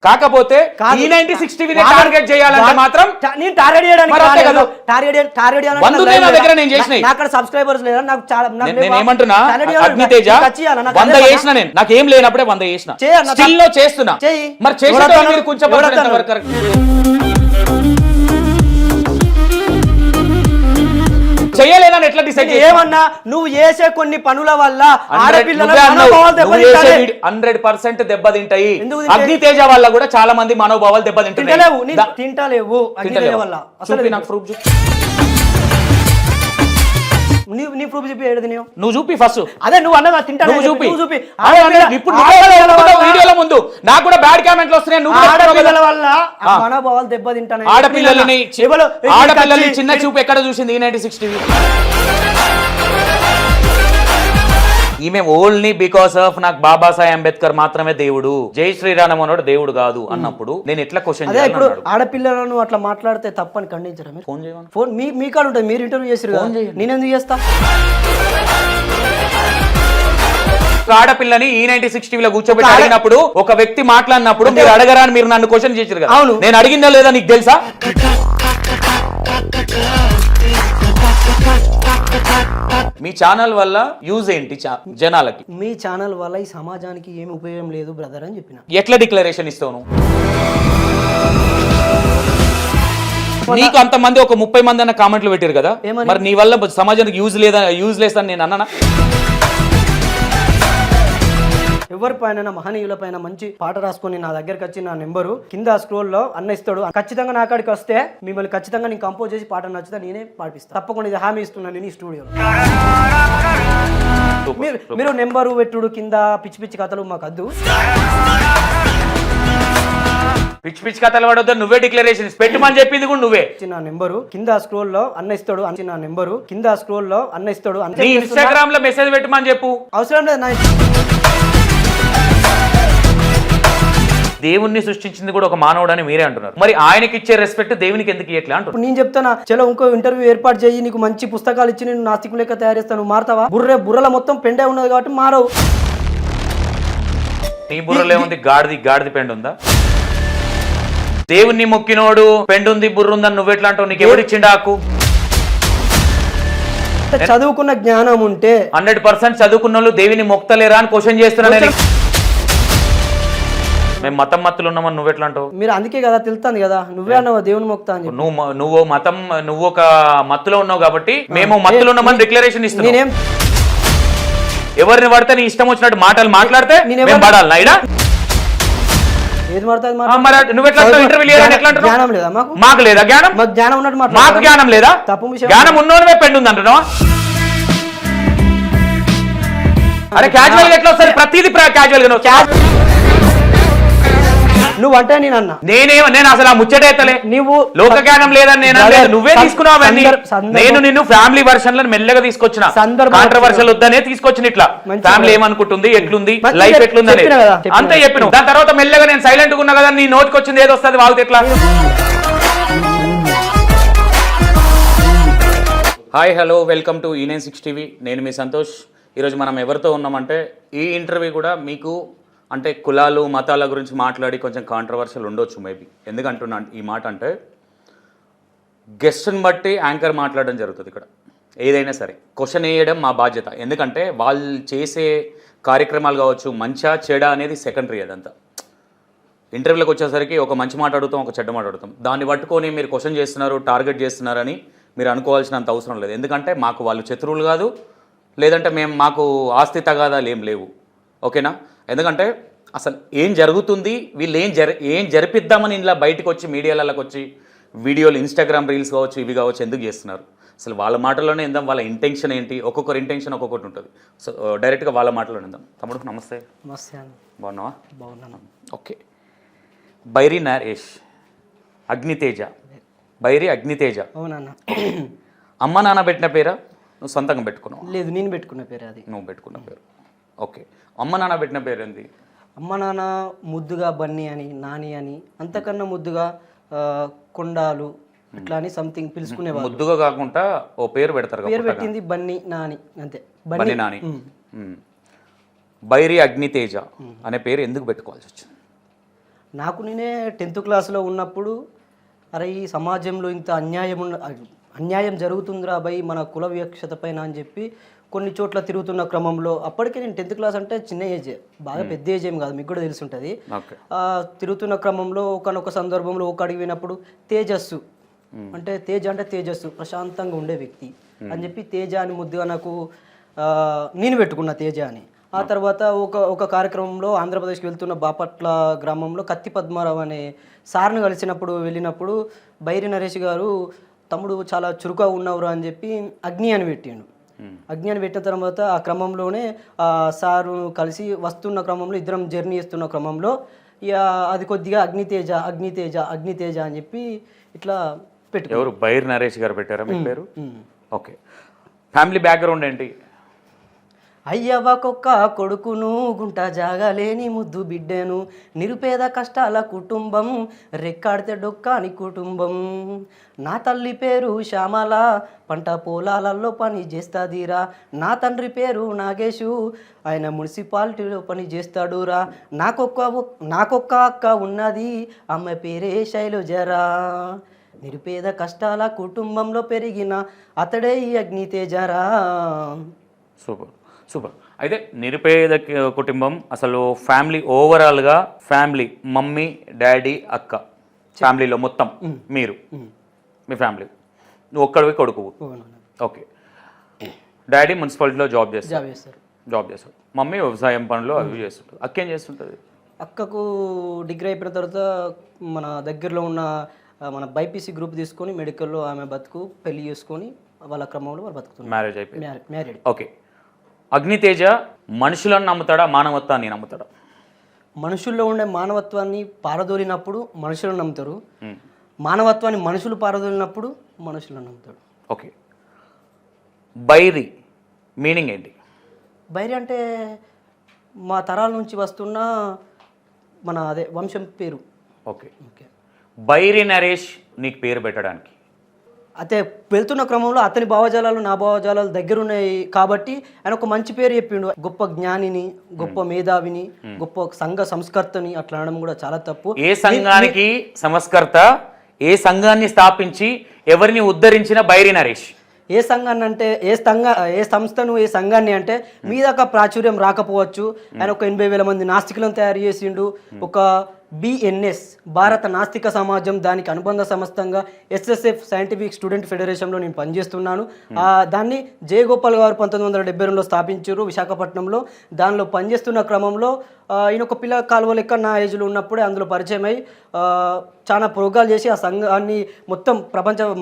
కాకపోతే E90 TV target చేయాలంటే మాత్రం నేను టార్గెట్ చేయడానికి నేను చేసిన నాకు సబ్స్క్రైబర్స్ లేదా నాకు చాలా నేను ఏమంటున్నా అగ్నితేజ 100 చేసిన నేను నాకేం లేనప్పుడే 100 చేసిన స్టిల్ లో చేస్తున్నా మరి చేసేటప్పుడు మీరు కొంచెం చేయలేదని ఎట్లా డిసైడ్ ఏమన్నా నువ్వు చేసే కొన్ని పనుల వల్ల 100% దెబ్బతింటాయి. అగ్నితేజ వల్ల కూడా చాలా మంది మనోభావాలు దెబ్బతింటాయి. తింటలేవు అగ్నితేజ వల్ల అసలు నాకు ప్రూఫ్ నీ ప్రూఫ్ చూపి ఏడు నువ్వు చూపి ఫస్ట్. అదే నువ్వు అన్నదా తింటా చూపి ఇప్పుడు వీడియోల ముందు నాకు కూడా బ్యాడ్ కామెంట్లు వస్తున్నాయి. ఆడపిల్లల వల్ల మనోభావాలు దెబ్బతింటాయి. ఆడపిల్లల్ని చిన్న చూపు ఎక్కడ చూసింది E90 టీవీ? ఈమె ఓన్లీ బికాస్ ఆఫ్ నాకు బాబాసాహెబ్ అంబేద్కర్ మాత్రమే దేవుడు, జై శ్రీరామ్ అనోడు దేవుడు కాదు అన్నప్పుడు నేను ఎట్లా క్వశ్చన్ చేయాలి? ఇప్పుడు ఆడపిల్లలను అట్లా మాట్లాడితే తప్పని ఖండించరా మీరు? ఫోన్ చేయమని. ఫోన్ మీ కాడ ఉంటుంది, మీరు ఇంటర్వ్యూ చేసారు కదా, నేను ఎందుకు చేస్తా? ఆడపిల్లని E90 టీవీలో కూర్చోబెట్టి అడిగినప్పుడు ఒక వ్యక్తి మాట్లాడినప్పుడు మీరు అడగరా అని మీరు నన్ను క్వశ్చన్ చేశారు కదా. అవును, నేను అడిగిందా లేదా నీకు తెలుసా? మీ ఛానల్ వల్ల యూజ్ ఏంటి జనాలకి? మీ ఛానల్ వల్ల ఈ సమాజానికి ఏమి ఉపయోగం లేదు బ్రదర్ అని చెప్పిన. ఎట్లా డిక్లరేషన్ ఇస్తావు నువ్వు? నీకు అంతమంది ఒక 30 మంది అన్న కామెంట్లు పెట్టారు కదా, మరి నీ వల్ల సమాజానికి యూజ్ లేదని నేను అన్నానా? ఎవరి పైన మహనీయుల పైన మంచి పాట రాసుకొని నా దగ్గరకు వచ్చి నా నెంబరు కింద స్క్రోల్ లో అన్న ఇస్తాడు. ఖచ్చితంగా నా కాడికి వస్తే మిమ్మల్ని ఖచ్చితంగా నేను కంపోజ్ చేసి పాట నచ్చితే నేనే పాటిస్తాను. తప్పకుండా ఇది హామీ ఇస్తున్నాను నేను ఈ స్టూడియోలో. మీరు నెంబరు పెట్టుడు కింద పిచ్చి పిచ్చి కథలు మాకు వద్దు. పిచ్చి పిచ్చి కథలు పడొద్దు. నువ్వే డిక్లరేషన్ పెట్టమని చెప్పింది కూడా నువ్వే. నా నెంబరు కింద స్క్రోల్ లో అన్న ఇస్తాడు. నా నెంబరు కింద స్క్రోల్ లో అన్న ఇస్తాడు. ఇన్స్టాగ్రామ్ లో మెసేజ్ పెట్టమని చెప్పు. అవసరం లేదు. దేవుణ్ణి సృష్టించింది కూడా ఒక మానవుడు అని మీరే అంటున్నారు. మరి ఆయనకి ఇచ్చే రెస్పెక్ట్ దేవునికి ఎందుకు ఇవ్వట్లే అంటున్నారు. నేను చెప్తానా, చలో ఇంకో ఇంటర్వ్యూ ఏర్పాటు చేయి, నీకు మంచి పుస్తకాలు ఇచ్చి నేను నాస్తికుల లెక్క తయారు చేస్తాను, మారుతావా? బుర్రల మొత్తం పెండే ఉన్నది కాబట్టి మారవు. నీ బుర్రలో ఏముంది? గాడిది పెండు ఉందా? దేవుణ్ణి మొక్కినోడు పెండుంది బుర్రుందని నువ్వెట్లా అంటావు? నీకు ఎవరు ఇచ్చిండు హక్కు? చదువుకున్న జ్ఞానం ఉంటే 100% చదువుకున్న వాళ్ళు దేవుని మొక్తలేరా అని క్వశ్చన్ చేస్తున్నా. మేము మతం మత్తులు ఉన్నామని నువ్వెట్లా అంటావు? మీరు అందుకే కదా తెలుస్తుంది కదా, నువ్వే అన్నావు దేవుని మొక్తా అని. నువ్వు ఒక మత్తులో ఉన్నావు కాబట్టి మేము మత్తులో ఉన్నామని డిక్లరేషన్ ఇస్తున్నాం. ఎవరిని పడితే నీ ఇష్టం వచ్చినట్టు మాటలు మాట్లాడితే పడాలి నాయుడా? మాకు లేదా జ్ఞానం? మాకు జ్ఞానం లేదా? జ్ఞానం ఉన్నోనివే పెండుంది అంటున్నావా? అరే క్యాజువల్ గా ఎట్లా వస్తుంది? ప్రతిదీ క్యాజువల్ గా నువ్వు అంటే నేను అసలు ఆ ముచ్చటేతలే. నువ్వు లోక జ్ఞానం లేదని నేను నువ్వే తీసుకున్నావు. నేను నిన్ను ఫ్యామిలీ వర్షన్ లో మెల్లగా తీసుకొచ్చిన, కాంట్రవర్షియల్ వద్దనే తీసుకొచ్చిన. ఇట్లా ఫ్యామిలీ ఏమనుకుంటుంది, ఎట్లుంది లైఫ్ ఎట్లుంది అంతే చెప్పిన. దాని తర్వాత మెల్లగా నేను సైలెంట్ గా ఉన్నా కదా, నీ నోటికి వచ్చింది ఏది వస్తుంది వాళ్ళకి ఎట్లా? Hi hello welcome to E90 TV. నేను మీ సంతోష్. ఈరోజు మనం ఎవరితో ఉన్నామంటే, ఈ ఇంటర్వ్యూ కూడా మీకు అంటే కులాలు మతాల గురించి మాట్లాడి కొంచెం కాంట్రవర్షియల్ ఉండొచ్చు మేబీ. ఎందుకంటున్నా ఈ మాట అంటే, గెస్ట్ని బట్టి యాంకర్ మాట్లాడడం జరుగుతుంది. ఇక్కడ ఏదైనా సరే క్వశ్చన్ వేయడం మా బాధ్యత. ఎందుకంటే వాళ్ళు చేసే కార్యక్రమాలు కావచ్చు, మంచా చెడ అనేది సెకండరీ. అదంతా ఇంటర్వ్యూలోకి వచ్చేసరికి ఒక మంచి మాట అడుగుతాం, ఒక చెడ్డ మాట అడుగుతాం. దాన్ని పట్టుకొని మీరు క్వశ్చన్ చేస్తున్నారు, టార్గెట్ చేస్తున్నారని మీరు అనుకోవాల్సినంత అవసరం లేదు. ఎందుకంటే మాకు వాళ్ళు శత్రువులు కాదు, లేదంటే మాకు ఆస్తి తగాదాలు ఏం లేవు. ఓకేనా? ఎందుకంటే అసలు ఏం జరుగుతుంది, వీళ్ళు ఏం జరిపిద్దామని ఇలా బయటకు వచ్చి మీడియాలకు వచ్చి వీడియోలు, ఇన్స్టాగ్రామ్ రీల్స్ కావచ్చు, ఇవి కావచ్చు ఎందుకు చేస్తున్నారు? అసలు వాళ్ళ మాటల్లోనే ఇందాం. వాళ్ళ ఇంటెన్షన్ ఏంటి? ఒక్కొక్కరి ఇంటెన్షన్ ఒక్కొక్కటి ఉంటుంది. సో డైరెక్ట్గా వాళ్ళ మాటలో ఇందాం. తమ్ముడు నమస్తే. నమస్తే. బాగున్నావా? బాగున్నాను. ఓకే. బైరి నరేష్ అగ్నితేజ. బైరి అగ్నితేజ. అవునన్నా. అమ్మ నాన్న పెట్టిన పేరా, నువ్వు సొంతంగా పెట్టుకున్నావు? లేదు, నేను పెట్టుకున్న పేరు. అది నువ్వు పెట్టుకున్న పేరు. ఓకే. అమ్మ నాన్న పెట్టిన పేరు ఏంటి? అమ్మ నాన్న ముద్దుగా బన్నీ అని, నాని అని, అంతకన్నా ముద్దుగా కొండాలు ఇట్లా అని సంథింగ్ పిలుచుకునేవాళ్ళు. ముద్దుగా కాకుండా ఓ పేరు పెడతారు. పేరు పెట్టింది బన్నీ నాని, అంతే. బన్నీ నాని. బైరి అగ్నితేజ అనే పేరు ఎందుకు పెట్టుకోవాల్సి వచ్చింది? నాకు నేనే 10th క్లాస్లో ఉన్నప్పుడు అరే ఈ సమాజంలో ఇంత అన్యాయం జరుగుతుందిరా భయ్ మన కుల వివక్షత పైన అని చెప్పి కొన్ని చోట్ల తిరుగుతున్న క్రమంలో అప్పటికే నేను 10th క్లాస్ అంటే చిన్న ఏజే, బాగా పెద్ద ఏజ్ ఏం కాదు, మీకు కూడా తెలిసి ఉంటుంది. తిరుగుతున్న క్రమంలో ఒకనొక సందర్భంలో ఒక అడిగి వినప్పుడు తేజస్సు అంటే తేజస్సు ప్రశాంతంగా ఉండే వ్యక్తి అని చెప్పి తేజ అని ముద్దుగా నాకు నేను పెట్టుకున్న తేజ అని. ఆ తర్వాత ఒక కార్యక్రమంలో ఆంధ్రప్రదేశ్కి వెళ్తున్న బాపట్ల గ్రామంలో కత్తి పద్మారావు అనే సార్ను వెళ్ళినప్పుడు బైరి నరేష్ గారు తమ్ముడు చాలా చురుకుగా ఉన్నవరు అని చెప్పి అగ్ని అని పెట్టిండు. అగ్ని అని పెట్టిన తర్వాత ఆ క్రమంలోనే సారు కలిసి వస్తున్న క్రమంలో ఇద్దరం జర్నీ చేస్తున్న క్రమంలో ఇక అది కొద్దిగా అగ్నితేజ అని చెప్పి ఇట్లా పెట్టు. ఎవరు బైర్ నరేష్ గారు పెట్టారా మీ పేరు? ఓకే. ఫ్యామిలీ బ్యాక్గ్రౌండ్ ఏంటి? అయ్యవ్వకొక్క కొడుకును గుంట జాగలేని ముద్దు బిడ్డను నిరుపేద కష్టాల కుటుంబం రెక్కాడితే డొక్కాని కుటుంబం. నా తల్లి పేరు శ్యామల పంట పొలాలలో పని చేస్తాదిరా. నా తండ్రి పేరు నాగేశు ఆయన మున్సిపాలిటీలో పని చేస్తాడురా. నాకొక్క అక్క ఉన్నది ఆమె పేరే శైలజరా. నిరుపేద కష్టాల కుటుంబంలో పెరిగిన అతడే ఈ అగ్నితేజరా. Super super. అయితే నిరుపేద కుటుంబం అసలు ఫ్యామిలీ ఓవరాల్గా ఫ్యామిలీ మమ్మీ డాడీ అక్క ఫ్యామిలీలో మొత్తం మీరు మీ ఫ్యామిలీ నువ్వు ఒక్కడివి కొడుకు. ఓకే. డాడీ మున్సిపాలిటీలో జాబ్ చేస్తాడు, మమ్మీ వ్యవసాయం పనులు అవి చేస్తుంటారు. అక్క ఏం చేస్తుంటుంది? అక్కకు డిగ్రీ అయిపోయిన తర్వాత మన దగ్గరలో ఉన్న మన బైపీసీ గ్రూప్ తీసుకొని మెడికల్లో ఆమె బతుకు పెళ్లి చేసుకొని వాళ్ళ క్రమంలో వాళ్ళు బతుకుతున్నారు. మ్యారేజ్ అయిపోయింది. మ్యారీడ్. ఓకే. అగ్నితేజ మనుషులను నమ్ముతాడా మానవత్వాన్ని నమ్ముతాడా? మనుషుల్లో ఉండే మానవత్వాన్ని పారదోలినప్పుడు మనుషులను నమ్ముతారు, మానవత్వాన్ని మనుషులు పారదోలినప్పుడు మనుషులను నమ్ముతాడు. ఓకే. బైరి మీనింగ్ ఏంటి? బైరి అంటే మా తరాల నుంచి వస్తున్న మన అదే వంశం పేరు. ఓకే. బైరి నరేష్ నీకు పేరు పెట్టడానికి అయితే వెళ్తున్న క్రమంలో అతని భావజాలాలు నా భావజాలాలు దగ్గర ఉన్నాయి కాబట్టి ఆయన ఒక మంచి పేరు చెప్పిండు. గొప్ప జ్ఞానిని, గొప్ప మేధావిని, గొప్ప సంఘ సంస్కర్తని అట్లా అనడం కూడా చాలా తప్పు. ఏ సంఘానికి సంస్కర్త, ఏ సంఘాన్ని స్థాపించి ఎవరిని ఉద్ధరించిన బైరి నరేష్? ఏ సంఘాన్ని అంటే ఏ సంస్థను ఏ సంఘాన్ని అంటే మీ దాకా ప్రాచుర్యం రాకపోవచ్చు. ఆయన ఒక 80,000 మంది నాస్తికులను తయారు చేసిండు. ఒక బిఎన్ఎస్ భారత నాస్తిక సమాజం దానికి అనుబంధ సంస్థంగా ఎస్ఎస్ఎఫ్ సైంటిఫిక్ స్టూడెంట్ ఫెడరేషన్లో నేను పనిచేస్తున్నాను. దాన్ని జయగోపాల్ గారు 1972లో స్థాపించారు విశాఖపట్నంలో. దానిలో పనిచేస్తున్న క్రమంలో ఈయన ఒక పిల్ల కాలువ లెక్క నా ఏజ్లో ఉన్నప్పుడే అందులో పరిచయం అయ్యి చాలా ప్రోగ్రాలు చేసి ఆ సంఘాన్ని మొత్తం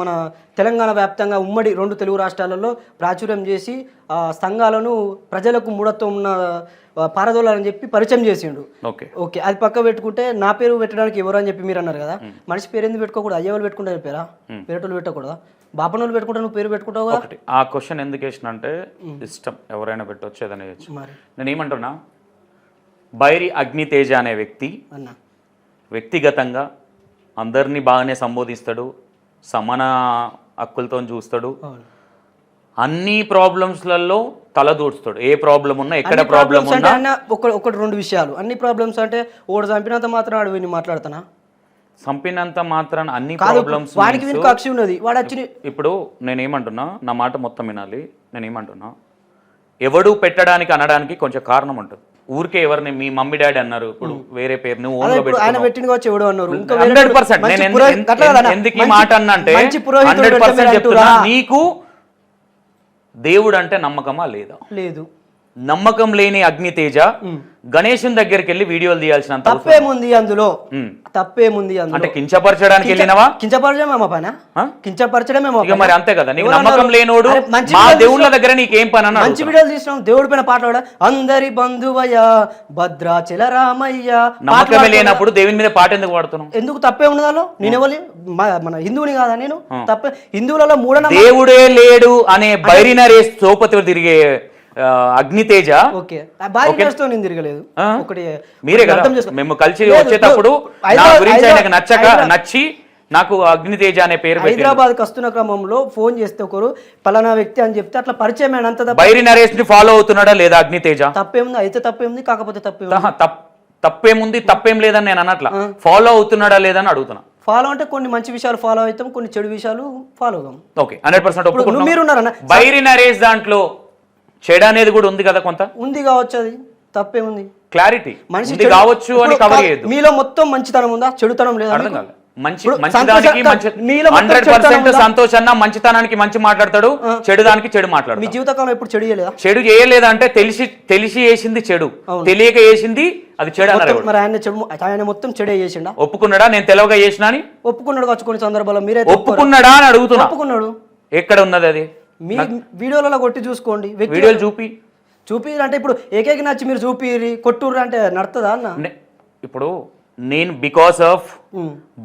మన తెలంగాణ వ్యాప్తంగా ఉమ్మడి 2 తెలుగు రాష్ట్రాలలో ప్రాచుర్యం చేసి ఆ సంఘాలను ప్రజలకు మూఢత్వం ఉన్న పారదోలని చెప్పి పరిచయం చేసిండు. ఓకే. అది పక్క పెట్టుకుంటే నా పేరు పెట్టడానికి ఎవరు అని చెప్పి మీరు అన్నారు కదా, మనిషి పేరు ఎందుకు పెట్టుకోకూడదు? అయ్యేవాళ్ళు పెట్టుకుంటారు పేరా, పేరేటోళ్ళు పెట్టకూడదా? బాపనోళ్ళు పెట్టుకుంటే నువ్వు పేరు పెట్టుకుంటావు కదా. ఆ క్వశ్చన్ ఎందుకు వేసిన అంటే ఇష్టం, ఎవరైనా పెట్టవచ్చు ఏదైనా చేయొచ్చు. నేను ఏమంటున్నా, బైరి అగ్నితేజ అనే వ్యక్తి వ్యక్తిగతంగా అందరినీ బాగానే సంబోధిస్తాడు, సమాన హక్కులతో చూస్తాడు, అన్ని ప్రాబ్లమ్స్లలో తలదూడుస్తాడు. ఏ ప్రాబ్లం ఉన్నా ఎక్కడ ప్రాబ్లం ఉన్నా ఒకటి 2 విషయాలు. అన్ని ప్రాబ్లమ్స్ అంటే ఓడి చంపినంత మాత్రం ఆడు విని మాట్లాడుతానా? చంపినంత మాత్రాన అన్ని ప్రాబ్లమ్స్ వాడికి విని కక్షి ఉన్నది వాడు వచ్చి. ఇప్పుడు నేనేమంటున్నా, నా మాట మొత్తం వినాలి. నేనేమంటున్నా, ఎవడు పెట్టడానికి అనడానికి కొంచెం కారణం ఉంటుంది. ఊరికే ఎవరిని మీ మమ్మీ డాడీ అన్నారు, ఇప్పుడు వేరే పేరు నువ్వు ఓన్గా పెట్టుకున్నావు. 100% నేను ఎందుకు ఈ మాట అన్నా అంటే 100% చెప్తున్నా, నీకు దేవుడు అంటే నమ్మకమా లేదా? లేదు. నమ్మకం లేని అగ్నితేజ గణేశుని దగ్గరికి వెళ్ళి వీడియోలు తీయాల్సిన తప్పేముంది అందులో? అంటే కించపరచడానికి వెళ్ళినవా? కించపరచడమే మరి అంతే కదా. నీకు నమ్మకం లేనోడు మా దేవుళ్ళ దగ్గర నీకేం పని అన్న? మంచి వీడియోలు తీసినాం, దేవుడి పైన పాటలు అందరి బంధువయ్య భద్రాచల రామయ్య. నమ్మకమే లేనప్పుడు దేవుని మీద పాట ఎందుకు పాడుతున్నావు? ఎందుకు తప్పే ఉన్నదాలో? నేనెవరి మన హిందువుని కాదా? నేను తప్పే. హిందువులలో దేవుడే లేడు అనే బైరి నరేష్ సోపతి తిరిగే అగ్నితేజ తిరగలేదు. మీరే కదా, మేము కలిసి వచ్చేటప్పుడు నా గురించి ఆయనకు నచ్చి నాకు అగ్నితేజ అనే పేరు. హైదరాబాద్ కి వస్తున్న క్రమంలో ఫోన్ చేస్తే ఒకరు పలానా వ్యక్తి అని చెప్తే అట్లా పరిచయం అయినంత బైరి నరేష్ ని ఫాలో అవుతున్నాడా లేదా అగ్నితేజ? తప్పేముంది? అయితే తప్పేముంది, కాకపోతే తప్పేముంది, తప్పేం లేదని నేను అనట్లా, ఫాలో అవుతున్నాడా లేదని అడుగుతున్నా. ఫాలో అంటే కొన్ని మంచి విషయాలు ఫాలో అవుతాం, కొన్ని చెడు విషయాలు ఫాలో అవుతాం. ఓకే, 100% ఒప్పుకుంటున్నాం. మీరున్నారన్న బైరి నరేష్ దాంట్లో చెడు అనేది కూడా ఉంది కదా, కొంత ఉంది కావచ్చు, అది తప్పేముంది, క్లారిటీ మనిషి కావచ్చు అని కవర్ చేయొద్దు. మీలో మొత్తం మంచితనం ఉందా, చెడుతనం లేదా? అర్థం కాదు. మంచిదానికి 100% సంతోష్ అన్న మంచితనానికి మంచి మాట్లాడతాడు, చెడు దానికి చెడు మాట్లాడు. మీ జీవితకాలం ఎప్పుడు చెడు చేయలేదా? చెడు చేయలేదా అంటే తెలిసి చేసింది చెడు, తెలియక చేసింది అది చెడు అన్నారు. మరి ఆయన మొత్తం చెడే చేసిండా? ఒప్పుకున్నాడా నేను తెలియక చేసినా అని? ఒప్పుకున్నాడు కావచ్చు కొన్ని సందర్భాల్లో. మీరే ఒప్పుకున్నాడా అని అడుగుతున్నా. ఒప్పుకున్నాడు. ఎక్కడ ఉన్నది అది? మీ వీడియోలలో కొట్టి చూసుకోండి. వీడియోలు చూపి అంటే ఇప్పుడు ఏకైక నచ్చి మీరు చూపి కొట్టుర్రు అంటే నడుతుందా అన్న? ఇప్పుడు నేను బికాస్ ఆఫ్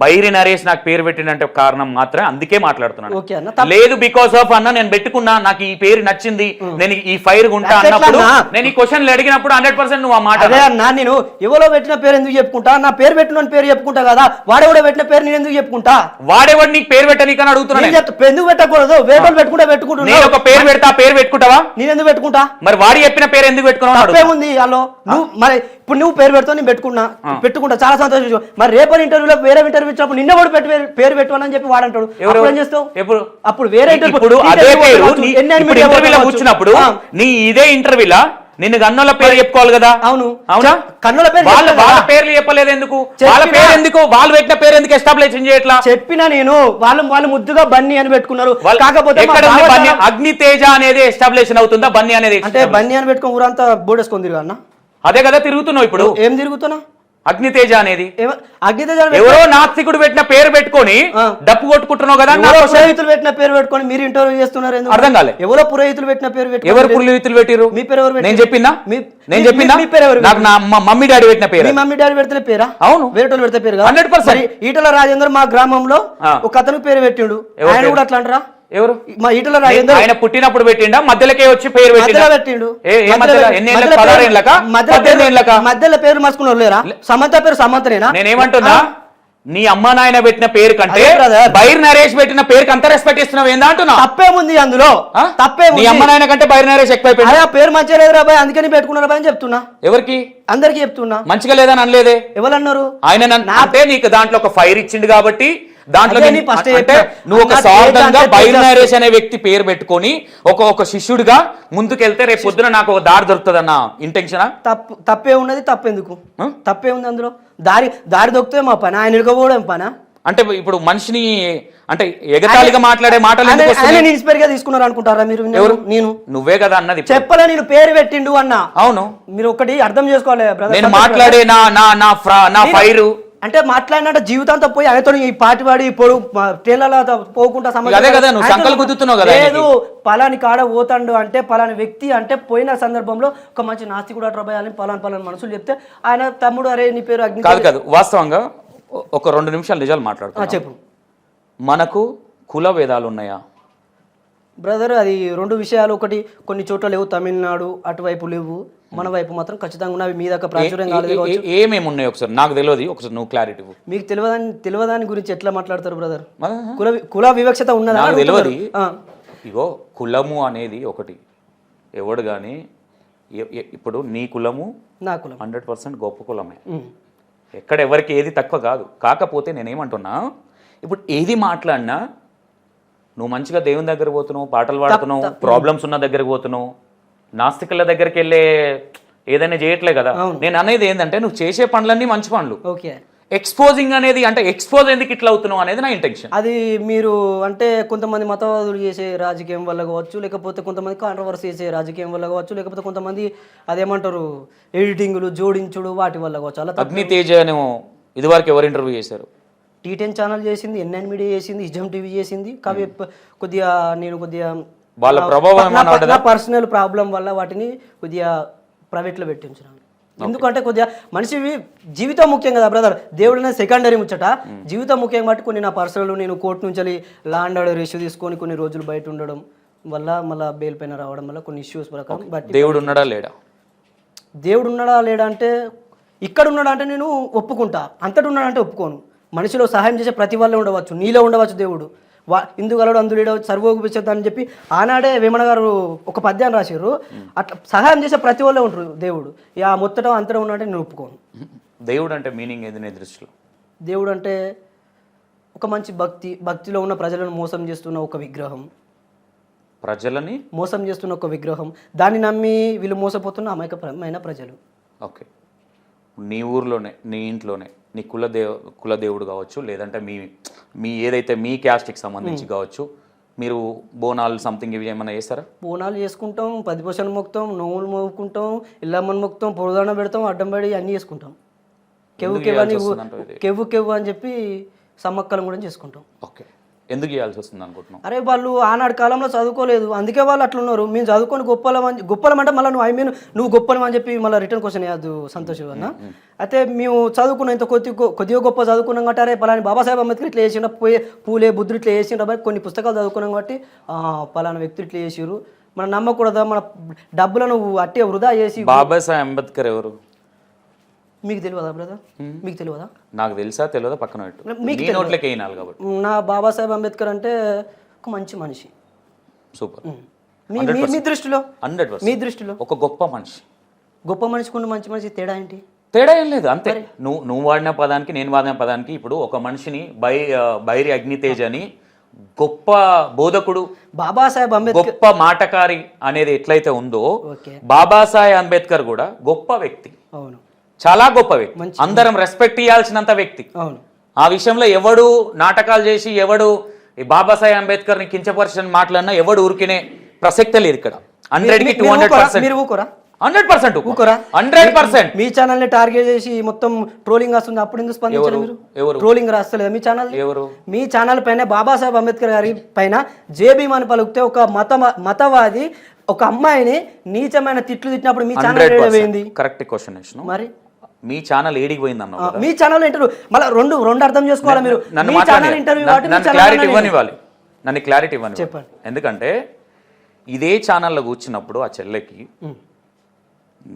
బైరి నరేష్ నాకు పేరు పెట్టినంటే కారణం మాత్రమే, అందుకే మాట్లాడుతున్నాను. లేదు బికాస్ ఆఫ్ అన్న నేను పెట్టుకున్నా, నాకు ఈ పేరు నచ్చింది, నేను ఈ ఫైర్ ఉంటా అన్నప్పుడు, నేను ఈ క్వశ్చన్లు అడిగినప్పుడు 100% నువ్వు ఆ మాట. అదే అన్న, నేను ఎవరో పెట్టిన పేరు ఎందుకు చెప్పుకుంటా, నా పేరు పెట్టిన పేరు చెప్పుకుంటా కదా, వాడెవడో పెట్టిన పేరు నేను ఎందుకు చెప్పుకుంటా? వాడెవడు నీకు పేరు పెట్టనీకని అడుగుతున్నా. ఎందుకు పెట్టకూడదు? వేరే పెట్టుకుంటా. నేను ఒక పేరు పెడతా, పేరు పెట్టుకుంటావా? నేను ఎందుకు పెట్టుకుంటా? మరి వాడు చెప్పిన పేరు ఎందుకు పెట్టుకున్నావు? తప్పేముంది అలో? నువ్వు మరి ఇప్పుడు నువ్వు పేరు పెడతావు, నేను పెట్టుకుంటా చాలా సంతోషం. మరి రేపటి ఇంటర్వ్యూలో వేరే ఇంటర్వ్యూ ఇచ్చినప్పుడు నిన్న కూడా పేరు పెట్టమని చెప్పి వాడంటాడు. ఏం చేస్తావు? అప్పుడు వేరే ఇంటర్వ్యూలో వచ్చినప్పుడు నీ ఇదే ఇంటర్వ్యూలా నిన్ను కన్నుల పేరు చెప్పుకోవాలి కదా? అవును, అవునా? కన్నుల పేరు వాళ్ళ పేర్లు చెప్పలేదు ఎందుకు? వాళ్ళ పేరు ఎందుకు? వాళ్ళు పెట్టిన పేరు ఎందుకు ఎస్టాబ్లిష్ చేయట్లా? చెప్పినా నేను. వాళ్ళు ముద్దుగా బన్నీ అని పెట్టుకున్నారు. కాకపోతే అగ్నితేజ అనేది ఎస్టాబ్లిష్ అవుతుందా? బన్నీ అనేది అంటే బన్నీ అని పెట్టుకుని ఊరంతా బోడేసుకొని తిరుగు అన్న. అదే కదా తిరుగుతున్నావు ఇప్పుడు. ఏం తిరుగుతున్నా? అగ్నితేజ అనేది అగ్నితేజ ఎవరో నాస్తికుడు పెట్టిన పేరు పెట్టుకొని డప్పు కొట్టుకుంటున్నావు కదా. పురోహితులు పెట్టిన పేరు పెట్టుకొని మీరు ఇంటర్వ్యూ చేస్తున్నారు. అర్థం కాలే. ఎవరో పురోహితులు పెట్టిన పేరు పెట్టుకొని. ఎవరు పురోహితులు పెట్టిరు? మీ పేరు ఎవరు? నేను చెప్పినా మీ పేరు ఎవరు? నాకు నా మమ్మీ డాడీ పెట్టిన పేరు. మీ మమ్మీ డాడీ పెడితే పేరా? అవును, వేరే పెడితే పేరు 100%. ఈటల రాజేందర్ మా గ్రామంలో ఒక అతను పేరు పెట్టిండు, ఆయన కూడా అట్లా అంటారా? ఎవరు? మా ఈటల రాజేందర్. ఆయన పుట్టినప్పుడు పెట్టిండా? మధ్యలోకే వచ్చి పేరు పెట్టిండు. మధ్యలో పేరు మార్చుకున్నారు లేరా? సమంత పేరు సమంతనేనా? నేనేమంటున్నా, నీ అమ్మ నాయన పెట్టిన పేరు కంటే బైర్ నరేష్ పెట్టిన పేరుకి అంత రెస్పెక్ట్ ఇస్తున్నావు ఏందా అంటున్నా? తప్పేముంది అందులో? తప్పేముంది? నీ అమ్మ నాయన కంటే బైర్ నరేష్ ఎక్కువైపోయింది. ఆ పేరు మంచిగా లేదు రాబాయ్, అందుకని పెట్టుకున్నారు అని చెప్తున్నా. ఎవరికి? అందరికి చెప్తున్నా. మంచిగా లేదని అనలేదే. ఎవరన్నారు? ఆయన అంటే నీకు దాంట్లో ఒక ఫైర్ ఇచ్చిండు కాబట్టి దాంట్లో అంటే నువ్వు ఒక స్వార్థంగా బైర్ నరేష్ అనే వ్యక్తి పేరు పెట్టుకొని ఒక శిష్యుడిగా ముందుకెళ్తే రేపు పొద్దున నాకు ఒక దారి దొరుకుతుంది అన్న ఇంటెన్షన్. తప్పే ఉన్నది. తప్పెందుకు? తప్పే ఉంది అందులో. దారి దొరికితే మా పని, ఆయన ఇరుగపోవడం పనా? అంటే ఇప్పుడు మనిషిని అంటే ఎగతాళిగా మాట్లాడే మాటలు ఇన్స్పైర్ గా తీసుకున్నారు అనుకుంటారా మీరు? ఎవరు? నేను. నువ్వే కదా అన్నది. చెప్పలే నేను పేరు పెట్టిండు అన్న. అవును, మీరు ఒకటి అర్థం చేసుకోవాలి బ్రదర్. నేను మాట్లాడే నా ఫైరు అంటే మాట్లాడినట్టు జీవితంతో పోయి ఆయనతో ఈ పాటి వాడి పొడు ట్రైన్లలో పోకుండా లేదు. పలాని కాడ పోతాడు అంటే పలాని వ్యక్తి అంటే పోయిన సందర్భంలో ఒక మంచి నాస్తికుడు అట్రాబాయాలని పలాని మనుషులు చెప్తే ఆయన తమ్ముడు అరే నీ పేరు అగ్ని కాదు. వాస్తవంగా ఒక 2 నిమిషాలు నిజాలు మాట్లాడుతున్నా. చెప్పు. మనకు కుల వేదాలు ఉన్నాయా బ్రదర్? అది 2 విషయాలు. ఒకటి కొన్ని చోట్ల లేవు, తమిళనాడు అటువైపు లేవు, మన వైపు మాత్రం ఖచ్చితంగా ఉన్నవి. మీ దాకా ప్రాచుర్యం కాలేదు. ఏమేమి ఉన్నాయి ఒకసారి నాకు తెలియదు, ఒకసారి నువ్వు క్లారిటీ. మీకు తెలియదాని గురించి ఎట్లా మాట్లాడతారు బ్రదర్? కుల వివక్షత ఉన్నదా? నాకు తెలియదు. ఇగో కులము అనేది ఒకటి. ఎవడు కానీ ఇప్పుడు నీ కులము నా కులం 100% గొప్ప కులమే. ఎక్కడ ఎవరికి ఏది తక్కువ కాదు. కాకపోతే నేనేమంటున్నా, ఇప్పుడు ఏది మాట్లాడినా నువ్వు మంచిగా దేవుని దగ్గర పోతున్నావు, పాటలు పాడుతున్నావు, ప్రాబ్లమ్స్ ఉన్న దగ్గరకు పోతున్నావు, నాస్తికుల దగ్గరికి వెళ్ళే ఏదైనా చేయట్లే కదా. నేను అనేది ఏంటంటే నువ్వు చేసే పనులన్నీ మంచి పనులు. ఎక్స్పోజింగ్ అనేది అంటే ఎక్స్పోజ్ ఎందుకు ఇట్లా అవుతున్నావు అనేది నా ఇంటెన్షన్. అది మీరు అంటే కొంతమంది మతవాదులు చేసే రాజకీయం వల్ల కావచ్చు, లేకపోతే కొంతమంది కాంట్రవర్సీ చేసే రాజకీయం వల్ల కావచ్చు, లేకపోతే కొంతమంది అదేమంటారు ఎడిటింగ్లు జోడించుడు వాటి వల్ల కావచ్చు. అలా అగ్నితేజ ఇదివరకు ఎవరు ఇంటర్వ్యూ చేశారు? T10 ఛానల్ చేసింది, NN మీడియా చేసింది, ఇజం టీవీ చేసింది. కావే కొద్దిగా నేను వాళ్ళ ప్రభావం నా పర్సనల్ ప్రాబ్లం వల్ల వాటిని కొద్దిగా ప్రైవేట్లో పెట్టించాను. ఎందుకంటే కొద్దిగా మనిషి జీవితం ముఖ్యం కదా బ్రదర్. దేవుడు అనేది సెకండరీ ముచ్చట, జీవితం ముఖ్యం బట్టి కొన్ని నా పర్సనల్ నేను కోర్టు నుంచి లా అండ్ ఆర్డర్ ఇష్యూ తీసుకొని కొన్ని రోజులు బయట ఉండడం వల్ల మళ్ళీ బెయిల్ పైన రావడం వల్ల కొన్ని ఇష్యూస్ ప్రకారం. బట్ దేవుడు ఉన్నాడా లేడా? దేవుడు ఉన్నాడా లేడా అంటే ఇక్కడ ఉన్నాడా అంటే నేను ఒప్పుకుంటా, అంతటి ఉన్నాడంటే ఒప్పుకోను. మనిషిలో సహాయం చేసే ప్రతి వల్ల ఉండవచ్చు, నీలో ఉండవచ్చు దేవుడు. ఇందుగలడు అందులో సర్వోపనిషత్తు చెప్పి ఆనాడే వేమన గారు ఒక పద్యాన్ని రాశారు. అట్లా సహాయం చేసే ప్రతి వల్లే ఉంటారు దేవుడు. మొత్తటం అంతటా ఉన్నాడంటే నేను ఒప్పుకోను. దేవుడు అంటే మీనింగ్ ఏంది నీ దృష్టిలో? దేవుడు అంటే ఒక మంచి భక్తిలో ఉన్న ప్రజలను మోసం చేస్తున్న ఒక విగ్రహం, ప్రజలని మోసం చేస్తున్న ఒక విగ్రహం, దాన్ని నమ్మి వీళ్ళు మోసపోతున్న అమాయకమైన ప్రజలు. ఓకే, నీ ఊర్లోనే, నీ ఇంట్లోనే నీ కులదేవుడు కావచ్చు, లేదంటే మీ ఏదైతే మీ క్యాస్ట్కి సంబంధించి కావచ్చు, మీరు బోనాలు సంథింగ్ ఇవి ఏమైనా చేస్తారా? బోనాలు చేసుకుంటాం, 10 మొక్కుతాం, నోవులు మొక్కుకుంటాం, ఇల్లమ్మని మొక్కుతాం, పొరదాన పెడతాం, అడ్డం పడి అన్నీ చేసుకుంటాం. కెవ్వు అని చెప్పి సమ్మక్కలం కూడా చేసుకుంటాం. ఓకే, ఎందుకు చేయాల్సి వస్తుంది అనుకుంటున్నాం? అరే వాళ్ళు ఆనాడు కాలంలో చదువుకోలేదు, అందుకే వాళ్ళు అట్లున్నారు. మేము చదువుకొని గొప్పలం అంటే మళ్ళీ నువ్వు గొప్పలం అని చెప్పి మళ్ళీ రిటర్న్ క్వశ్చన్ వేయద్దు సంతోష్ అన్న. అయితే మేము చదువుకున్న ఇంత కొద్దిగా గొప్ప చదువుకున్నాం కాబట్టి అరే పలాని బాబాసాహెబ్ అంబేద్కర్ ఇట్లా చేసిండ, పూలే బుద్ధుడు ఇట్లా చేసిండ, కొన్ని పుస్తకాలు చదువుకున్నాం కాబట్టి పలానా వ్యక్తులు ఇట్లా చేసిరు, మనం నమ్మకూడదా? మన డబ్బులను అట్టే వృధా చేసి. బాబాసాహెబ్ అంబేద్కర్ ఎవరు మీకు తెలియదా బ్రదర్? మీకు తెలియదా? నాకు తెలుసా తెలియదా పక్కన పెట్టు, నోట్లకి అయినాలి కాబట్టి. నా బాబాసాహెబ్ అంబేద్కర్ అంటే ఒక మంచి మనిషి. సూపర్. మీ దృష్టిలో 100%. మీ దృష్టిలో ఒక గొప్ప మనిషికి మంచి మనిషి తేడా ఏంటి? తేడా ఏం లేదు, అంతే. నువ్వు వాడిన పదానికి నేను వాడిన పదానికి ఇప్పుడు ఒక మనిషిని బైరి అగ్నితేజ్ అని గొప్ప బోధకుడు, బాబాసాహెబ్ అంబేద్కర్ గొప్ప మాటకారి అనేది ఎట్లయితే ఉందో, బాబాసాహెబ్ అంబేద్కర్ కూడా గొప్ప వ్యక్తి. అవును, చాలా గొప్ప వ్యక్తి, అందరం రెస్పెక్ట్ ఇవ్వాల్సినంత వ్యక్తి. అవును, ఆ విషయంలో ఎవడు నాటకాలు చేసి ఎవడు ఈ బాబాసాహెబ్ అంబేద్కర్ ని కించపరిచిన మాటలన్నా ఎవడు ఊరికినే ప్రసక్తే లేదు ఇక్కడ. 100కి 200%. 100%. మీ ఛానల్ ని టార్గెట్ చేసి మొత్తం ట్రోలింగ్ వస్తుంది, అప్పుడు ఎందుకు స్పందించారు మీరు? ట్రోలింగ్ రాస్తలేదా మీ ఛానల్? మీ ఛానల్ పైన బాబాసాహెబ్ అంబేద్కర్ గారి పైన జేబీమ్ అని పలికితే ఒక మతవాది ఒక అమ్మాయిని నీచమైన తిట్లు తిట్టినప్పుడు మీ ఛానల్ పోయింది. Correct question. మరి మీ ఛానల్ ఏడికి పోయింది అన్న? మీ ఛానల్ ఇంటర్వ్యూ మళ్ళీ రెండు అర్థం చేసుకోవాలి మీరు. నన్ను క్లారిటీ ఇవ్వని చెప్పండి. ఎందుకంటే ఇదే ఛానల్లో కూర్చున్నప్పుడు ఆ చెల్లెకి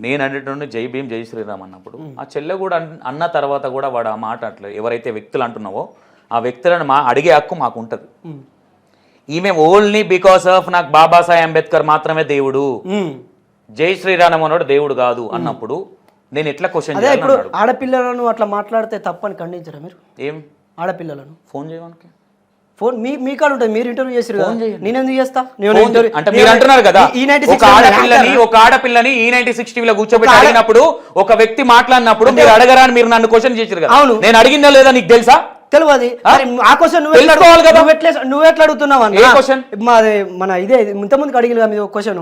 నేను అనేటువంటి జై భీమ్ జై శ్రీరామ్ అన్నప్పుడు ఆ చెల్లె కూడా అన్న తర్వాత కూడా వాడు ఆ మాట అట్లా ఎవరైతే వ్యక్తులు అంటున్నావో ఆ వ్యక్తులను అడిగే హక్కు మాకు ఉంటుంది. ఈమె ఓన్లీ బికాస్ ఆఫ్ నాకు బాబాసాహెబ్ అంబేద్కర్ మాత్రమే దేవుడు, జై శ్రీరామ్ అన్నాడు దేవుడు కాదు అన్నప్పుడు నేను ఎట్లా క్వశ్చన్ చేయాలి? ఇప్పుడు ఆడపిల్లలను అట్లా మాట్లాడితే తప్పని ఖండించరా మీరు? ఏం ఆడపిల్లలను ఫోన్ చేయడానికి ఫోన్ మీ కాడ ఉంటుంది, మీరు ఇంటర్వ్యూ చేసారు కదా, నేను ఎందుకు చేస్తా? అంటే మీరు అంటున్నారు కదా ఒక ఆడపిల్లని E96 టీవీలో కూర్చోబెట్టి అడిగినప్పుడు ఒక వ్యక్తి మాట్లాడినప్పుడు మీరు అడగరా అని మీరు నన్ను క్వశ్చన్ చేశారు కదా. అవును, నేను అడిగిందా లేదా నీకు తెలుసా? తెలియదు. ఆ క్వశ్చన్ నువ్వు ఎట్లా అడుగుతున్నావు మన ఇదే ఇంతమందికి అడిగిన మీద క్వశ్చన్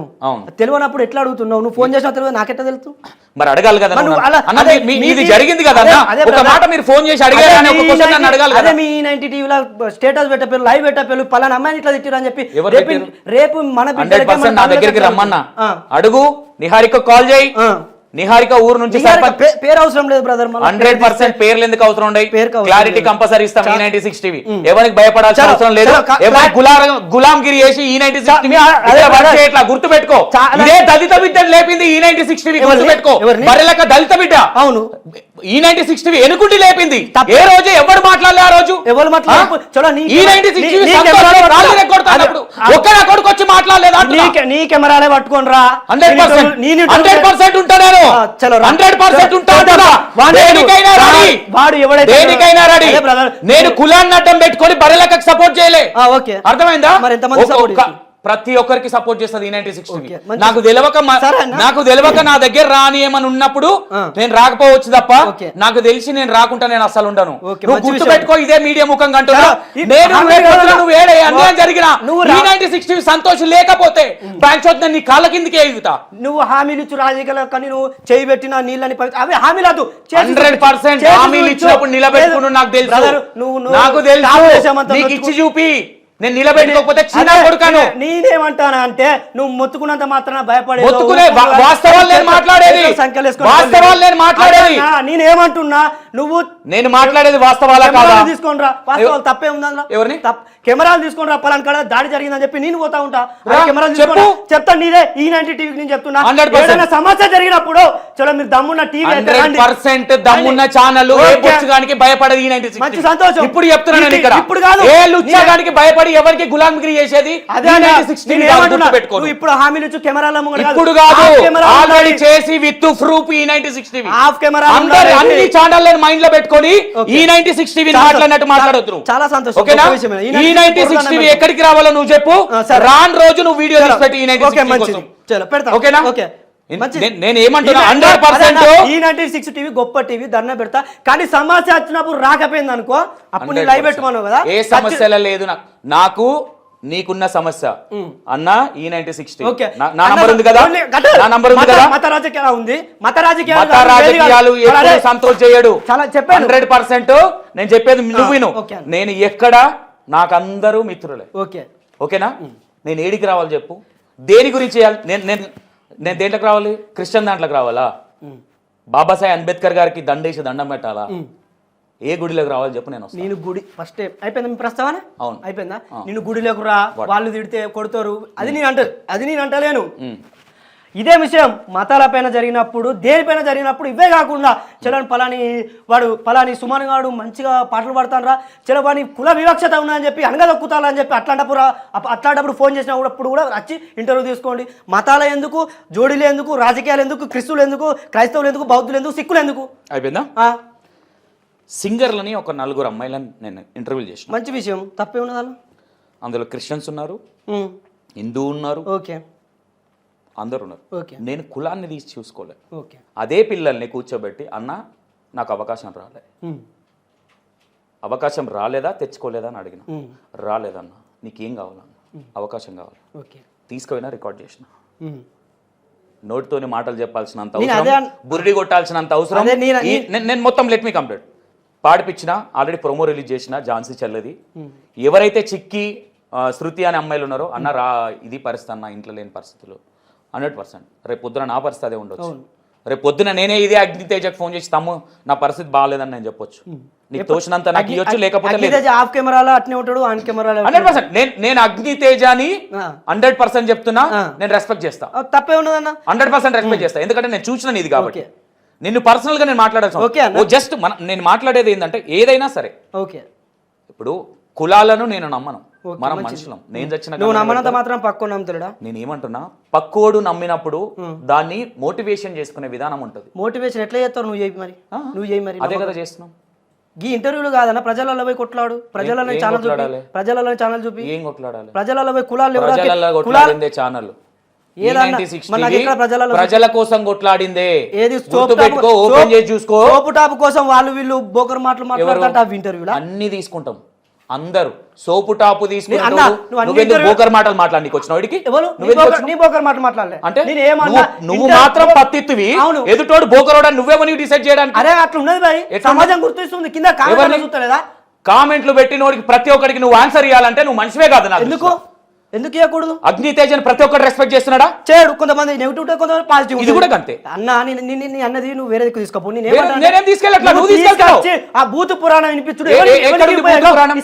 తెలియనప్పుడు ఎట్లా అడుగుతున్నావు? నువ్వు ఫోన్ చేసినా తెలియదు, నాకెట్లా తెలుసు? మరి అడగాలి కదా, జరిగింది కదా. ఒక మాట మీరు ఫోన్ చేసి అడగాలి. అదే మీ 90 టీవీలో స్టేటస్ పెట్టారు, లైవ్ పెట్టారు, పలానా అమ్మాయిని ఇట్లా తిట్టారు అని చెప్పి రేపు మన 100% నా దగ్గరికి రమ్మన్నా అడుగు, నిహారిక కాల్ చేయి. నిహారిక ఊరు నుంచి పేరు అవసరం లేదు బ్రదర్. 100% పేర్లు ఎందుకు అవసరం ఉండవు? క్లారిటీ కంపల్సరీ ఇస్తాం. E96 టీవీ ఎవరికి భయపడాల్సిన అవసరం లేదు. గులాంగిరి చేసి E96 టీవీ ఇట్లా గుర్తు పెట్టుకో. ఇదే దళిత బిడ్డను లేపింది E96 టీవీ, గుర్తు పెట్టుకో. బరెలక దళిత బిడ్డ. అవును, E96 టీవీ ఎనుకుంటి లేపింది. ఏ రోజు ఎవరు మాట్లాడలే? ఆ రోజు ఎవరు E96 టీవీ ఒక్క కొడుకు వచ్చి మాట్లాడలేదా? నీ కెమెరాలే పట్టుకోని రా. 100% ఉంటాను. 100% ఉంటాను. నేను కులాన్ని అడ్డం పెట్టుకొని బరెలకు సపోర్ట్ చేయలే. అర్థమైందా? ప్రతి ఒక్కరికి సపోర్ట్ చేస్తుంది E96 టీవీ. నాకు తెలియక నా దగ్గర రాని ఏమని ఉన్నప్పుడు నేను రాకపోవచ్చు తప్ప, నాకు తెలిసి నేను రాకుండా నేను అసలు ఉండను. నువ్వు గుర్తు పెట్టుకో, ఇదే మీడియా ముఖంగా అంటున్నా. నువ్వు ఏడే అన్యాయం జరిగిన E96 టీవీ సంతోషం లేకపోతే బ్యాంక్ చోట్ నీ కాళ్ళ కిందకి ఎగుతా. నువ్వు హామీలు ఇచ్చు రాజకీయాల కానీ నువ్వు చేయి పెట్టిన నీళ్ళని అవి హామీలు 100% హామీలు ఇచ్చినప్పుడు నిలబెట్టుకున్నాను. నాకు తెలుసు నీకు ఇచ్చి చూపి నేను నిలబెట్టుకోకపోతే చిన్న కొడుకాను. నేనేమంటానా అంటే నువ్వు మొత్తుకున్నంత మాత్రాన భయపడే వాస్తవాలు నేను మాట్లాడేది. నేనేమంటున్నా నువ్వు నేను మాట్లాడేది వాస్తవాలా కాదా? తీసుకొని రా, వాస్తవాలు తప్పే ఉందా? ఎవరిని కెమెరాలు తీసుకొని రా, పలానా కాడ దాడి జరిగిందని చెప్పి నేను పోతా ఉంటా. కెమెరాలు చెప్పు. చెప్తాను నీదే ఈ90 టీవీకి నేను చెప్తున్నా. 100% సమస్య జరిగినప్పుడు చలో మీరు దమ్మున్న టీవీ 100% దమ్మున్న ఛానల్ ఏ బొచ్చుగానికి భయపడదు ఈ90 మంచి సంతోషం. ఇప్పుడు చెప్తున్నాను నేను ఇక్కడ ఇప్పుడు కాదు ఏ లుచ్చాగానికి భయపడి ఎవరికి గులాంగిరి చేసేది నువ్వు ఇప్పుడు హామీలు ఇచ్చు కెమెరాల ఇప్పుడు కాదు ఆల్రెడీ చేసి విత్ ప్రూఫ్ ఈ90 టీవీ హాఫ్ కెమెరా అన్ని ఛానల్ మైండ్ లో పెట్టుకొని ఈ90 టీవీ మాట్లాడినట్టు మాట్లాడొద్దు. చాలా సంతోషం. ఓకేనా? ఈ90 టీవీ ఎక్కడికి రావాలో నువ్వు చెప్పు, రాను రోజు నువ్వు వీడియో తీసి పెట్టి ఈ90 ఓకేనా? నేను ఏమంటున్నా 100% ఈ96 టీవీ గొప్ప టీవీ దండ పెడతా, కానీ సమస్య వచ్చినప్పుడు రాకపోయింది అనుకో అప్పుడు నేను లైవ్ పెట్టుకున్నావు కదా. ఏ సమస్య లేదు నాకు నీకున్న సమస్య అన్న ఈ96 నా నంబర్ ఉంది కదా, నా నంబర్ ఉంది కదా. మత రాజకీయాలు ఉంది, మత రాజకీయాలు ఎప్పుడు సంతోష్ చేయడు. 100% నేను చెప్పేది నువ్వు విను. నేను ఎక్కడ నాకు అందరూ మిత్రులే. ఓకేనా? నేను ఏడికి రావాలి చెప్పు, దేని గురించి చేయాలి? నేను దేంట్లోకి రావాలి? క్రిస్టియన్ దాంట్లోకి రావాలా? బాబాసాహెబ్ అంబేద్కర్ గారికి దండేసి దండం పెట్టాలా? ఏ గుడిలోకి రావాలి చెప్పు, నేను గుడి ఫస్ట్ అయిపోయిందా మీ ప్రస్తావన? అవును అయిపోయిందా? నేను గుడిలోకి రా, వాళ్ళు తిడితే కొడతారు, అది నేను అంటలేను. ఇదే విషయం మతాలపైన జరిగినప్పుడు, దేనిపైన జరిగినప్పుడు ఇవే కాకుండా చలని పలాని సుమన్ గాడు మంచిగా పాటలు పాడతానరా, చలవాని కుల వివక్షత ఉన్నదని చెప్పి అనగదొక్కుతాలని చెప్పి అట్లాంటప్పుడు ఫోన్ చేసినప్పుడు కూడా వచ్చి ఇంటర్వ్యూ తీసుకోండి. మతాల ఎందుకు, జోడీలు ఎందుకు, రాజకీయాలు ఎందుకు, క్రిస్తువులు ఎందుకు, క్రైస్తవులు ఎందుకు, బౌద్ధులు ఎందుకు, సిక్కులు ఎందుకు? అయిపోయిందా? సింగర్లని ఒక 4 అమ్మాయిలని నేను ఇంటర్వ్యూ చేసిన. మంచి విషయం, తప్పే ఉన్నదా? అందులో క్రిస్టియన్స్ ఉన్నారు, హిందూ ఉన్నారు, అందరు ఉన్నారు. నేను కులాన్ని తీసి చూసుకోలే. అదే పిల్లల్ని కూర్చోబెట్టి అన్న నాకు అవకాశం రాలేదా తెచ్చుకోలేదా అని అడిగిన. రాలేదన్న, నీకేం కావాలన్న? అవకాశం కావాలి. తీసుకుపోయినా రికార్డ్ చేసిన. నోటితోని మాటలు చెప్పాల్సినంత అవసరం, బురిడి కొట్టాల్సినంత అవసరం నేను మొత్తం లెట్ మీ కంప్లీట్ పాడిపించిన. ఆల్రెడీ ప్రోమో రిలీజ్ చేసిన ఝాన్సీ చెల్లది. ఎవరైతే చిక్కి శృతి అనే అమ్మాయిలు ఉన్నారో అన్న రా, ఇది పరిస్థితి అన్న, ఇంట్లో లేని పరిస్థితులు 100%. రేపు పొద్దున నా పరిస్థితి అదే ఉండొచ్చు. రేపు పొద్దున నేనే ఇదే అగ్నితేజకు ఫోన్ చేసి తమ్ము నా పరిస్థితి బాగాలేదని నేను చెప్పొచ్చు. నీకు తోచినంత నాకు ఇవ్వచ్చు, లేకపోతే 100%. నేను అగ్నితేజని 100% చెప్తున్నా, నేను రెస్పెక్ట్ చేస్తా. తప్పే ఉన్నదన్న, 100% రెస్పెక్ట్ చేస్తా. ఎందుకంటే నేను చూసిన ఇది కాబట్టి. నిన్ను పర్సనల్ గా నేను మాట్లాడాల్సిన జస్ట్ నేను మాట్లాడేది ఏంటంటే ఏదైనా సరే, ఇప్పుడు కులాలను నేను నమ్మను, మనం మనుషులం. నేను చచ్చిన మాత్రం పక్కోడు నమ్ముతాడా? నేను ఏమంటున్నా, పక్కోడు నమ్మినప్పుడు దాన్ని మోటివేషన్ చేసుకునే విధానం ఉంటుంది. మోటివేషన్ ఎట్లా చేస్తావు? నువ్వు చేయి మరి. అదే కదా చేస్తున్నాం. ఈ ఇంటర్వ్యూలు కాదన్న, ప్రజలలో పోయి కొట్లాడు, ప్రజలలో ఛానల్ చూపి ఏం కొట్లాడాలి? ప్రజలలో పోయి కులాలు ఛానల్ ప్రజల కోసం కొట్లాడిందే. ఏది ఓపెన్ చేసి చూసుకో. సోపు టాప్ కోసం వాళ్ళు వీళ్ళు బోకర్ మాటలు మాట్లాడతారు ఇంటర్వ్యూలో. అన్ని తీసుకుంటాం అందరూ. సోపు టాపు తీసుకుంటావు, బోకర్ మాటలు మాట్లాడికి వచ్చిన వాడికి అంటే నువ్వు మాత్రం పత్తిత్తువి, ఎదుటోడు బోకరోడా నువ్వేమని డిసైడ్ చేయడానికి? అరే అట్లా ఉన్నది భయ్, సమాజం గుర్తిస్తుంది. కింద కామెంట్లు పెట్టినోడికి ప్రతి ఒక్కడికి నువ్వు ఆన్సర్ ఇవ్వాలంటే నువ్వు మనిషివే కాదు. ఎందుకు ఇవ్వకూడదు? అగ్నితేజని ప్రతి ఒక్కరు రెస్పెక్ట్ చేస్తున్నాడా? చేయడు. కొంతమంది నెగిటివ్, కొంతమంది పాజిటివ్. ఇది కూడా అంతే అన్న. అన్నది నువ్వు వేరే దిక్కు తీసుకోపో. నేనేం తీసుకెళ్ళట్లా, నువ్వు తీసుకెళ్తావు. ఆ భూత పురాణం వినిపించుడు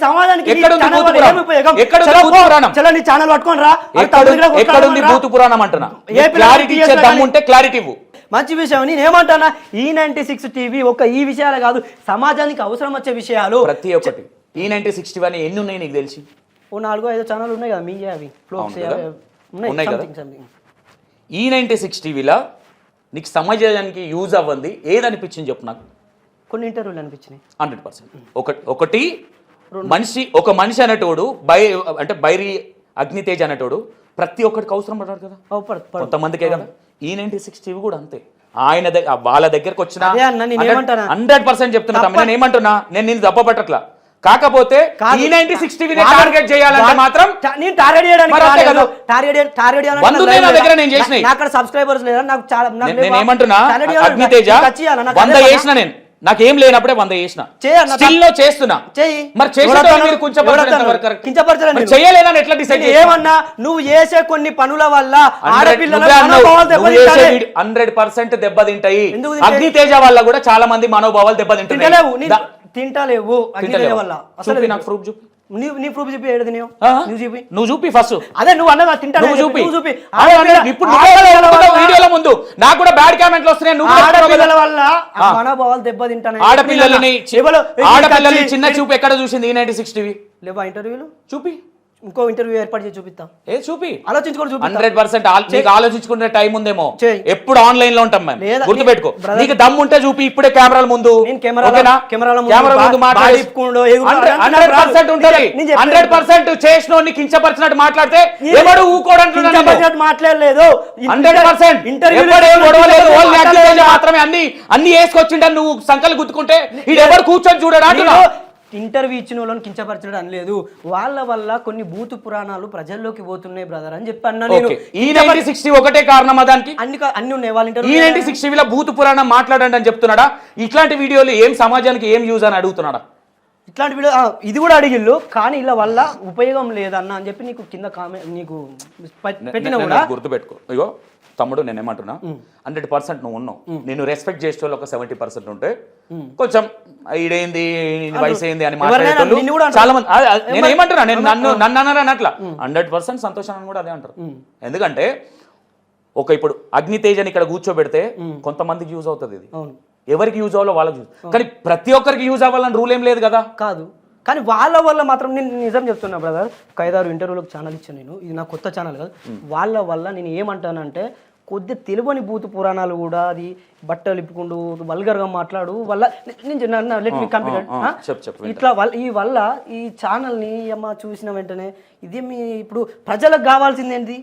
సమాజానికి. నీ ఛానల్ పట్టుకొని రా. ఎక్కడుంది భూత పురాణం అంటున్నా? క్లారిటీ ఇచ్చే దమ్ము ఉంటే క్లారిటీ ఇవ్వు. మంచి విషయం. నేనేమంటానా, ఈ96 టీవీ ఒక ఈ విషయాలే కాదు, సమాజానికి అవసరం వచ్చే విషయాలు ప్రతి ఒక్కటి. ఈ90 అని ఎన్ని ఉన్నాయి నీకు తెలిసి? 4-5 ఛానల్ ఉన్నాయి కదా మీ, అవి ఉన్నాయి కదా. ఈ96 టీవీలో నీకు సమాజానికి యూజ్ అవ్వంది ఏది అనిపించింది చెప్పు నాకు. కొన్ని ఇంటర్వ్యూలు అనిపించినాయి 100%. ఒకటి ఒక మనిషి అనేటోడు అంటే బైరి అగ్నితేజ్ అనేటోడు ప్రతి ఒక్కడికి అవసరం పడ్డాడు కదా, కొంతమందికే కదా. ఈ96 టీవీ కూడా అంతే. ఆయన వాళ్ళ దగ్గరకు వచ్చిన 100% చెప్తున్నా. నేను ఏమంటున్నా, నేను నేను దెబ్బ పట్టట్లా. కాకపోతే ఈ96 టీవీని టార్గెట్ చేయాలంటే మాత్రం నేను టార్గెట్ చేయడానికి సబ్స్క్రైబర్స్ లేదా నాకు చాలా. నేను ఏమంటున్నా, అగ్నితేజ 100 చేసిన, నేను నాకేం లేనప్పుడే 100 చేసిన చేయన్న స్టిల్ లో చేస్తున్నా చెయ్యి మరి చేసేటప్పుడు మీరు కించపరచడం చేయలేదని ఎట్లా డిసైడ్ ఏమన్నా నువ్వు చేసే కొన్ని పనుల వల్ల ఆడపిల్లల మనోభావాలు దెబ్బతింటాయి. 100% దెబ్బతింటాయి. ఎందుకు తింటాయి? అగ్నితేజ వల్ల కూడా చాలా మంది మనోభావాలు దెబ్బతింటాయి. తింటలేవు అగ్నితేజ వల్ల. అసలు నాకు ప్రూఫ్ చూపి. నీ ప్రూఫ్ చెప్పి ఏడు నువ్వు చూపి ఫస్ట్. అదే నువ్వు అన్నదా తింటా చూపి. చూపి ఇప్పుడు వీడియోల ముందు నాకు కూడా బ్యాడ్ కామెంట్లు వస్తున్నాయి. ఆడపిల్లల వల్ల మనోభావాలు దెబ్బతింటాయి. ఆడపిల్లలని చిన్న చూపు ఎక్కడ చూసింది E96 టీవీ? లేవా ఇంటర్వ్యూలు చూపి. ఇంకో ఇంటర్వ్యూ ఏర్పాటు చేసి చూపిస్తా. చూపి. ఆలోచించుకోండి. 100% నీకు ఆలోచించుకునే టైం ఉందేమో. చెయ్. ఎప్పుడు ఆన్లైన్ లో ఉంటాం మేము. లేదా గుర్తుపెట్టుకో. నీకు దమ్ము ఉంటే చూపి ఇప్పుడే కెమెరాల ముందు. కెమెరాల ముందు మాట్లాడి 100% ఉంటది. 100% చేసినోని కించపరిచినట్టు మాట్లాడితే ఎవడు ఊకోడంటున్నాడు. మాట్లాడలేదు. 100% ఇంటర్వ్యూ మాత్రమే అన్ని వేసుకొచ్చిండ నువ్వు సంకలు గుర్తుకుంటే ఇది ఎవరు కూర్చొని చూడడా? ఇంటర్వ్యూ ఇచ్చిన వాళ్ళని కించపరచడం అనలేదు. వాళ్ళ వల్ల కొన్ని భూత పురాణాలు ప్రజల్లోకి పోతున్నాయి బ్రదర్ అని చెప్పి అన్నా. E96 ఒకటే కారణమా దానికి? అన్ని ఉన్నాయి. వాళ్ళ ఇంటర్వ్యూ E96 టీవీలో భూత పురాణం మాట్లాడండి అని చెప్తున్నాడా? ఇట్లాంటి వీడియోలు ఏం సమాజానికి ఏం యూజ్ అని అడుగుతున్నాడా? ఇట్లాంటి వీడియో ఇది కూడా అడిగిల్లు, కానీ ఇలా వల్ల ఉపయోగం లేదన్న అని చెప్పి నీకు కింద కామెంట్ నీకు పెట్టిన కూడా గుర్తుపెట్టుకో. ఇగో తమ్ముడు నేనేమంటున్నా, 100% నువ్వు ఉన్నావు. నేను రెస్పెక్ట్ చేసే వాళ్ళు ఒక 70% ఉంటే కొంచెం ఇదేంది వయసు ఏంది అని మాట్లాడేటోళ్ళు చాలా మంది. నేను ఏమంటున్నా, నేను నన్ను అన్నారు అని అట్లా 100% సంతోషం అని కూడా అదే అంటారు. ఎందుకంటే ఇప్పుడు అగ్నితేజని ఇక్కడ కూర్చోబెడితే కొంతమందికి యూజ్ అవుతుంది. ఇది ఎవరికి యూజ్ అవ్వాలో వాళ్ళకి యూజ్, కానీ ప్రతి ఒక్కరికి యూజ్ అవ్వాలని రూల్ ఏం లేదు కదా. కాదు, కానీ వాళ్ళ వల్ల మాత్రం నేను నిజం చెప్తున్నా బ్రదర్. 5-6 ఇంటర్వ్యూలకు ఛానల్ ఇచ్చాను నేను. ఇది నా కొత్త ఛానల్ కాదు. వాళ్ళ వల్ల నేను ఏమంటానంటే కొద్ది తెలియని భూత పురాణాలు కూడా అది బట్టలు ఇప్పుకుంటూ వల్గర్గా మాట్లాడు వల్ల లెట్ మీ కంప్లీట్ ఇట్లా ఈ వల్ల ఈ ఛానల్ని అమ్మ చూసిన వెంటనే ఇది మీ ఇప్పుడు ప్రజలకు కావాల్సింది ఏంటి?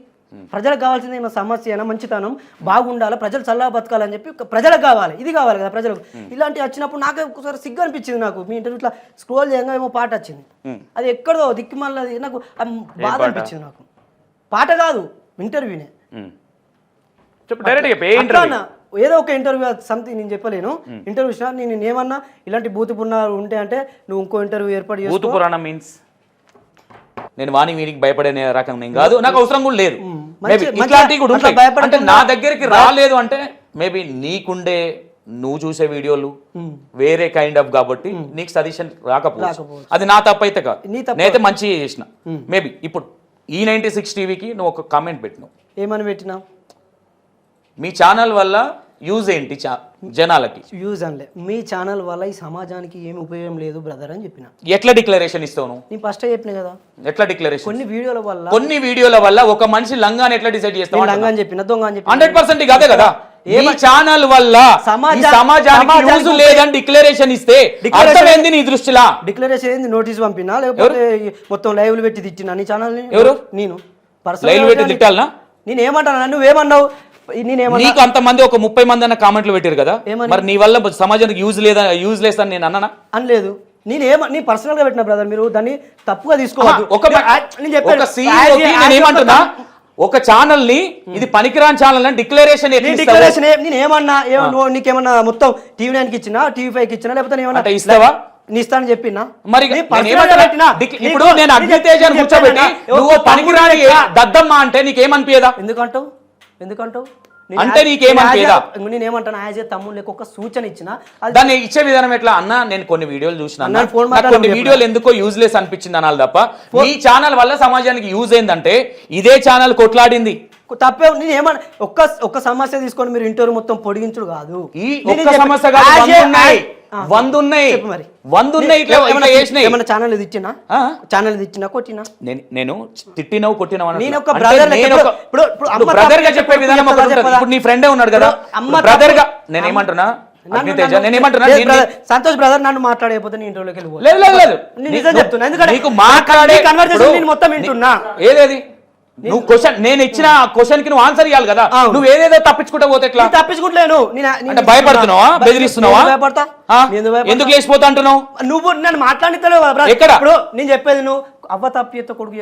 ప్రజలకు కావాల్సింది ఏమో సమస్య అయినా మంచితనం బాగుండాలి, ప్రజలు చల్లగా బతకాలని చెప్పి ప్రజలకు కావాలి. ఇది కావాలి కదా ప్రజలకు. ఇలాంటివి వచ్చినప్పుడు నాకు ఒకసారి సిగ్గు అనిపించింది. నాకు మీ ఇంటర్వ్యూ ఇట్లా స్క్రోల్ చేయగా ఏమో పాట వచ్చింది. అది ఎక్కడో దిక్కుమల్లది, నాకు బాధ అనిపించింది. నాకు పాట కాదు, ఇంటర్వ్యూనే. ఏదో ఒక ఇంటర్వ్యూ సంథింగ్ నేను చెప్పలేను. ఇంటర్వ్యూ నేను ఏమన్నా ఇలాంటి భూత పురాణాలు ఉంటే అంటే నువ్వు ఇంకో ఇంటర్వ్యూ ఏర్పాటు చేసి. భూత పురాణం మీన్స్ నేను వాణి వీరికి భయపడే రకం నేను కాదు, నాకు అవసరం కూడా లేదు. ఇట్లాంటివి కూడా ఉంటాయి. అంటే నా దగ్గరికి రాలేదు అంటే మేబీ నీకుండే నువ్వు చూసే వీడియోలు వేరే కైండ్ ఆఫ్ కాబట్టి నీకు సజెషన్ రాకపోవచ్చు. అది నా తప్పు అయితే కాదు, నేనైతే మంచిగా చేసిన. మేబీ ఇప్పుడు E96 టీవీకి నువ్వు ఒక కామెంట్ పెట్టినావు. ఏమని పెట్టినా? మీ ఛానల్ వల్ల యూజ్ ఏంటి జనాలకి? యూజ్ అనలే, మీ ఛానల్ వల్ల ఈ సమాజానికి ఏమి ఉపయోగం లేదు బ్రదర్ అని చెప్పిన. ఎట్లా డిక్లరేషన్ ఇస్తావు నువ్వు? నేను ఫస్ట్ చెప్పిన కదా. ఎట్లా డిక్లరేషన్? కొన్ని వీడియోల వల్ల ఒక మనిషి లంగాని ఎట్లా డిసైడ్ చేస్తావు? లంగా అని చెప్పిన, దొంగ అని చెప్పిన. 100% అదే కదా. ఏ ఛానల్ వల్ల సమాజానికి యూజ్ లేదని డిక్లరేషన్ ఇస్తే అర్థం ఏంది నీ దృష్టిలో? డిక్లరేషన్ ఏంది? నోటీస్ పంపినా లేకపోతే మొత్తం లైవ్లు పెట్టి తిట్టినా నీ ఛానల్? ఎవరు? నేను లైవ్ పెట్టి తిట్టాలనా? నేను ఏమంటాను? నువ్వేమన్నావు? నీకు అంతమంది ఒక 30 మంది అన్న కామెంట్లు పెట్టారు కదా, మరి నీ వల్ల సమాజానికి యూజ్ లేదని నేను అన్నానా? అనలేదు. నీ పర్సనల్ గా పెట్టిన బ్రదర్, మీరు దాన్ని తప్పుగా తీసుకోవద్దు. ఏమంటున్నా, ఒక ఛానల్ ని ఇది పనికిరాని ఛానల్ అని డిక్లరేషన్ నేను ఏమన్నా? నీకేమన్నా మొత్తం TV9 కి ఇచ్చినా, TV5 కి ఇచ్చినా, లేకపోతే ఏమన్నా ఇస్తావా? నీ ఇస్తాను చెప్పినా? మరి ఇప్పుడు నేను అగ్నితేజని కూర్చోబెట్టి నువ్వు పనికిరాని దద్దమ్మ అంటే నీకేమనిపించదా? ఎందుకంటావు? అంటే నీకేమనిపించదా? నేనేమంటాను, యాజ్ ఏ తమ్ముడు లేక ఒక సూచన ఇచ్చిన. దాన్ని ఇచ్చే విధానం ఎట్లా అన్న? నేను కొన్ని వీడియోలు చూసిన, కొన్ని వీడియోలు ఎందుకో యూజ్లెస్ అనిపించింది అనాలి తప్ప, ఈ ఛానల్ వల్ల సమాజానికి యూజ్ ఏందంటే ఇదే ఛానల్ కొట్లాడింది. తప్పే. నేను ఏమన్నా ఒక్క సమస్య తీసుకొని మీరు ఇంటర్వ్యూ మొత్తం పొడిగించుడు కాదు. ఈ ఒక్క సమస్య కాదు, 100 ఉన్నాయి. 100 ఉన్నాయి. ఏమన్నా ఛానల్ ఇది ఇచ్చినా? ఛానల్ ఇది ఇచ్చినా, కొట్టినా? నేను తిట్టినావు, కొట్టినావు. నేను ఒక బ్రదర్ గా చెప్పే విధానం ఒకటి ఉంటుంది. ఇప్పుడు నీ ఫ్రెండే ఉన్నాడు కదా బ్రదర్ గా, నేనేమంటున్నా సంతోష్ బ్రదర్ నన్ను మాట్లాడకపోతే నీ ఇంటర్వ్యూలోకి వెళ్ళిపో. లేదు, నిజం చెప్తున్నా. ఎందుకంటే నీకు మాట్లాడే కన్వర్సేషన్ నేను మొత్తం వింటున్నా. ఏదేది నువ్వు క్వశ్చన్ నేను ఇచ్చిన క్వశ్చన్ కి నువ్వు ఆన్సర్ ఇవ్వాలి కదా. నువ్వు ఏదేదో తప్పించుకుంటా పోతే ఎట్లా? తప్పించుకుంటలేను. అంటే భయపడుతున్నావా? బెదిరిస్తున్నావా? ఎందుకు లేచిపోతా అంటున్నావు? నువ్వు నన్ను మాట్లాడితలేవు. నేను చెప్పేది నువ్వు అవ్వ తప్పు చేస్తే కొడుకు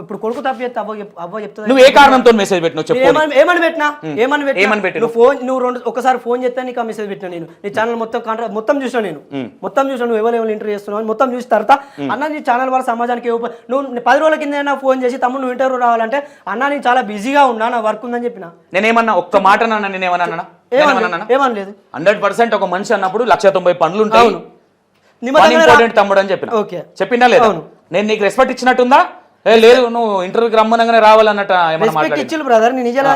ఇప్పుడు కొడుకు తప్పు చేస్తే అవ్వ చెప్తుంది. నువ్వు ఏ కారణంతో మెసేజ్ పెట్టినావు చెప్పు. ఏమని పెట్టినా ఏమని పెట్టినా నువ్వు ఒకసారి ఫోన్ చేస్తే నీకు ఆ మెసేజ్ పెట్టినా నేను నీ ఛానల్ మొత్తం చూసినా నేను మొత్తం చూసినా నువ్వు ఎవరు ఇంటర్వ్యూ చేస్తున్నావు మొత్తం చూసి తర్వాత అన్న నీ ఛానల్ వల్ల సమాజానికి నువ్వు 10 రోజుల కింద ఫోన్ చేసి తమ్ముడు నువ్వు ఇంటర్వ్యూ రావాలంటే అన్న నేను చాలా బిజీగా ఉన్నా నా వర్క్ ఉందని చెప్పిన. నేనేమన్నా ఒక్క మాట అన్నా నేనేమన్నా ఏమనలేదు. 100% ఒక మనిషి అన్నప్పుడు 190 పనులు ఉంటాయి. ఇంపార్టెంట్ తమ్ముడు అని చెప్పినా లేదా? నేను నీకు రెస్పెక్ట్ ఇచ్చినట్టుందా? లేదు నువ్వు ఇంటర్వ్యూకి రమ్మనగానే రావాలన్నట్టు బ్రదర్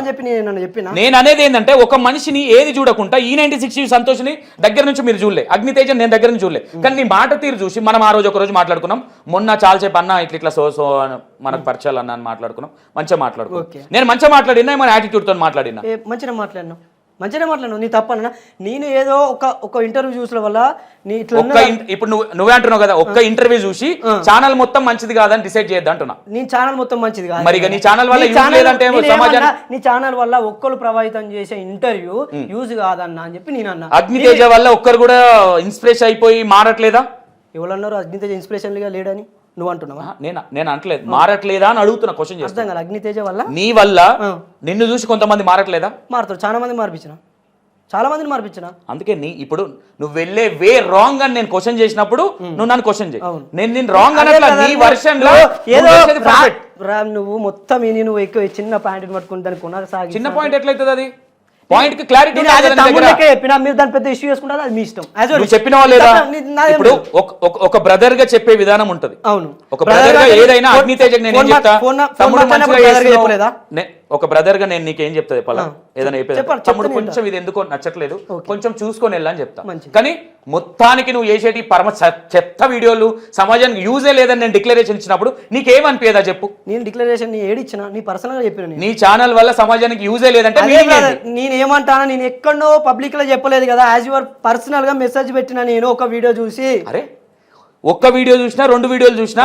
చెప్పిన. నేను అనేది ఏంటంటే ఒక మనిషిని ఏది చూడకుండా E96 సంతోష్ని దగ్గర నుంచి మీరు చూడలే, అగ్నితేజ నేను దగ్గర నుంచి చూడలే, కానీ నీ మాట తీరు చూసి మనం ఆ రోజు ఒక రోజు మాట్లాడుకున్నాం. మొన్న చాలాసేపు అన్న ఇట్లా సో మనకు పరిచయాలు అన్న అని మాట్లాడుకున్నాం, మంచిగా మాట్లాడుకున్నాం. నేను మంచిగా మాట్లాడినా మన యాటిట్యూడ్తో మాట్లాడినా మంచిగా మాట్లాడినావు. నీ తప్పన్నా నేను ఏదో ఒక ఇంటర్వ్యూ చూసిన వల్ల నీ ఇప్పుడు నువ్వే అంటున్నావు కదా ఒక్క ఇంటర్వ్యూ చూసి ఛానల్ మొత్తం మంచిది కాదని డిసైడ్ చేయొద్దు అంటున్నా. నీ ఛానల్ మొత్తం మంచిది కాదు మరి నీ ఛానల్ వల్ల నీ ఛానల్ వల్ల ఒక్కరు ప్రభావితం చేసే ఇంటర్వ్యూ యూజ్ కాదన్నా అని చెప్పి నేను అన్నా. అగ్నితేజ వల్ల ఒక్కరు కూడా ఇన్స్పిరేషన్ అయిపోయి మారట్లేదా? ఎవరన్నారు అగ్నితేజ ఇన్స్పిరేషన్ గా లేడని నువ్వు అంటున్నావా? నేను అంటలేదు మారట్లేదా అని అడుగుతున్నా. క్వశ్చన్ చేస్తాను. అగ్నితేజ వల్ల నీ వల్ల నిన్ను చూసి కొంతమంది మారట్లేదా? మారుతారు, చాలా మంది మందిని మార్పించిన. అందుకే ఇప్పుడు నువ్వు వెళ్ళే వే రాంగ్ అని నేను క్వశ్చన్ చేసినప్పుడు నువ్వు నన్ను క్వశ్చన్ చేయి. నేను రాంగ్ అనట్లా, నీ వర్షన్ లో నువ్వు మొత్తం నువ్వు ఎక్కువ చిన్న పాయింట్ పట్టుకుని దాన్ని కొనసాగి చిన్న పాయింట్ ఎట్లయితుంది? అది పాయింట్ కి క్లారిటీ చెప్పినా మీరు దాని పెద్ద ఇష్యూ చేసుకుంటారు, అది మీ ఇష్టం. నువ్వు చెప్పినవా లేదా? ఇప్పుడు ఒక బ్రదర్ గా చెప్పే విధానం ఉంటది. అవును, ఒక బ్రదర్ గా ఏదైనా అగ్నితేజ నేను ఏం చెప్తా, ఒక బ్రదర్ గా నేను నీకేం చెప్తా చెప్పాలా? ఏదైనా చెప్పేది తమ్ముడు కొంచెం ఇది ఎందుకో నచ్చట్లేదు, కొంచెం చూసుకొని వెళ్ళని చెప్తా. కానీ మొత్తానికి నువ్వు చేసేటి పరమ చెత్త వీడియోలు సమాజానికి యూజే లేదని నేను డిక్లరేషన్ ఇచ్చినప్పుడు నీకేమనిపించదా చెప్పు? నేను డిక్లరేషన్ ఏడిచ్చినా నీ పర్సనల్ గా చెప్పిన. నీ ఛానల్ వల్ల సమాజానికి యూజే లేదంటే నేను ఏమంటానా? నేను ఎక్కడో పబ్లిక్ లో చెప్పలేదు కదా, యాజ్ యువర్ పర్సనల్ గా మెసేజ్ పెట్టినా నేను ఒక వీడియో చూసి. అరే ఒక్క వీడియో చూసినా 2 వీడియోలు చూసినా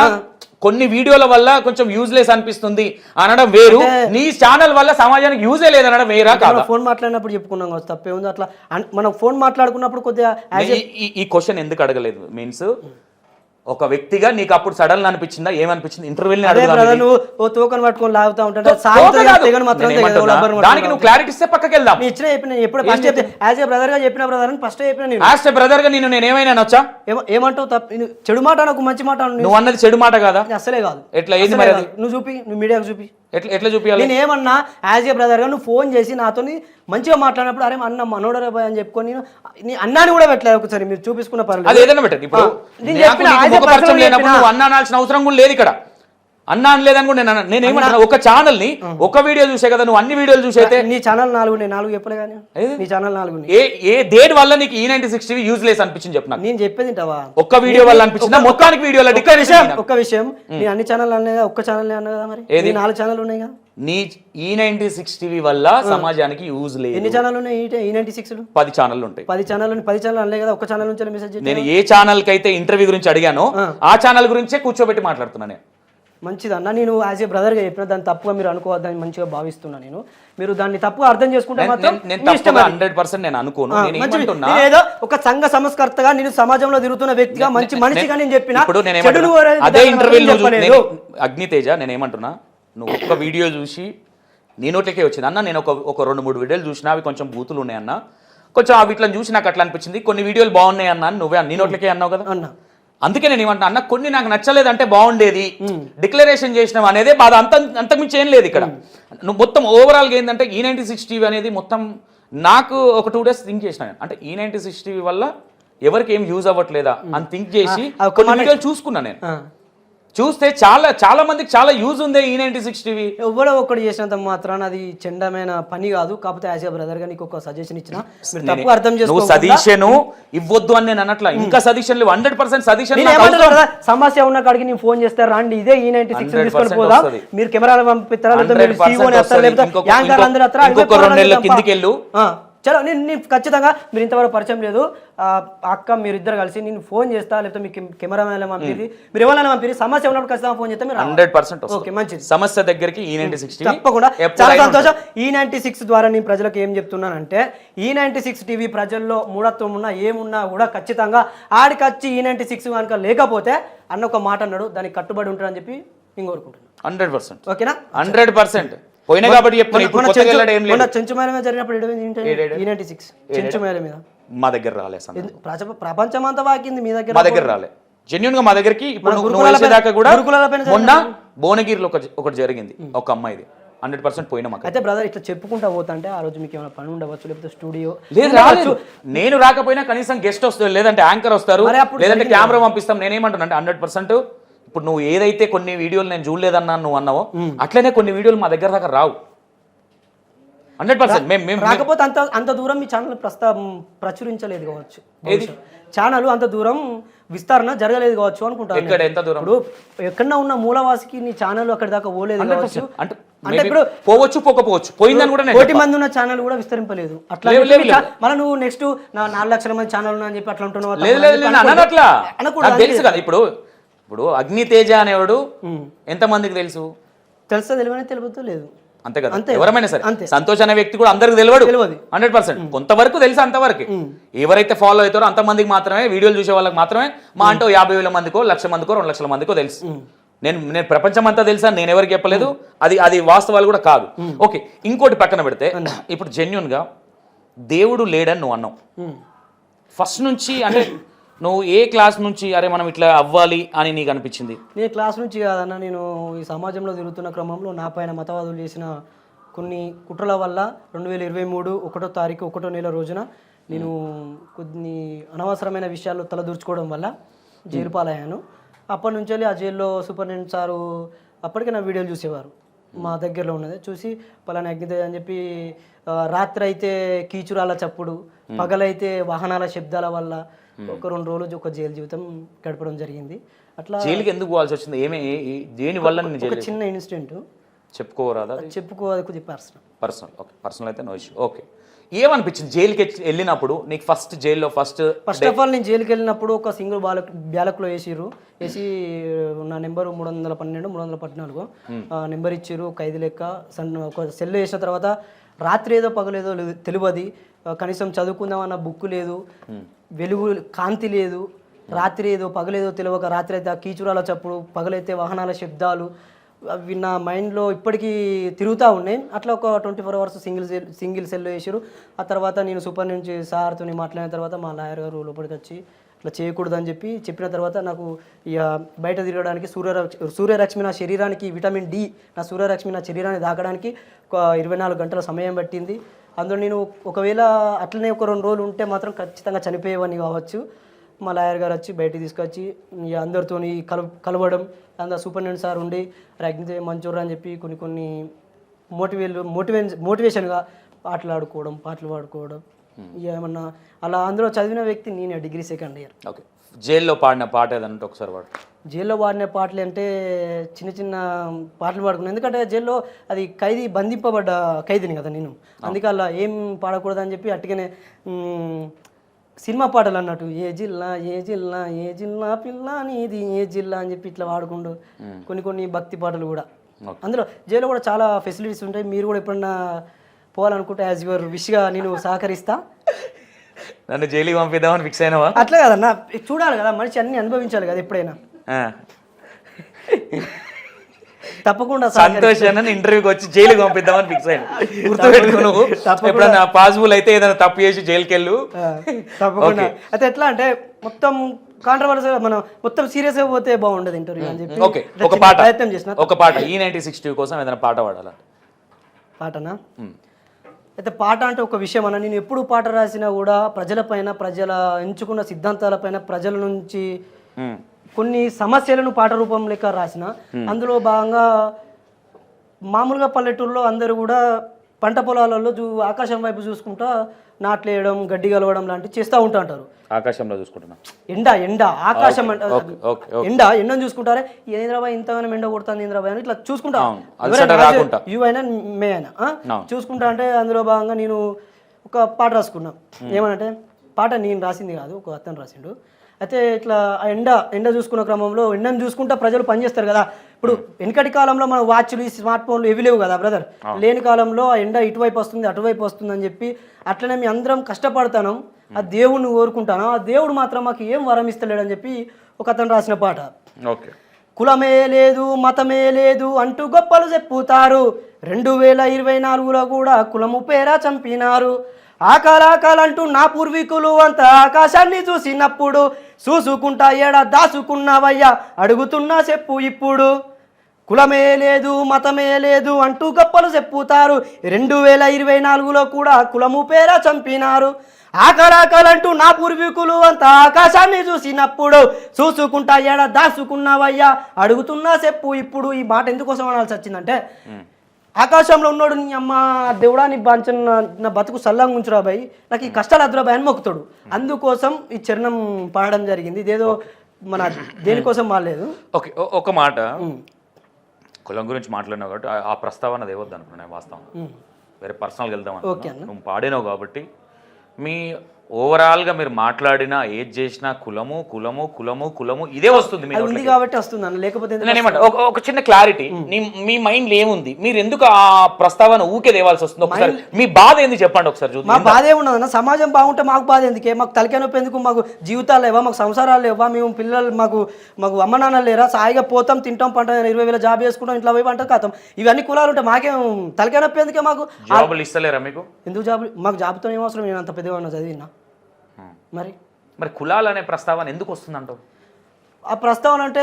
కొన్ని వీడియోల వల్ల కొంచెం యూజ్లెస్ అనిపిస్తుంది అనడం వేరు, నీ ఛానల్ వల్ల సమాజానికి యూజే లేదనడం వేరా కాదా? ఫోన్ మాట్లాడినప్పుడు చెప్పుకున్నాం కదా, తప్పే ఉంది. అట్లా మనం ఫోన్ మాట్లాడుకున్నప్పుడు కొద్దిగా ఈ క్వశ్చన్ ఎందుకు అడగలేదు? మీన్స్ ఒక వ్యక్తిగా నీకు అప్పుడు సడన్ అనిపించిందా? ఏమనిపించింది? ఇంటర్వ్యూని నువ్వు తోకను పట్టుకొని లాగుతా ఉంటా, దానికి నువ్వు క్లారిటీ ఇస్తే పక్కకి వెళ్దాం. ఇచ్చిన చెప్పిన ఎప్పుడు ఫస్ట్ చెప్తే యాజ్ ఏ బ్రదర్ గా చెప్పిన బ్రదర్ అని ఫస్ట్ చెప్పిన. నేను యాజ్ ఏ బ్రదర్ గా నేను ఏమైనా వచ్చా? ఏమంటావు? తప్పు చెడు మాట నాకు మంచి మాట నువ్వు అన్నది చెడు మాట కాదా? అసలే కాదు. ఎట్లా ఏది మరి? నువ్వు చూపి, నువ్వు మీడియాకు చూపి. ఎట్లా చూపించాలి? నేను ఏమన్నా యాజ్ ఏ బ్రదర్ గా నువ్వు ఫోన్ చేసి నాతో మంచిగా మాట్లాడినప్పుడు అరే అన్న మనోడరే బాయ్ అని చెప్పుకొని నీ అన్నాని కూడా పెట్టలేదు. ఒకసారి మీరు చూపించుకున్న పర్లేదు, ఏదైనా పెట్టండి. ఇప్పుడు అన్న అనాల్సిన అవసరం కూడా లేదు ఇక్కడ. అన్న అనలేదని కూడా నేను ఏమన్నా ఒక ఛానల్ ని ఒక వీడియో చూసే కదా, నువ్వు అన్ని వీడియోలు చూసైతే నీ ఛానల్ 4 చెప్పలే కానీ నీ ఛానల్ 4 ఏ దేని వల్ల నీకు E96 యూజ్లెస్ అనిపించింది చెప్పు నాకు. నేను చెప్పేది ఒక్క వీడియో వల్ల అనిపించిందా? మొత్తానికి వీడియోలో ఒక్క విషయం నేను అన్ని ఛానల్ అన్నా, ఒక్క ఛానల్ అన్నా కదా, మరి 4 ఛానల్ ఉన్నాయి కదా. నీ E96 వల్ల సమాజానికి యూజ్ లేదు. ఎన్ని ఛానల్ ఉన్నాయి E96? 10 ఛానల్ ఉంటాయి. 10 ఛానల్ అనలే కదా, ఒక్క ఛానల్ నుంచి మెసేజ్. నేను ఏ ఛానల్ కి అయితే ఇంటర్వ్యూ గురించి అడిగానో ఆ ఛానల్ గురించే కూర్చోబెట్టి మాట్లాడుతున్నాను. మంచిదన్న, నేను యాజ్ ఏ బ్రదర్గా చెప్పిన దాన్ని తప్పుగా మీరు అనుకోవద్దని మంచిగా భావిస్తున్నా. మీరు దాన్ని తప్పుగా అర్థం చేసుకుంటే మాత్రం 100% నేను అనుకోను. ఏదో ఒక సంఘ సంస్కర్తగా నేను సమాజంలో తిరుగుతున్న వ్యక్తిగా మంచి మనిషిగా నేను చెప్పిన. అదే ఇంటర్వ్యూ అగ్నితేజ నేను ఏమంటున్నా, నువ్వు ఒక్క వీడియో చూసి నీ నోట్లకే వచ్చింది అన్న. నేను ఒక 2-3 వీడియోలు చూసినా అవి కొంచెం బూతులు ఉన్నాయన్న, కొంచెం ఆ వీటిని చూసి నాకు అట్లా అనిపించింది. కొన్ని వీడియోలు బాగున్నాయి అన్న, నువ్వే నీ నోట్లకే అన్నావు కదా అన్న. అందుకే నేను ఏమంటున్నా అన్న, కొన్ని నాకు నచ్చలేదంటే బాగుండేది డిక్లరేషన్ చేసినాం అనేది బాధ, అంతకుమించి ఏం లేదు ఇక్కడ. నువ్వు మొత్తం ఓవరాల్గా ఏంటంటే E96 అనేది మొత్తం నాకు ఒక 2 days థింక్ చేసిన. అంటే E96 వల్ల ఎవరికి ఏం యూజ్ అవ్వట్లేదా అని థింక్ చేసి కొన్ని వీడియోలు చూసుకున్నా. నేను చూస్తే చాలా మందికి చాలా యూజ్ ఉంది E96. ఎవరో ఒకటి చేసినంత మాత్రాన అది చెండమైన పని కాదు. కాకపోతే యాజ్ ఏ బ్రదర్ గా నీకు ఒక సజెషన్ ఇచ్చిన, మీరు తప్పు అర్థం చేసుకో. సజెషన్ ఇవ్వద్దు అని నేను అనట్లా, ఇంకా సజెషన్లు 100% సజెషన్. సమస్య ఉన్న కాడికి నేను ఫోన్ చేస్తే రండి, ఇదే E96 తీసుకొని పోదాం. మీరు కెమెరాలు పంపిస్తారా, ఇంకొక 2 నెలల కిందికి వెళ్ళు, చలో నేను ఖచ్చితంగా మీరు ఇంతవరకు పరిచయం లేదు అక్క మీరు ఇద్దరు కలిసి నేను ఫోన్ చేస్తా, లేకపోతే మీకు కెమెరామెన్ పంపిది, మీరు ఎవరైనా పంపిరి, సమస్య ఉన్నప్పుడు ఖచ్చితంగా ఫోన్ చేస్తే మీరు 100% ఓకే, మంచిది. సమస్య దగ్గరికి E96 తప్పకుండా చాలా సంతోషం. E96 ద్వారా నేను ప్రజలకు ఏం చెప్తున్నానంటే E96 టీవీ ప్రజల్లో మూఢత్వం ఉన్నా ఏమున్నా కూడా ఖచ్చితంగా ఆడికి వచ్చి E96 కనుక లేకపోతే అన్న ఒక మాట అన్నాడు, దానికి కట్టుబడి ఉంటాడని చెప్పి నేను కోరుకుంటున్నాను. 100%. ఓకేనా? 100% పోయినా కాబట్టి చెప్తున్నా. చెంచుమేళ మీద జరిగినప్పుడు E96 చెంచుమేళ మీద మా దగ్గర రాలే, ప్రపంచం అంతా వాకింది, మీ దగ్గర మా దగ్గర రాలే. జెన్యున్ గా మా దగ్గరికి ఇప్పుడు నువ్వు వచ్చేదాకా కూడా మొన్న భువనగిరిలో ఒకటి జరిగింది, ఒక అమ్మాయిది. 100% పోయినా మాకు. అయితే బ్రదర్ ఇట్లా చెప్పుకుంటా పోతుంటే ఆ రోజు మీకు ఏమైనా పని ఉండవచ్చు, లేకపోతే స్టూడియో లేదు రాలేదు. నేను రాకపోయినా కనీసం గెస్ట్ వస్తారు, లేదంటే యాంకర్ వస్తారు, లేదంటే కెమెరా పంపిస్తాం. నేనేమంటున్నా అంటే 100% ఇప్పుడు నువ్వు ఏదైతే కొన్ని వీడియోలు నేను చూడలేదన్నా నువ్వు అన్నావో అట్లనే కొన్ని వీడియోలు మా దగ్గర దాకా రావు. 100% మేము రాకపోతే అంత దూరం మీ ఛానల్ ప్రచురించలేదు కావచ్చు, ఛానల్ అంత దూరం విస్తరణ జరగలేదు కావచ్చు అనుకుంటాను. ఎక్కడ ఎంత దూరం? ఇప్పుడు ఎక్కడన్నా ఉన్న మూలవాసికి నీ ఛానల్ అక్కడి దాకా పోలేదు కావచ్చు. అంటే ఇప్పుడు పోవచ్చు పోకపోవచ్చు, పోయిందని కూడా 1 మంది ఉన్న ఛానల్ కూడా విస్తరింపలేదు. అట్లా మళ్ళీ నువ్వు నెక్స్ట్ 4 లక్షల మంది ఛానల్ ఉన్నా అని చెప్పి అట్లా ఉంటున్నావు. అట్లా తెలుసు కదా. ఇప్పుడు అగ్నితేజ అనేవాడు ఎంత మందికి తెలుసు? తెలుసా? తెలియని తెలియదు లేదు, అంతే కదా. ఎవరైనా సరే సంతోష్ అనే వ్యక్తి కూడా అందరికి తెలియదు 100%. కొంతవరకు తెలుసు, అంతవరకు ఎవరైతే ఫాలో అవుతారో అంతమందికి మాత్రమే, వీడియోలు చూసే వాళ్ళకి మాత్రమే మా అంటే 50,000 మందికో 1,00,000 మందికో 2,00,000 మందికో తెలుసు. నేను ప్రపంచం అంతా తెలుసా, నేను ఎవరికి చెప్పలేదు, అది వాస్తవాలు కూడా కాదు. ఓకే, ఇంకోటి పక్కన పెడితే ఇప్పుడు జెన్యున్ గా దేవుడు లేడని నువ్వు అన్నావు ఫస్ట్ నుంచి. అంటే నువ్వు ఏ క్లాస్ నుంచి అరే మనం ఇట్లా అవ్వాలి అని నీకు అనిపించింది? నేను క్లాస్ నుంచి కాదన్న, నేను ఈ సమాజంలో తిరుగుతున్న క్రమంలో నా పైన మతవాదులు చేసిన కొన్ని కుట్రల వల్ల 2023 1వ తారీఖు 1వ నెల రోజున నేను కొన్ని అనవసరమైన విషయాల్లో తలదూర్చుకోవడం వల్ల జైలు పాలయ్యాను. అప్పటి నుంచి ఆ జైల్లో సూపరింటెండెంట్ సారు అప్పటికే నా వీడియోలు చూసేవారు, మా దగ్గరలో ఉన్నది చూసి పలానా అగ్నితేజ అని చెప్పి, రాత్రి అయితే కీచురాల చప్పుడు, పగలైతే వాహనాల శబ్దాల వల్ల ఒక 2 రోజులు ఒక జైలు జీవితం గడపడం జరిగింది. అట్లా జైలుకి ఎందుకు పోవాల్సి వచ్చింది? దేని వల్ల? ఒక చిన్న ఇన్సిడెంట్ చెప్పుకోరాదా? చెప్పుకోవాలి, కొద్దిగా పర్సనల్. ఓకే, పర్సనల్ అయితే నో ఇష్యూ. ఓకే, ఏమనిపించింది జైలుకి వెళ్ళినప్పుడు నీకు? జైల్లో ఫస్ట్ ఆఫ్ ఆల్ నేను జైలుకి వెళ్ళినప్పుడు ఒక సింగిల్ బ్యాలక్లో వేసి నా నెంబర్ 312 314 నెంబర్ ఇచ్చిర్రు, ఖైదీ లెక్క. ఒక సెల్ వేసిన తర్వాత రాత్రి ఏదో పగలేదో తెలియదు, కనీసం చదువుకుందామన్న బుక్ లేదు, వెలుగు కాంతి లేదు, రాత్రి ఏదో పగలేదో తెలియక రాత్రి అయితే ఆ కీచురాల చప్పుడు, పగలైతే వాహనాల శబ్దాలు, అవి నా మైండ్లో ఇప్పటికీ తిరుగుతూ ఉన్నాయి. అట్లా ఒక 24 అవర్స్ సింగిల్ సెల్ వేసారు. ఆ తర్వాత నేను సూపర్ నుంచి సార్తో మాట్లాడిన తర్వాత మా లాయర్ గారు లోపలికి వచ్చి ఇట్లా చేయకూడదని చెప్పిన తర్వాత నాకు ఇక బయట తిరగడానికి సూర్యరశ్మి నా శరీరానికి విటమిన్ డి, నా సూర్యరశ్మి నా శరీరాన్ని దాకడానికి ఒక 24 గంటల సమయం పట్టింది. అందులో నేను ఒకవేళ అట్లనే ఒక 2 రోజులు ఉంటే మాత్రం ఖచ్చితంగా చనిపోయేవని కావచ్చు. మా లాయర్ గారు వచ్చి బయటికి తీసుకొచ్చి అందరితో కలవడం, అందరు సూపరింటెండెంట్ సార్ ఉండి అగ్నితేజ మంచూర్ అని చెప్పి కొన్ని మోటివేషన్గా పాటలు పాడుకోవడం ఏమన్నా అలా అందులో చదివిన వ్యక్తి నేను, డిగ్రీ 2nd ఇయర్. ఓకే, జైల్లో పాడిన పాట ఏదంటే ఒకసారి పాడు. జైల్లో పాడిన పాటలు అంటే చిన్న పాటలు పాడుకున్నాను, ఎందుకంటే జైల్లో అది బంధింపబడ్డ ఖైదీని కదా నేను, అందుకే అలా ఏం పాడకూడదని చెప్పి అట్టుగానే సినిమా పాటలు అన్నట్టు ఏ జిల్లా ఏ జిల్లా ఏ జిల్లా పిల్ల నీది ఏ జిల్లా అని చెప్పి ఇట్లా వాడుకుంటూ కొన్ని భక్తి పాటలు కూడా. అందులో జైల్లో కూడా చాలా ఫెసిలిటీస్ ఉంటాయి, మీరు కూడా ఎప్పుడన్నా పోవాలనుకుంటే యాజ్ యువర్ విష్గా నేను సహకరిస్తా. నన్ను జైలుకి పంపిద్దామని ఫిక్స్ అయినావా? అట్లా కదన్నా, చూడాలి కదా మనిషి, అన్ని అనుభవించాలి కదా ఎప్పుడైనా. తప్పకుండా సంతోష్ అన్న ఇంటర్వ్యూకి వచ్చి జైలుకి పంపిద్దామని ఫిక్స్ అయ్యాను. గుర్తుపెట్టుకో, నువ్వు ఎప్పుడన్నా పాసిబుల్ అయితే ఏదైనా తప్పు చేసి జైలుకి వెళ్ళు. తప్పకుండా. అయితే ఎట్లా అంటే మొత్తం కాంట్రవర్సీ, మనం మొత్తం సీరియస్ గా పోతే బాగుండదు ఇంటర్వ్యూ అని చెప్పి ఓకే ఒక పాట ప్రయత్నం చేసిన. ఒక పాట E96 కోసం ఏదైనా పాట పాడాలా? పాటనా? అయితే పాట అంటే ఒక విషయం అన్న, నేను ఎప్పుడు పాట రాసినా కూడా ప్రజల ఎంచుకున్న సిద్ధాంతాలపైన, ప్రజల నుంచి కొన్ని సమస్యలను పాట రూపం లెక్క రాసిన. అందులో భాగంగా మామూలుగా పల్లెటూరులో అందరూ కూడా పంట పొలాలలో ఆకాశం వైపు చూసుకుంటా నాట్లేయడం, గడ్డి కలవడం లాంటివి చేస్తూ ఉంటారు. ఆకాశంలో చూసుకుంటున్నా, ఎండ ఆకాశం ఎండను చూసుకుంటారే, ఏంద్రాబాయ్ ఇంతగానో ఎండ కొడుతుంది ఏంద్రాబాయ్ అని ఇట్లా చూసుకుంటా, యు అయినా మే అయినా చూసుకుంటా. అంటే అందులో భాగంగా నేను ఒక పాట రాసుకున్నాం. ఏమనంటే పాట నేను రాసింది కాదు, ఒక అతను రాసిండు. అయితే ఇట్లా ఆ ఎండ చూసుకున్న క్రమంలో ఎండను చూసుకుంటా ప్రజలు పనిచేస్తారు కదా. ఇప్పుడు వెనకటి కాలంలో మన వాచ్లు, ఈ స్మార్ట్ ఫోన్లు ఇవి లేవు కదా బ్రదర్. లేని కాలంలో ఆ ఎండ ఇటువైపు వస్తుంది అటువైపు వస్తుంది అని చెప్పి అట్లనే మేము అందరం కష్టపడతాను, ఆ దేవుడిని కోరుకుంటాను, ఆ దేవుడు మాత్రం మాకు ఏం వరం ఇస్తలేడని చెప్పి ఒక అతను రాసిన పాట. ఓకే. కులమే లేదు మతమే లేదు అంటూ గొప్పలు చెప్పుతారు, 2024లో కూడా కులము పేరా చంపినారు. ఆకాలంటూ నా పూర్వీకులు అంతా ఆకాశాన్ని చూసినప్పుడు చూసుకుంటా ఏడా దాసుకున్నావయ్యా అడుగుతున్నా చెప్పు ఇప్పుడు. కులమే లేదు మతమే లేదు అంటూ గొప్పలు చెప్పుతారు, 2024లో కూడా కులము పేరా చంపినారు. ఆకాలంటూ నా పూర్వీకులు అంతా ఆకాశాన్ని చూసినప్పుడు చూసుకుంటా ఏడా దాసుకున్నావయ్యా అడుగుతున్నా చెప్పు ఇప్పుడు. ఈ మాట ఎందుకోసం అనాల్సి వచ్చిందంటే, ఆకాశంలో ఉన్నాడు నీ అమ్మ దేవుడా నీ బాంచన నా బతుకు సల్లంగా ఉంచురా బాయ్, నాకు ఈ కష్టాలు అద్దురా బాయ్ అని మొక్కుతాడు. అందుకోసం ఈ చరణం పాడడం జరిగింది. ఇదేదో మన దేనికోసం మాలేదు. ఓకే, ఒక మాట కులం గురించి మాట్లాడినావు కాబట్టి ఆ ప్రస్తావన దేవద్దు అనుకున్నాను వాస్తవం. వేరే పర్సనల్గా వెళ్దాం అనుకున్నా. నువ్వు పాడినావు కాబట్టి మీ ఓవరాల్గా మీరు మాట్లాడినా ఏది చేసినా కులము కులము కులము కులము ఇదే వస్తుంది ఉంది కాబట్టి వస్తుంది అన్న, లేకపోతే నేనేమంటా ఒక చిన్న క్లారిటీ, మీ మైండ్ ఏముంది, మీరు ఎందుకు ఆ ప్రస్తావన ఊకే దేవాల్సి వస్తుంది? ఒకసారి మీ బాధ ఏంది చెప్పండి ఒకసారి చూద్దాం. మా బాధ ఏమున్నదన్న, సమాజం బాగుంటే మాకు బాధ ఎందుకే? మాకు తలకాయ నొప్పి ఎందుకు? మాకు జీవితాలు లేవా? మాకు సంసారాలు లేవా? మేము పిల్లలు మాకు అమ్మ నాన్నలు లేరా? సాయిగా పోతాం, తింటాం, పంట 20,000 జాబ్ చేసుకుంటాం, ఇంట్లో పోయి పంట కాతాం. ఇవన్నీ కులాలు ఉంటే మాకేం తలకాయ నొప్పి ఎందుకే? మాకు జాబులు ఇస్తలేరా మీకు? ఎందుకు జాబ్? మాకు జాబ్తో ఏం అవసరం? నేను అంత పెద్దగా చదివినా మరి కులాలు అనే ప్రస్తావన ఎందుకు వస్తుందంటావు? ఆ ప్రస్తావన అంటే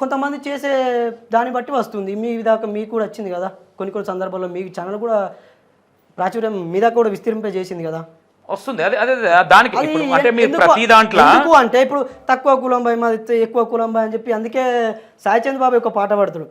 కొంతమంది చేసే దాన్ని బట్టి వస్తుంది. మీ దాకా మీకు కూడా వచ్చింది కదా కొన్ని సందర్భాల్లో, మీ ఛానల్ కూడా ప్రాచుర్యం మీ దాకా కూడా విస్తరింపజేసింది కదా, వస్తుంది. అదే అదే దానికి అంటే మీరు ప్రతి దాంట్లో అంటే ఇప్పుడు తక్కువ కులం బాయ్ మాది ఎక్కువ కులం బాయ్ అని చెప్పి, అందుకే సాయి చంద్ బాబు ఒక పాట పాడుతాడు,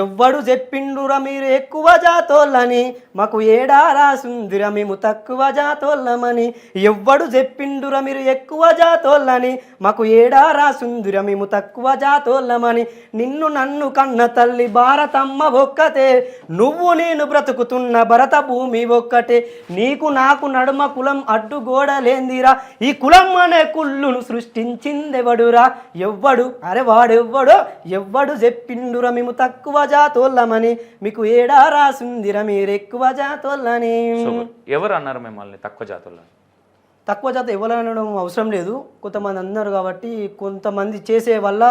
ఎవ్వడు చెప్పిండురా మీరు ఎక్కువ జాతోళ్ళని, మాకు ఏడా రాసుందిరా మేము తక్కువ జాతోళ్ళమని. ఎవ్వడు చెప్పిండురా మీరు ఎక్కువ జాతోళ్ళని, మాకు ఏడా రాసుందిరా మేము తక్కువ జాతోళ్ళమని. నిన్ను నన్ను కన్న తల్లి భారతమ్మ ఒక్కతే, నువ్వు నేను బ్రతుకుతున్న భరత భూమి ఒక్కటే. నీకు నాకు నడుమ కులం అడ్డుగోడలేందిరా, ఈ కులం అనే కుళ్ళును సృష్టించిందెవడురా? ఎవ్వడు అరే వాడెవ్వడో, ఎవ్వడు చెప్పిండురా మేము తక్కువ జాతోళ్ళమని, మీకు ఏడా రాసుందిరా మీరు ఎక్కువ జాతోళ్ళని. ఎవరు అన్నారు మిమ్మల్ని తక్కువ జాతోళ్ళని? తక్కువ జాతి ఎవరు అనడం అవసరం లేదు, కొంతమంది అన్నారు కాబట్టి. కొంతమంది చేసే వల్ల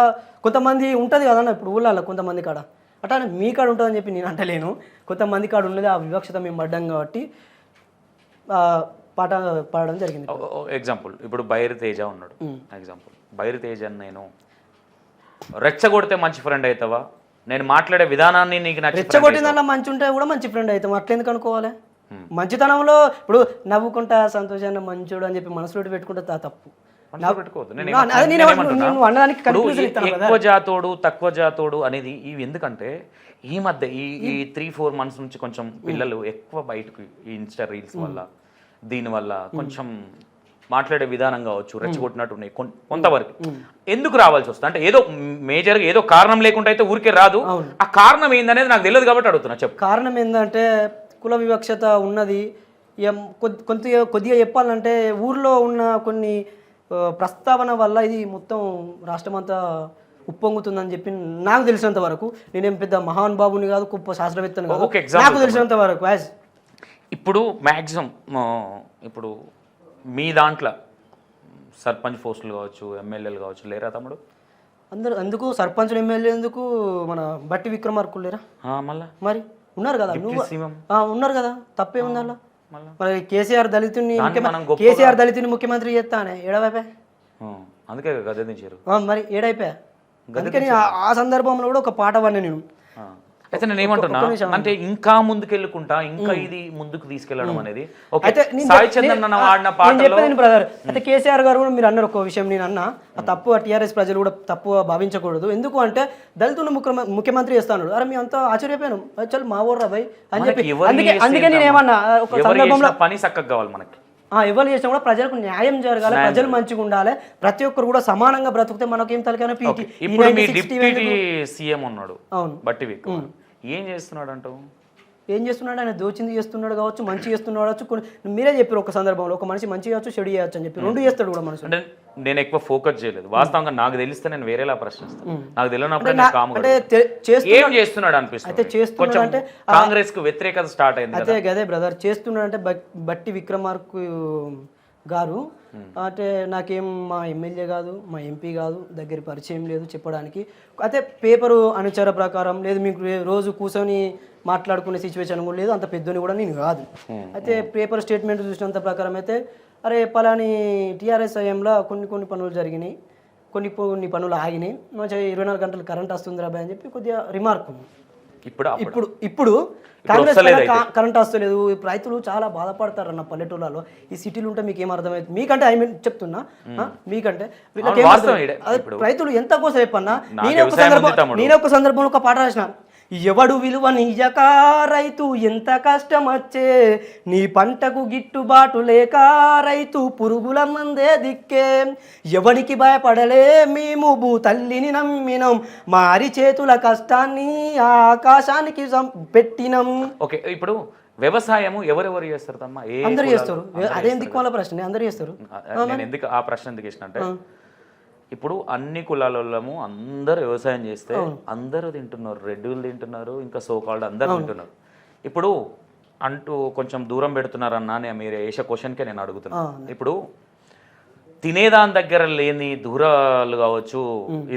కొంతమంది ఉంటుంది కదన్న, ఇప్పుడు ఊళ్ళలో కొంతమంది కాడ అట్లా మీ కాడ ఉంటుందని చెప్పి నేను అంటలేను, కొంతమంది కాడ ఉన్నది ఆ వివక్షత మేము పడ్డాం కాబట్టి పాట పాడడం జరిగింది. ఎగ్జాంపుల్ ఇప్పుడు బైరి తేజ ఉన్నాడు, ఎగ్జాంపుల్ బైరి తేజ నేను రెచ్చగొడితే మంచి ఫ్రెండ్ అవుతావా? నేను మాట్లాడే విధానాన్ని నీకు రెచ్చగొట్టిన మంచి ఉంటే కూడా మంచి ఫ్రెండ్ అవుతాం, అట్లెందుకు అనుకోవాలి? మంచితనంలో ఇప్పుడు నవ్వుకుంటా సంతోషాన్ని మంచోడు అని చెప్పి మనసులో పెట్టుకుంటే తప్పు. ఎక్కువ జాతోడు తక్కువ జాతోడు అనేది ఇవి ఎందుకంటే ఈ మధ్య ఈ 3-4 months నుంచి కొంచెం పిల్లలు ఎక్కువ బయటకు ఈ ఇన్స్టా రీల్స్ వల్ల దీనివల్ల కొంచెం మాట్లాడే విధానం కావచ్చు రెచ్చగొట్టినట్టు ఉన్నాయి కొంతవరకు. ఎందుకు రావాల్సి వస్తుంది అంటే ఏదో మేజర్గా ఏదో కారణం లేకుండా అయితే ఊరికే రాదు. ఆ కారణం ఏందనేది నాకు తెలియదు కాబట్టి అడుగుతున్నా, చెప్పు. కారణం ఏంటంటే కుల వివక్షత ఉన్నది. కొద్దిగా చెప్పాలంటే ఊర్లో ఉన్న కొన్ని ప్రస్తావన వల్ల ఇది మొత్తం రాష్ట్రమంతా ఉప్పొంగుతుందని చెప్పి నాకు తెలిసినంత వరకు. నేనేం పెద్ద మహానుభావుని కాదు, గొప్ప శాస్త్రవేత్తను కాదు, నాకు తెలిసినంత వరకు. ఇప్పుడు మ్యాక్సిమం ఇప్పుడు మీ దాంట్లో సర్పంచ్ పోస్టులు కావచ్చు, ఎమ్మెల్యేలు కావచ్చు లేరా తమ్ముడు? అందరూ ఎందుకు సర్పంచులు ఎమ్మెల్యే ఎందుకు? మన బట్టి విక్రమార్కులు లేరా? మళ్ళా మరి ఉన్నారు కదా, ఉన్నారు కదా, తప్పేముంది అలా? మరి కేసీఆర్ దళితుని ముఖ్యమంత్రి చేస్తానే ఏడవైపోయా, అందుకే గద్దెదించారు. మరి ఏడైపోయా. అందుకని ఆ సందర్భంలో కూడా ఒక పాట వాడిని నేను. అయితే నేను ఏమంటున్నా అంటే ఇంకా ముందుకెళ్ళుకుంటా ఇంకా ఇది ముందుకు తీసుకెళ్లడం అనేది. బ్రదర్ అయితే కేసీఆర్ గారు కూడా మీరు అన్నారు ఒక విషయం, నేను అన్నా తప్పు టీఆర్ఎస్ ప్రజలు కూడా తప్పుగా భావించకూడదు. ఎందుకు అంటే దళితులను ముఖ్యమంత్రి చేస్తాను, అరే మీ అంతా ఆశ్చర్యపోయాను, చల్ మా ఊర్రా భయ్ అని చెప్పి. అందుకే నేను ఏమన్నా ఒక సందర్భంలో పని చక్కగా కావాలి మనకి, ఎవరు చేసినా కూడా ప్రజలకు న్యాయం జరగాలి, ప్రజలు మంచిగా ఉండాలి, ప్రతి ఒక్కరు కూడా సమానంగా బ్రతుకుతే మనకేం తలకైనా పీకి. ఇప్పుడు మీ డిప్యూటీ సీఎం ఉన్నాడు బట్టి విక్రమ్, ఏం చేస్తున్నాడు అంటావు? ఏం చేస్తున్నాడు ఆయన దోచింది చేస్తున్నాడు కావచ్చు మంచి చేస్తున్నాడు కావచ్చు మీరే చెప్పారు ఒక సందర్భంలో ఒక మనిషి మంచి చేయవచ్చు చెడు చేయవచ్చు అని చెప్పి రెండు చేస్తాడు కూడా మనిషి. అంటే నేను ఎక్కువ ఫోకస్ చేయలేదు వాస్తవంగా, నాకు తెలిస్తే నేను వేరేలా ప్రశ్నిస్తాను, నాకు తెలియనప్పుడు నేను కాముగా ఏం చేస్తున్నాడు అనిపిస్తుంది. కొంచెం కాంగ్రెస్ కు వ్యతిరేకత స్టార్ట్ అయింది. అదే గదే బ్రదర్ చేస్తున్నాడు అంటే బట్టి విక్రమార్క గారు అంటే నాకేం మా ఎమ్మెల్యే కాదు మా ఎంపీ కాదు దగ్గర పరిచయం లేదు చెప్పడానికి. అయితే పేపరు అనుచర ప్రకారం లేదు మీకు రోజు కూర్చొని మాట్లాడుకునే సిచ్యువేషన్ కూడా లేదు, అంత పెద్దని కూడా నేను కాదు. అయితే పేపర్ స్టేట్మెంట్ చూసినంత ప్రకారం అయితే అరే పలాని టీఆర్ఎస్ ఐఎంలో కొన్ని పనులు జరిగినాయి, కొన్ని పనులు ఆగినాయి, మంచిగా 24 గంటలు కరెంట్ వస్తుంది రాబాయ్ అని చెప్పి కొద్దిగా రిమార్క్ ఉంది. ఇప్పుడు కాంగ్రెస్ కరెంట్ వస్తలేదు, రైతులు చాలా బాధపడతారు అన్న పల్లెటూళ్ళలో. ఈ సిటీలు ఉంటే మీకు ఏం అర్థమవుతుంది మీకంటే ఐ మీన్ చెప్తున్నా మీకంటే రైతులు ఎంత కోసం చెప్పన్నా. నేను ఒక సందర్భంలో ఒక పాట రాసిన, ఎవడు విలువ నీయక రైతు ఎంత కష్టం వచ్చే, నీ పంటకు గిట్టుబాటు లేక రైతు పురుగుల మందే దిక్కే, ఎవరికి భయపడలే మేము భూ తల్లిని నమ్మినం, మా అరిచేతుల కష్టాన్ని ఆకాశానికి పెట్టినం. ఓకే, ఇప్పుడు వ్యవసాయము ఎవరెవరు చేస్తారు తమ్మా? అందరూ చేస్తారు. అదేం దిక్కుమాల ప్రశ్న, అందరూ చేస్తారు. నేను ఎందుకు ఆ ప్రశ్న ఎందుకు వేసిన అంటే ఇప్పుడు అన్ని కులాలము అందరూ వ్యవసాయం చేస్తే అందరూ తింటున్నారు, రెడ్డిలు తింటున్నారు, ఇంకా సోకాల్డ్ అందరు తింటున్నారు. ఇప్పుడు అంటూ కొంచెం దూరం పెడుతున్నారన్నా మీరు వేసే క్వశ్చన్కే నేను అడుగుతున్నాను. ఇప్పుడు తినేదాని దగ్గర లేని దూరాలు కావచ్చు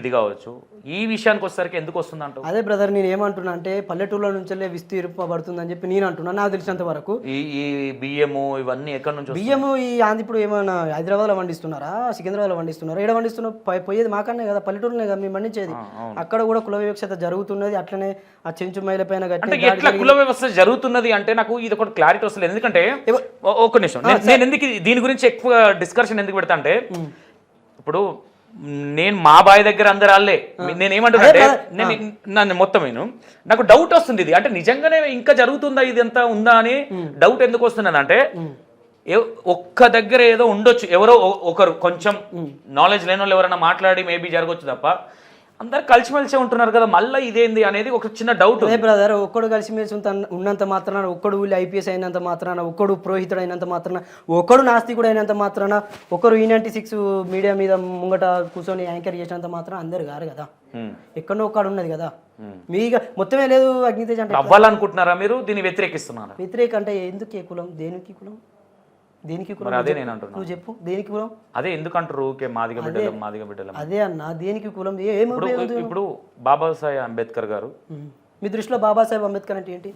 ఇది కావచ్చు, ఈ విషయానికి వచ్చేసరికి ఎందుకు వస్తుంది అంటావు? అదే బ్రదర్ నేను ఏమంటున్నా అంటే పల్లెటూళ్ళ నుంచే విస్తీర్పబడుతుంది అని చెప్పి నేను అంటున్నా. నాకు తెలిసినంత వరకు ఈ బియ్యము ఇవన్నీ ఎక్కడి నుంచి బియ్యము ఈ ఇప్పుడు ఏమైనా హైదరాబాద్లో పండిస్తున్నారా సికింద్రాబాద్లో పండిస్తున్నారా ఏడ పండిస్తున్నా పోయేది మాకనే కదా పల్లెటూరునే కదా మేము పండించేది. అక్కడ కూడా కుల వివక్షత జరుగుతున్నది. అట్లనే ఆ చెంచు మైల పైన ఎట్లా కుల వ్యవస్థ జరుగుతున్నది అంటే నాకు ఇది ఒక క్లారిటీ వస్తలేదు. ఎందుకంటే ఒక నిమిషం నేను ఎందుకు దీని గురించి ఎక్కువ డిస్కషన్ ఎందుకు పెడతా అంటే ఇప్పుడు నేను మా బాయ్ దగ్గర అందరు వాళ్ళే నేను ఏమంటున్నా నేను నన్ను మొత్తం నాకు డౌట్ వస్తుంది ఇది అంటే నిజంగానే ఇంకా జరుగుతుందా ఇది అంతా ఉందా అని డౌట్ ఎందుకు వస్తున్నది అంటే ఒక్క దగ్గర ఏదో ఉండొచ్చు, ఎవరో ఒకరు కొంచెం నాలెడ్జ్ లేని వాళ్ళు ఎవరైనా మాట్లాడి మేబీ జరగవచ్చు తప్ప అందరు కలిసిమెలిసి ఉంటున్నారు కదా, మళ్ళీ ఇదేంది అనేది ఒక చిన్న డౌట్. అదే బ్రదర్ ఒక్కడు కలిసిమెలిసి ఉన్నంత మాత్రాన, ఒక్కడు ఐపీఎస్ అయినంత మాత్రాన, ఒక్కడు పురోహితుడు అయినంత మాత్రాన, ఒకడు నాస్తికుడు అయినంత మాత్రాన, ఒకరు E96 మీడియా మీద ముంగట కూర్చొని యాంకర్ చేసినంత మాత్రం అందరు గారు కదా, ఎక్కడో ఒక్కడు ఉన్నది కదా. మీగా మొత్తమే లేదు అగ్నితేజ్ అంటే అవ్వాలనుకుంటున్నారా మీరు? దీన్ని వ్యతిరేకిస్తున్నారా? వ్యతిరేక అంటే ఎందుకు ఏ కులం దేనికి కులం దేనికి కులం అదే నేను అంటున్నా, నువ్వు చెప్పు దేనికి కులం అదే ఎందుకంటారు మాదిగ బిడ్డలం అదే అన్న దేనికి కులం ఇప్పుడు బాబాసాహెబ్ అంబేద్కర్ గారు మీ దృష్టిలో బాబాసాహెబ్ అంబేద్కర్ అంటే ఏంటి?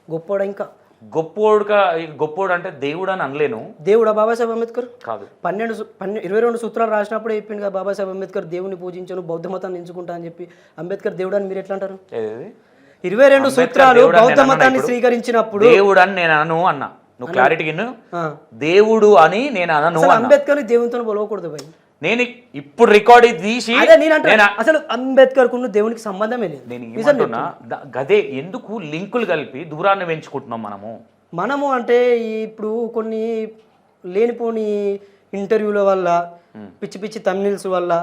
గొప్పోడా ఇంకా గొప్పోడు అంటే దేవుడు అని అనలేను. దేవుడా బాబాసాహెబ్ అంబేద్కర్? కాదు. 22 సూత్రాలు రాసినప్పుడు చెప్పింది కదా బాబాసాహెబ్ అంబేద్కర్ దేవుని పూజించను బౌద్ధ మతాన్ని ఎంచుకుంటా అని చెప్పి. అంబేద్కర్ దేవుడు అని మీరు ఎట్లా అంటారు? 22 సూత్రాలు బౌద్ధ మతాన్ని స్వీకరించినప్పుడు దేవుడు అని నేను అనను అన్నా. నువ్వు క్లారిటీ దేవుడు అని నేను అనను. అంబేద్కర్ దేవునితో పోలవకూడదు భయ్. నేను ఇప్పుడు రికార్డ్ తీసి అసలు అంబేద్కర్ కు దేవునికి సంబంధమే లేదు. నేను గదే ఎందుకు లింకులు కలిపి దూరాన్ని పెంచుకుంటున్నాం మనము అంటే ఇప్పుడు కొన్ని లేనిపోని ఇంటర్వ్యూల వల్ల పిచ్చి పిచ్చి తమ్నీల్స్ వల్ల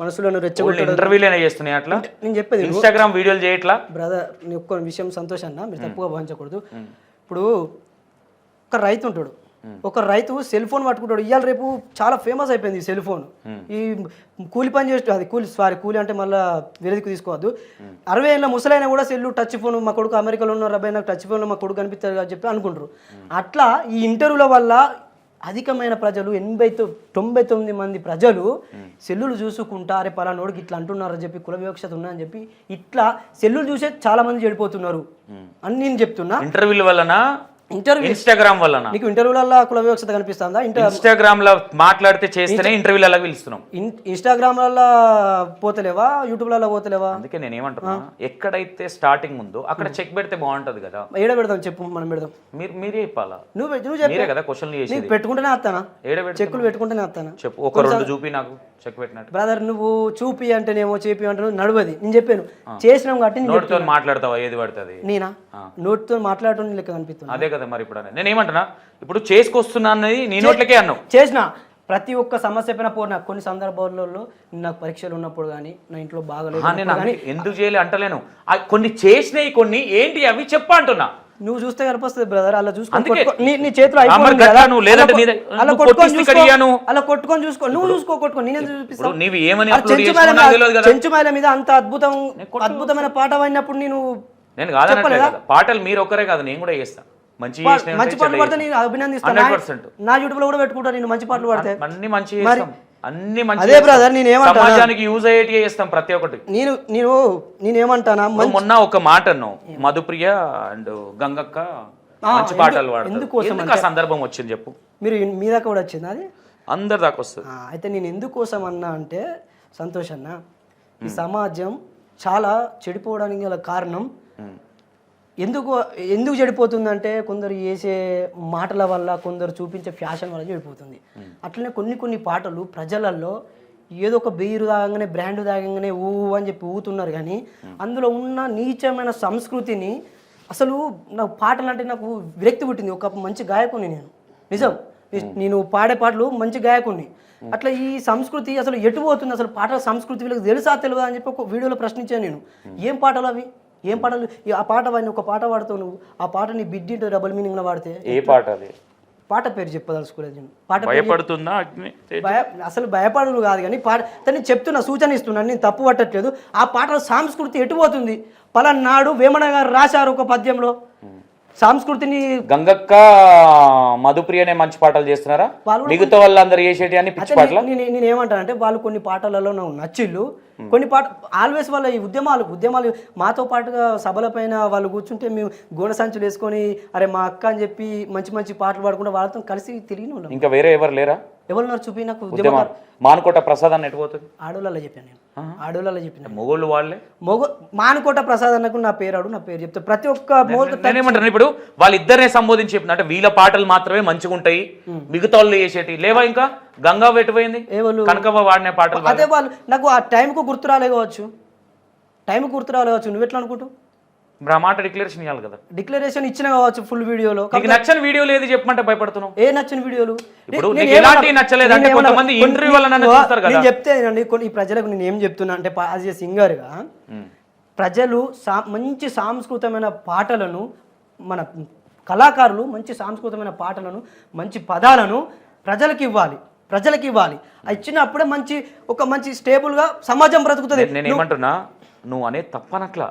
మనసులను రెచ్చగొట్టే ఇంటర్వ్యూలు చేస్తున్నాయి. అట్లా నేను చెప్పేది ఇన్స్టాగ్రామ్ వీడియోలు చేయట్లా బ్రదర్. ఒక్క విషయం సంతోష్ అన్న మీరు తప్పుగా భావించకూడదు. ఇప్పుడు ఒక రైతు ఉంటాడు, ఒక రైతు సెల్ ఫోన్ పట్టుకుంటాడు. ఇవాళ రేపు చాలా ఫేమస్ అయిపోయింది ఈ సెల్ ఫోన్. ఈ కూలి పని చేస్తూ అది కూలి అంటే మళ్ళీ వేరేదికి తీసుకోవద్దు. 60 ఏళ్ళ ముసలైనా కూడా సెల్లు టచ్ ఫోన్ మా కొడుకు అమెరికాలో ఉన్నారు అబ్బాయి నాకు టచ్ ఫోన్లో మా కొడుకు కనిపిస్తారు అని చెప్పి అనుకుంటారు. అట్లా ఈ ఇంటర్వ్యూల వల్ల అధికమైన ప్రజలు 99 మంది ప్రజలు సెల్లులు చూసుకుంటా అరే పలానోడికి ఇట్లా అంటున్నారని చెప్పి కుల వివక్షత ఉన్నారని చెప్పి ఇట్లా సెల్లులు చూసే చాలా మంది చెడిపోతున్నారు అని నేను చెప్తున్నా. ఇంటర్వ్యూల వలన ఇన్స్టాగ్రామ్ వల్ల నీకు ఇంటర్వ్యూలలో కుల వివక్షత కనిపిస్తుందా? ఇన్స్టాగ్రామ్ లో మాట్లాడితే చేస్తేనే ఇంటర్వ్యూలలో పిలుస్తున్నాం. ఇన్స్టాగ్రామ్లలో పోతలేవా, యూట్యూబ్లలో పోతలేవా? అందుకే నేను ఏమంటున్నా ఎక్కడైతే స్టార్టింగ్ ఉందో అక్కడ చెక్ పెడితే బాగుంటది కదా. ఏడ పెడదాం చెప్పు, మనం పెడదాం. మీరే చెప్పాలా? నువ్వే కదా క్వశ్చన్లు చేసి పెట్టుకుంటేనే వస్తానా? చెక్కులు పెట్టుకుంటేనే వస్తానా? చెప్పు ఒక 2 చూపి నాకు చెక్ పెట్టినట్టు. బ్రదర్ నువ్వు చూపి అంటేనేమో చేపి అంటే నడవది. నేను చెప్పాను చేసినాం కాబట్టి నోటితో మాట్లాడతావా ఏది పడుతుంది? నేనా నోటితో మాట్లాడటం లెక్క కనిపిస్తుంది. అదే కదా మరి ఇప్పుడు నేను ఏమంటున్నా ఇప్పుడు చేసుకొస్తున్నా నీ నోట్లకే అన్నావు. చేసిన ప్రతి ఒక్క సమస్య పైన నాకు కొన్ని సందర్భాలలో నాకు పరీక్షలు ఉన్నప్పుడు కానీ నా ఇంట్లో బాగలేదు నేను ఎందుకు చేయలే అంటలేను, కొన్ని చేసినాయి, కొన్ని ఏంటి అవి చెప్ప అంటున్నా. నువ్వు చూస్తే కనిపిస్తుంది బ్రదర్, అలా చూసుకో అందుకే నీ చేతిలో అలా కొట్టుకొని చూసుకో, నువ్వు చూసుకో కొట్టుకొని నేను చూపిస్తాను. చెంచుమాయల మీద అంత అద్భుతమైన పాట అయినప్పుడు నేను కాదనట్లే కదా, పాటలు మీరు ఒక్కరే కాదు నేను కూడా చేస్తా. మంచి పాటలు పడితే నేను అభినందిస్తాను. నా యూట్యూబ్ లో కూడా పెట్టుకుంటా నేను మంచి పాటలు పడితే. అన్ని మంచి అన్ని మంచి అదే బ్రదర్, నేను ఏమంటా సమాజానికి యూజ్ అయ్యేటి చేస్తాం ప్రతి ఒక్కటి. నేనేమంటానా, మొన్న ఒక మాట అన్నావు, మధుప్రియ అండ్ గంగక్క మంచి పాటలు పాడతారు, సందర్భం వచ్చింది చెప్పు. మీరు మీ దాకా కూడా వచ్చింది అది, అందరి దాకా వస్తుంది. అయితే నేను ఎందుకోసం అన్నా అంటే సంతోష్ అన్న, ఈ సమాజం చాలా చెడిపోవడానికి గల కారణం ఎందుకు చెడిపోతుందంటే కొందరు చేసే మాటల వల్ల, కొందరు చూపించే ఫ్యాషన్ వల్ల చెడిపోతుంది. అట్లనే కొన్ని పాటలు ప్రజలలో ఏదో ఒక బీరు తాగంగానే బ్రాండ్ తాగంగానే ఊ అని చెప్పి ఊతున్నారు, కానీ అందులో ఉన్న నీచమైన సంస్కృతిని అసలు నాకు పాటలు అంటే నాకు విరక్తి పుట్టింది. ఒక మంచి గాయకుని నిజం, నేను పాడే పాటలు మంచి గాయకుని. అట్లా ఈ సంస్కృతి అసలు ఎటు పోతుంది, అసలు పాటల సంస్కృతి వీళ్ళకి తెలుసా తెలియదా అని చెప్పి ఒక వీడియోలో ప్రశ్నించాను నేను. ఏం పాటలు అవి, ఏం పాటలు? ఆ పాట వాడిని ఒక పాట పాడుతావు నువ్వు, ఆ పాట నీ బిడ్డింటో డబుల్ మీనింగ్లో వాడితే ఏ పాట అది? పాట పేరు చెప్పదలుచుకోలేదు నేను. పాట భయపడుతుందా? అసలు భయపడను కాదు, కానీ పాట తను చెప్తున్నా, సూచన ఇస్తున్నాను, నేను తప్పు పట్టట్లేదు. ఆ పాటల సంస్కృతి ఎటుపోతుంది? పలానాడు వేమన గారు రాశారు ఒక పద్యంలో సంస్కృతిని. గంగక్క మధుప్రియనే మంచి పాటలు చేస్తున్నారా? మిగతా వాళ్ళందరూ చేసేటి అన్ని పిచ్చి పాటలు. నేను ఏమంటానంటే వాళ్ళు కొన్ని పాటలలో నచ్చిళ్ళు, కొన్ని పాట ఆల్వేస్ వాళ్ళ ఈ ఉద్యమాలు మాతో పాటుగా సభల పైన వాళ్ళు కూర్చుంటే మేము గోడ సంచులు వేసుకొని అరే మా అక్క అని చెప్పి మంచి పాటలు పాడుకుంటే వాళ్ళతో కలిసి తిరిగి ఉన్నాం. ఇంకా వేరే ఎవరు లేరా? ఎవరున్నారు చూపి నాకు. ఉద్యమాలు మానుకోట ప్రసాద్ అన్న ఎటుపోతుంది? ఆడోళ్ళలో చెప్పాను నేను, ఆడోళ్ళలో చెప్పిన. మొగోళ్ళు వాళ్ళే మానుకోట ప్రసాద్ అన్నకు నా పేరు చెప్తే ప్రతి ఒక్క నేనేమంటాను ఇప్పుడు వాళ్ళిద్దరినే సంబోధించి చెప్పిన అంటే వీళ్ళ పాటలు మాత్రమే మంచిగా ఉంటాయి, మిగతా వాళ్ళు చేసేటి లేవా? ఇంకా గంగా పెట్టిపోయింది, కనకవ్వ వాడిన పాటలు అదే వాళ్ళు నాకు ఆ టైంకు గుర్తు రాలేవచ్చు, నువ్వు ఎట్లా అనుకుంటావు? మాట డిక్లరేషన్ ఇవ్వాలి కదా. డిక్లరేషన్ ఇచ్చిన కావచ్చు ఫుల్ వీడియోలో. నచ్చని వీడియోలు ఏది చెప్పమంటే భయపడుతున్నావు? ఏ నచ్చని వీడియోలు? ఇప్పుడు ఎలాంటి నచ్చలేదంటే కొంతమంది ఇంటర్వ్యూ వల్ల నన్ను చూస్తారు కదా. నేను చెప్తేనండి ఈ ప్రజలకు నేను ఏం చెప్తున్నా అంటే యాజ్ ఏ సింగర్గా ప్రజలు మంచి సాంస్కృతికమైన పాటలను, మన కళాకారులు మంచి సాంస్కృతికమైన పాటలను, మంచి పదాలను ప్రజలకు ఇవ్వాలి. ఇచ్చినప్పుడే ఒక మంచి స్టేబుల్గా సమాజం బ్రతుకుతుంది. నేను ఏమంటున్నా, నువ్వు అనేది తప్పనట్లా,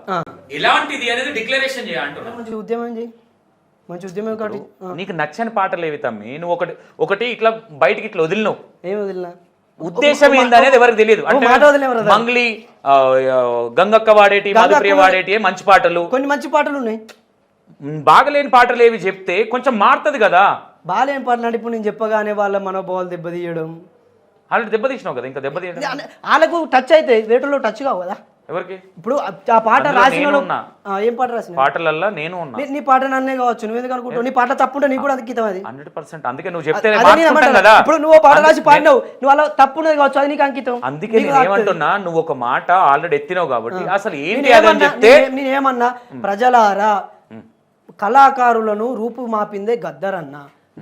ఎలాంటిది అనేది డిక్లరేషన్ చేయాలంటున్నా. మంచి ఉద్యమం చేయి, మంచి ఉద్యమం కాదు. నీకు నచ్చని పాటలు ఏవి తమ్మి? నువ్వు ఒకటి ఇట్లా బయటికి ఇట్లా వదిలినావు, ఏం వదిలినా? ఉద్దేశం ఏందనేది ఎవరికి తెలియదు. మంగ్లీ గంగక్క వాడేటి, మధుప్రియ వాడేటి మంచి పాటలు, కొన్ని మంచి పాటలు ఉన్నాయి. బాగలేని పాటలు ఏవి చెప్తే కొంచెం మారుతుంది కదా. బాగలేని పాటలు అంటే ఇప్పుడు నేను చెప్పగానే వాళ్ళ మనోభావాలు దెబ్బతీయడం. వాళ్ళు దెబ్బతీసినావు కదా, ఇంకా దెబ్బతీయడం వాళ్ళకు టచ్ అయితే వేటలో టచ్ కావు కదా. ఎవరికి? ఇప్పుడు ఆ పాట రాసిన ఏం పాట రాసిన పాటలల్లో నేను ఉన్నా. నీ పాట నన్నే కావచ్చు, నువ్వు ఎందుకు అనుకుంటావు? నీ పాట తప్పుంటే నీకు కూడా అంకితం అది 100%. అందుకే నువ్వు చెప్తే ఇప్పుడు నువ్వు పాట రాసి పాడినావు, నువ్వు అలా తప్పున్నది కావచ్చు, అది నీకు అంకితం. అందుకే నేను ఏమంటున్నా, నువ్వు ఒక మాట ఆల్రెడీ ఎత్తినావు కాబట్టి అసలు ఏంటి అని చెప్తే నేనేమన్నా, ప్రజలారా కళాకారులను రూపుమాపిందే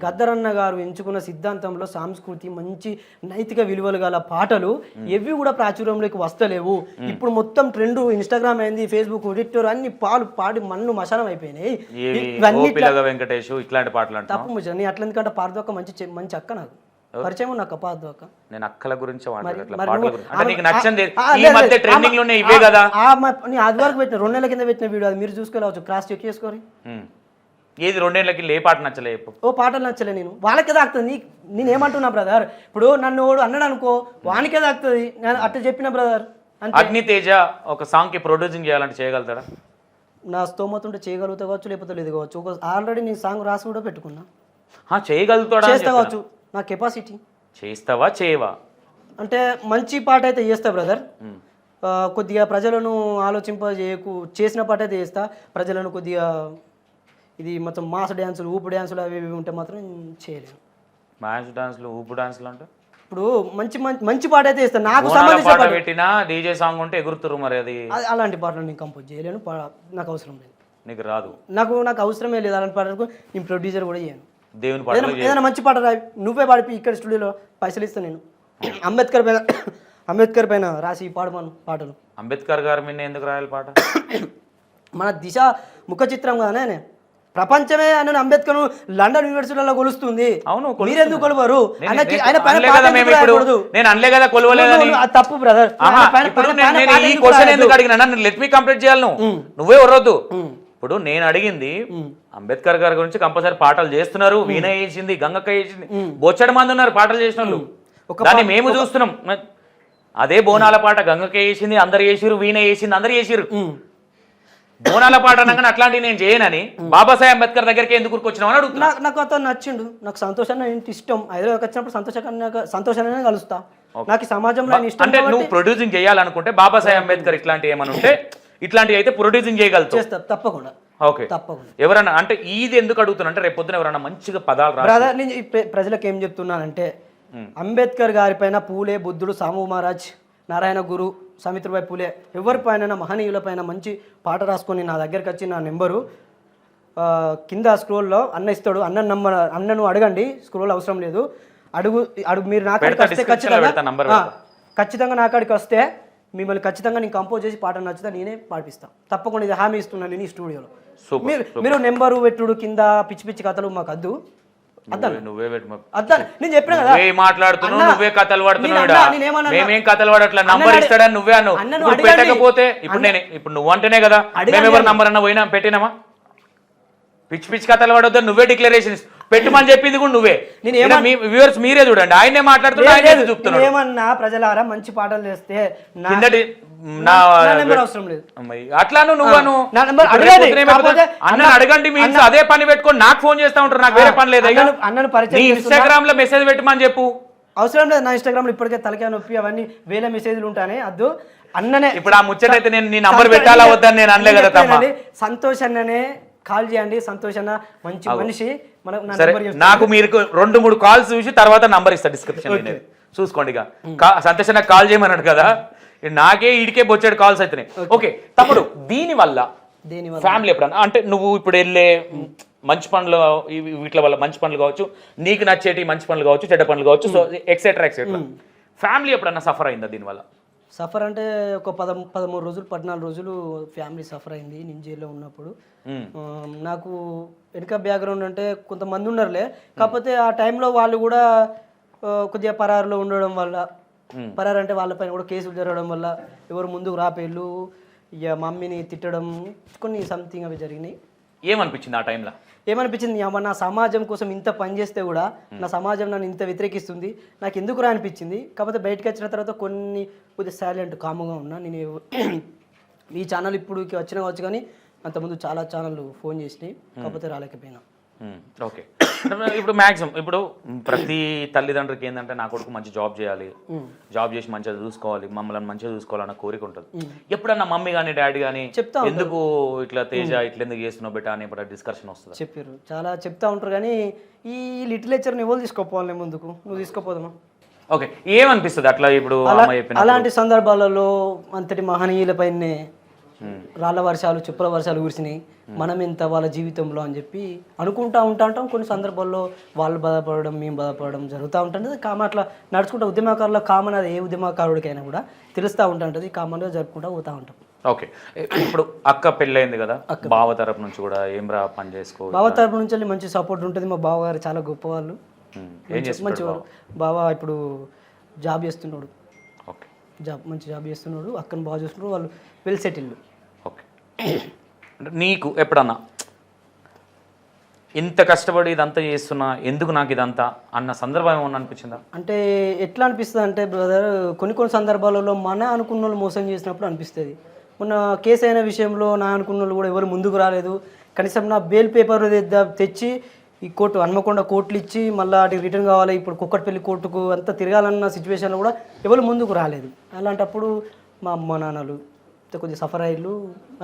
గద్దరన్న గారు ఎంచుకున్న సిద్ధాంతంలో సంస్కృతి, మంచి నైతిక విలువలు గల పాటలు ఎవి కూడా ప్రాచుర్యంలోకి వస్తలేవు. ఇప్పుడు మొత్తం ట్రెండ్ ఇన్స్టాగ్రామ్ అయింది, ఫేస్బుక్, ట్విట్టర్ అన్ని పాడి మన్ను మశానం అయిపోయినాయి. ఇట్లాంటి పాటలు తప్పు ముచ్చ. నీ అట్లా ఎందుకంటే పార్దొక్క మంచి అక్క, నాకు పరిచయం నాకు పార్దొక్క. నేను అక్కల గురించి నీ అది వరకు పెట్టిన 2 నెలల కింద పెట్టిన వీడియో, అది మీరు చూసుకోవచ్చు, క్రాస్ చెక్ చేసుకోరి. ఏది 2 ఏళ్ళకి ఏ పాట నచ్చలే? ఓ పాటలు నచ్చలే. నేను వాళ్ళకే తాకుతుంది. నేను ఏమంటున్నా బ్రదర్, ఇప్పుడు నన్ను వాడు అన్నాడు అనుకో, వానికే తాకుతుంది. నేను అట్లా చెప్పిన బ్రదర్. అగ్నితేజ ఒక సాంగ్ కి ప్రొడ్యూసింగ్ చేయాలంటే చేయగలుగుతాడా? నా స్తోమత ఉంటే చేయగలుగుతా కావచ్చు, లేకపోతే లేదు కావచ్చు. ఆల్రెడీ నేను సాంగ్ రాసి కూడా పెట్టుకున్నా. చేయగలుగుతాడా? చేస్తా కావచ్చు, నా కెపాసిటీ. చేస్తావా చేయవా అంటే మంచి పాట అయితే చేస్తా బ్రదర్. కొద్దిగా ప్రజలను చేసిన పాట అయితే చేస్తా. ప్రజలను కొద్దిగా ఇది మొత్తం మాస్ డ్యాన్సులు, ఊపు డ్యాన్సులు అవి ఉంటే మాత్రం చేయలేను. మాస్ డాన్సులు, ఊపు డాన్సులు అంటే ఇప్పుడు మంచి పాట అయితే ఇస్తాను. నాకు సంబంధించిన పాట పెట్టినా డీజే సాంగ్ ఉంటే ఎగురుతురు, మరి అది అలాంటి పాటలు నేను కంపోజ్ చేయలేను. నాకు అవసరం లేదు. నీకు రాదు? నాకు అవసరమే లేదు అలాంటి పాటలకు. నేను ప్రొడ్యూసర్ కూడా చేయను. దేవుని పాటలు ఏదైనా మంచి పాట రాయి, నువ్వే పాడిపి, ఇక్కడ స్టూడియోలో పైసలు ఇస్తాను నేను. అంబేద్కర్ పైన రాసి పాడమను పాటలు. అంబేద్కర్ గారి మీద ఎందుకు రాయాలి పాట? మన దిశ ముఖ చిత్రం కదనే, ప్రపంచమే ఆయన అంబేద్కర్ లండన్ యూనివర్సిటీలో కొలుస్తుంది. అవును, మీరెందుకు కొలవరు? నేను అనలే కదా కొలవలేదని. తప్పు బ్రదర్. ఈ క్వశ్చన్ ఎందుకు అడిగినా, నన్ను లెట్ మీ కంప్లీట్ చేయాలి. నువ్వే వరొద్దు. ఇప్పుడు నేను అడిగింది అంబేద్కర్ గారి గురించి కంపల్సరీ పాటలు చేస్తున్నారు. వీణ వేసింది, గంగక్క వేసింది, బొచ్చడి మంది ఉన్నారు పాటలు చేసిన వాళ్ళు. దాన్ని మేము చూస్తున్నాం. అదే బోనాల పాట గంగక్క వేసింది, అందరు చేసిరు, వీణ వేసింది, అందరు చేసిరు. బోనాల పాట అనగానే అట్లాంటివి నేను చేయనని బాబాసాహెబ్ అంబేద్కర్ దగ్గరికి ఎందుకు వచ్చినామని అడుగుతున్నా. నాకు అతను నచ్చిండు, నాకు సంతోషాన్ని ఇష్టం. హైదరాబాద్ వచ్చినప్పుడు సంతోషాన్ని కలుస్తా. నాకు సమాజంలో ఇష్టం. అంటే నువ్వు ప్రొడ్యూసింగ్ చేయాలనుకుంటే బాబాసాహెబ్ అంబేద్కర్ ఇట్లాంటివి ఏమైనా ఉంటే ఇట్లాంటివి అయితే ప్రొడ్యూసింగ్ చేయగలుగుతావు. చేస్తా తప్పకుండా. ఓకే, ఎవరన్నా అంటే ఇది ఎందుకు అడుగుతున్నా అంటే రేపు పొద్దున ఎవరన్నా మంచిగా పదాలు బ్రదర్, నేను ప్రజలకు ఏం చెప్తున్నానంటే అంబేద్కర్ గారి పైన పూలే, బుద్ధుడు, సాము మహారాజ్, నారాయణ గురు, సావిత్రిబాయి పూలే ఎవరిపైన మహనీయుల పైన మంచి పాట రాసుకొని నా దగ్గరికి వచ్చి నా నెంబరు కింద స్క్రోల్లో అన్న ఇస్తాడు. అన్నను అడగండి, స్క్రోల్ అవసరం లేదు. మీరు నా కాడికి వస్తే ఖచ్చితంగా నా కాడికి వస్తే మిమ్మల్ని ఖచ్చితంగా నేను కంపోజ్ చేసి పాట నచ్చితే నేనే పాడిపిస్తాను. తప్పకుండా ఇది హామీ ఇస్తున్నాను నేను ఈ స్టూడియోలో. మీరు నెంబరు పెట్టుడు కింద పిచ్చి పిచ్చి కథలు మాకు వద్దు. నేను చెప్పిన కదా మాట్లాడుతున్నావు, నువ్వే కథలు పడుతున్నావు. మేమేం కథలు పడట్లా, నంబర్ ఇస్తాడని నువ్వే అన్నావు. పెట్టకపోతే ఇప్పుడు నువ్వు అంటేనే కదా మేమెవరు నంబర్ అన్న పోయినా పెట్టినామా? పిచ్చి పిచ్చి కథలు పడొద్దు, నువ్వే డిక్లరేషన్ పెట్టమని చెప్పింది కూడా నువ్వే. వ్యూవర్స్ మీరే చూడండి, ఆయనే మాట్లాడుతున్నా. ఏమన్నా ప్రజలారా మంచి పాటలు చేస్తే అవసరం లేదు అట్లాను నువ్వు అన్న అడగండి. మీన్స్ అదే పని పెట్టుకొని నాకు ఫోన్ చేస్తా ఉంటారు, నాకు వేరే పని లేదు. అన్నను పరిచయం ఇన్స్టాగ్రామ్ లో మెసేజ్ పెట్టమని చెప్పు. అవసరం లేదు, నా ఇన్స్టాగ్రామ్ లో ఇప్పటికే తలకాయ నొప్పి అవన్నీ వేల మెసేజ్లు ఉంటాయి. అద్దు అన్ననే ఇప్పుడు ఆ ముచ్చట అయితే నేను నీ నంబర్ పెట్టాలా వద్దని నేను అనలే కదా తమ్మ. సంతోష్ అన్ననే కాల్ చేయండి. సంతోష్ అన్న మంచి మనిషి. నాకు మీరు 2-3 కాల్స్ చూసి తర్వాత నంబర్ ఇస్తా డిస్క్రిప్షన్ చూసుకోండి. ఇక సంతోష్ అన్న కాల్ చేయమన్నాడు కదా, నాకే ఈడికే బొచ్చాడు కాల్స్ అవుతున్నాయి. ఓకే తమ్ముడు, దీని వల్ల ఫ్యామిలీ ఎప్పుడన్నా అంటే నువ్వు ఇప్పుడు వెళ్ళే మంచి పనులు వీటి వల్ల మంచి పనులు కావచ్చు, నీకు నచ్చేటి మంచి పనులు కావచ్చు, చెడ్డ పనులు కావచ్చు, సో ఎక్సెట్రా ఎక్సెట్రా, ఫ్యామిలీ ఎప్పుడన్నా సఫర్ అయిందా దీనివల్ల? సఫర్ అంటే ఒక 13 రోజులు 14 రోజులు ఫ్యామిలీ సఫర్ అయింది నేను జైల్లో ఉన్నప్పుడు. నాకు వెనుక బ్యాక్గ్రౌండ్ అంటే కొంతమంది ఉన్నారులే, కాకపోతే ఆ టైంలో వాళ్ళు కూడా కొద్దిగా పరారులో ఉండడం వల్ల, పరారు అంటే వాళ్ళపైన కూడా కేసులు జరగడం వల్ల ఎవరు ముందుకు రాపేళ్ళు, ఇక మమ్మీని తిట్టడం, కొన్ని సంథింగ్ అవి జరిగినాయి. ఏమనిపించింది ఆ టైంలో? ఏమనిపించింది, నా సమాజం కోసం ఇంత పని చేస్తే కూడా నా సమాజం నన్ను ఇంత వ్యతిరేకిస్తుంది, నాకు ఎందుకు అనిపించింది. కాకపోతే బయటకు వచ్చిన తర్వాత కొన్ని కొద్దిగా సైలెంట్ కాముగా ఉన్నా. నేను ఈ ఛానల్ ఇప్పుడు వచ్చినా కావచ్చు, కానీ అంతకుముందు చాలా ఛానళ్ళు ఫోన్ చేసినాయి, కాకపోతే రాలేకపోయినా. ఓకే, ఇప్పుడు మ్యాక్సిమం ఇప్పుడు ప్రతి తల్లిదండ్రులకి ఏంటంటే నా కొడుకు మంచి జాబ్ చేయాలి, జాబ్ చేసి మంచిగా చూసుకోవాలి, మమ్మల్ని మంచిగా చూసుకోవాలన్న కోరిక ఉంటుంది. ఎప్పుడన్నా మమ్మీ కానీ డాడీ కానీ ఎందుకు ఇట్లా తేజ ఇట్లా ఎందుకు చేస్తున్నావు బెటా అని ఇప్పుడు డిస్కషన్ వస్తుంది? చెప్పారు, చాలా చెప్తా ఉంటారు, కానీ ఈ లిటరేచర్ని ఎవరు తీసుకోపోవాలి ముందుకు, నువ్వు తీసుకోపోదామా? ఓకే, ఏమనిపిస్తుంది అట్లా ఇప్పుడు అలాంటి సందర్భాలలో అంతటి మహనీయులపైనే రాళ్ళ వర్షాలు చెప్పుల వర్షాలు కురిసినాయి, మనం ఎంత వాళ్ళ జీవితంలో అని చెప్పి అనుకుంటా ఉంటాం. కొన్ని సందర్భాల్లో వాళ్ళు బాధపడడం, మేము బాధపడడం జరుగుతూ ఉంటుంది. అట్లా నడుచుకుంటా ఉద్యమకారుల కామన్, అది ఏ ఉద్యమకారుడికైనా కూడా తెలుస్తూ ఉంటుంది, కామన్గా జరుపుకుంటూ పోతూ ఉంటాం. ఓకే, ఇప్పుడు అక్క పెళ్ళయింది కదా, బావ తరపు నుంచి కూడా ఏం రా పని చేసుకో? బావ తరపు నుంచి మంచి సపోర్ట్ ఉంటుంది. మా బావగారు చాలా గొప్పవాళ్ళు, మంచివారు. బావ ఇప్పుడు జాబ్ చేస్తున్నాడు, మంచి జాబ్ చేస్తున్నాడు, అక్కను బాగా చూస్తున్నాడు, వాళ్ళు వెల్ సెటిల్డ్. ఓకే, అంటే నీకు ఎప్పుడన్నా ఇంత కష్టపడి ఇదంతా చేస్తున్నా ఎందుకు నాకు ఇదంతా అన్న సందర్భం ఏమన్నా అనిపించిందా? అంటే ఎట్లా అనిపిస్తుంది అంటే బ్రదర్, కొన్ని సందర్భాలలో మన అనుకున్న వాళ్ళు మోసం చేసినప్పుడు అనిపిస్తుంది. మొన్న కేసు అయిన విషయంలో నా అనుకున్న వాళ్ళు కూడా ఎవరు ముందుకు రాలేదు. కనీసం నా బెయిల్ పేపర్ తెచ్చి ఈ కోర్టు హన్మకొండ కోర్టులు ఇచ్చి మళ్ళీ అటు రిటర్న్ కావాలి, ఇప్పుడు కుక్కట్పల్లి కోర్టుకు అంతా తిరగాలన్న సిచ్యువేషన్లో కూడా ఎవరు ముందుకు రాలేదు. అలాంటప్పుడు మా అమ్మ నాన్నలు కొద్దిగా సఫర్ అయ్యారు.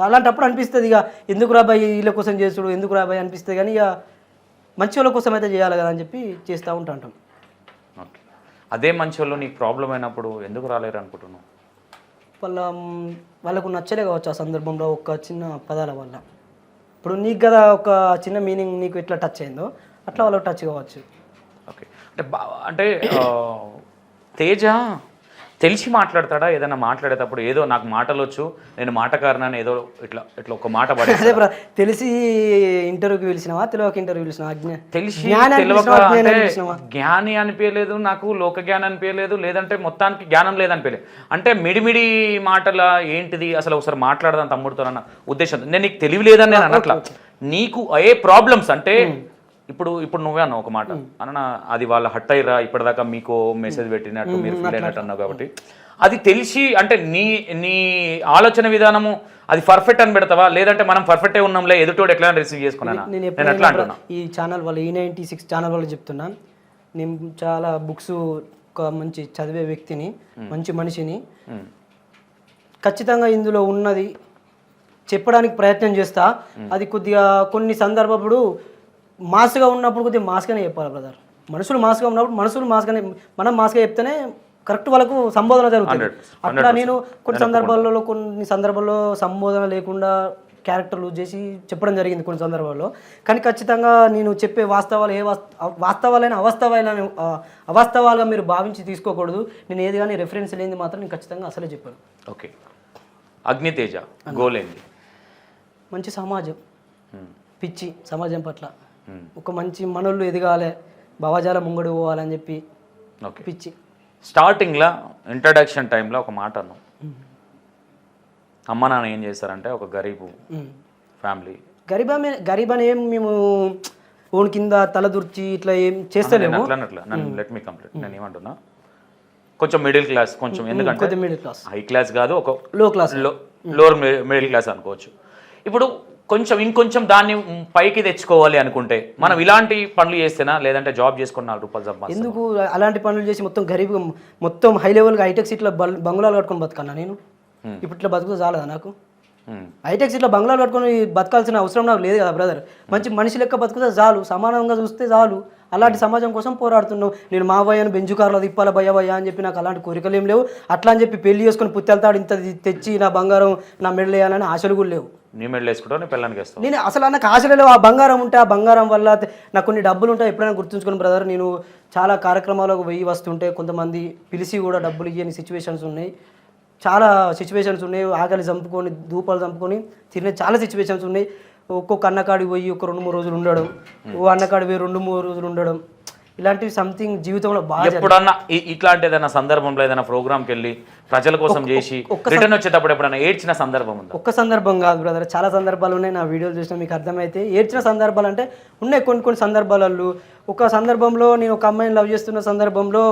అలాంటప్పుడు అనిపిస్తుంది, ఇక ఎందుకు రాబాయి వీళ్ళ కోసం చేసుడు, ఎందుకు రాబాయి అనిపిస్తుంది, కానీ ఇక మంచి వాళ్ళ కోసం అయితే చేయాలి కదా అని చెప్పి చేస్తూ ఉంటాం. అదే మంచి వాళ్ళు నీకు ప్రాబ్లం అయినప్పుడు ఎందుకు రాలేరు అనుకుంటున్నావు? వాళ్ళకు నచ్చలే కావచ్చు ఆ సందర్భంలో ఒక చిన్న పదాల వల్ల. ఇప్పుడు నీకు కదా ఒక చిన్న మీనింగ్ నీకు ఎట్లా టచ్ అయిందో అట్లా వాళ్ళకి టచ్ కావచ్చు. ఓకే. అంటే తేజ తెలిసి మాట్లాడతాడా? ఏదైనా మాట్లాడేటప్పుడు ఏదో నాకు మాటలు వచ్చు, నేను మాటకారనాన్ని ఏదో ఇట్లా ఇట్లా ఒక మాట పడే అదే బ్రో, తెలిసి ఇంటర్వ్యూకి పిలిచినావా, తెలియక ఇంటర్వ్యూ పిలిచినావా? తెలిసి జ్ఞాని తెలియక అనిపించినావా, అజ్ఞాని అంటే అనిపించినావా? జ్ఞాని అనిపించలేదు నాకు, లోక జ్ఞానం అనిపించలేదు, లేదంటే మొత్తానికి జ్ఞానం లేదనిపించలేదు. అంటే మిడిమిడి మాటల ఏంటిది అసలు ఒకసారి మాట్లాడదాం తమ్ముడితో అన్న ఉద్దేశం. నేను నీకు తెలివి లేదని నేను అనట్లా, నీకు ఏ ప్రాబ్లమ్స్ అంటే ఇప్పుడు నువ్వే అన్నావు ఒక మాట అన్న, అది వాళ్ళ హట్ అయ్యిరా ఇప్పటిదాకా మీకు మెసేజ్ పెట్టినట్టు మీరు ఫీల్ అయినట్టు అన్నావు. కాబట్టి అది తెలిసి అంటే నీ ఆలోచన విధానము అది పర్ఫెక్ట్ అని పెడతావా, లేదంటే మనం పర్ఫెక్టే ఉన్నాంలే ఎదుటోడు ఎట్లా రిసీవ్ చేసుకున్నాను నేను ఎట్లా అంటున్నా? ఈ ఛానల్ వాళ్ళు E96 ఛానల్ వాళ్ళు చెప్తున్నా, నేను చాలా బుక్స్, ఒక మంచి చదివే వ్యక్తిని, మంచి మనిషిని, ఖచ్చితంగా ఇందులో ఉన్నది చెప్పడానికి ప్రయత్నం చేస్తా. అది కొద్దిగా కొన్ని సందర్భప్పుడు మాస్గా ఉన్నప్పుడు కొద్దిగా మాస్గానే చెప్పాలి బ్రదర్. మనుషులు మాస్గా ఉన్నప్పుడు మనుషులు మాస్గానే, మనం మాస్గా చెప్తేనే కరెక్ట్ వాళ్ళకు సంబోధన జరుగుతుంది. అట్లా నేను కొన్ని సందర్భాల్లో సంబోధన లేకుండా క్యారెక్టర్ లూజ్ చేసి చెప్పడం జరిగింది కొన్ని సందర్భాల్లో. కానీ ఖచ్చితంగా నేను చెప్పే వాస్తవాలు వాస్తవాలైన అవాస్తవాలుగా మీరు భావించి తీసుకోకూడదు. నేను ఏది కానీ రెఫరెన్స్ లేనిది మాత్రం నేను ఖచ్చితంగా అసలే చెప్పాను. ఓకే. అగ్నితేజ గోల్ ఏంటి? మంచి సమాజం, పిచ్చి సమాజం పట్ల ఒక మంచి మనోళ్ళు ఎదగాలి, భావజాల ముంగడు పోవాలని చెప్పి పిచ్చి. స్టార్టింగ్లో ఇంట్రడక్షన్ టైంలో ఒక మాట అన్నాం, అమ్మ నాన్న ఏం చేస్తారంటే ఒక గరీబు ఫ్యామిలీ. గరీబ్ అని ఏం మేము ఓన్ కింద తలదుర్చి ఇట్లా ఏం చేస్తలేము. Let me complete. నేను ఏమంటున్నా, కొంచెం మిడిల్ క్లాస్, కొంచెం ఎందుకంటే మిడిల్ క్లాస్, హై క్లాస్ కాదు, ఒక లో క్లాస్, లోవర్ మిడిల్ క్లాస్ అనుకోవచ్చు. ఇప్పుడు ఇంకొంచెం దాన్ని పైకి తెచ్చుకోవాలి అనుకుంటే మనం ఇలాంటి పనులు చేస్తేనా, లేదంటే జాబ్ చేసుకుని 4 రూపాయలు సంపాదించాలి? ఎందుకు అలాంటి పనులు చేసి మొత్తం గరీబ్గా మొత్తం హై లెవెల్గా హైటెక్ సీట్లో బంగ్లాలు కట్టుకొని బతకన్నా నేను? ఇప్పుడు ఇట్లా బతుకు చాలదా నాకు? హైటెక్ సీట్లో బంగ్లాలు కట్టుకొని బతకాల్సిన అవసరం నాకు లేదు కదా బ్రదర్. మంచి మనిషి లెక్క బతుకుతే చాలు, సమానంగా చూస్తే చాలు. అలాంటి సమాజం కోసం పోరాడుతున్నావు. నేను మా భయ్యను బెంజు కార్లో తిప్పాల భయ్య అని చెప్పి నాకు అలాంటి కోరికలు ఏం లేవు. అట్లా అని చెప్పి పెళ్లి చేసుకొని పుత్తెళ్తాడు ఇంత తెచ్చి నా బంగారం నా మెడలు వేయాలని ఆశలు కూడా లేవు. నీ మెడలు వేసుకుంటావు, నీ పిల్లలకి వేస్తావు. నేను అసలు నాకు ఆశలు లేవు. ఆ బంగారం ఉంటే, ఆ బంగారం వల్ల నాకు కొన్ని డబ్బులు ఉంటాయి. ఎప్పుడైనా గుర్తుంచుకుని బ్రదర్, నేను చాలా కార్యక్రమాలకు వెయ్యి వస్తుంటే కొంతమంది పిలిచి కూడా డబ్బులు ఇవ్వని సిచ్యువేషన్స్ ఉన్నాయి. చాలా సిచ్యువేషన్స్ ఉన్నాయి. ఆకలి చంపుకొని, ధూపాలు చంపుకొని తినే చాలా సిచ్యువేషన్స్ ఉన్నాయి. ఒక్కొక్క అన్నకాడికి పోయి ఒక 2-3 రోజులు ఉండడం, ఓ అన్నకాడి పోయి 2-3 రోజులు ఉండడం, ఇలాంటివి సంథింగ్ జీవితంలో బాగా. ఎప్పుడన్నా ఇట్లాంటి ఏదైనా సందర్భంలో ఏదైనా ప్రోగ్రామ్కి వెళ్ళి ప్రజల కోసం చేసి రిటర్న్ వచ్చేటప్పుడు ఎప్పుడైనా ఏడ్చిన సందర్భం ఉందా? ఒక్క సందర్భం కాదు బ్రదర్, చాలా సందర్భాలు ఉన్నాయి. నా వీడియోలు చూసినా మీకు అర్థమైతే. ఏడ్చిన సందర్భాలు అంటే ఉన్నాయి కొన్ని సందర్భాలలో. ఒక సందర్భంలో నేను ఒక అమ్మాయిని లవ్ చేస్తున్న సందర్భంలో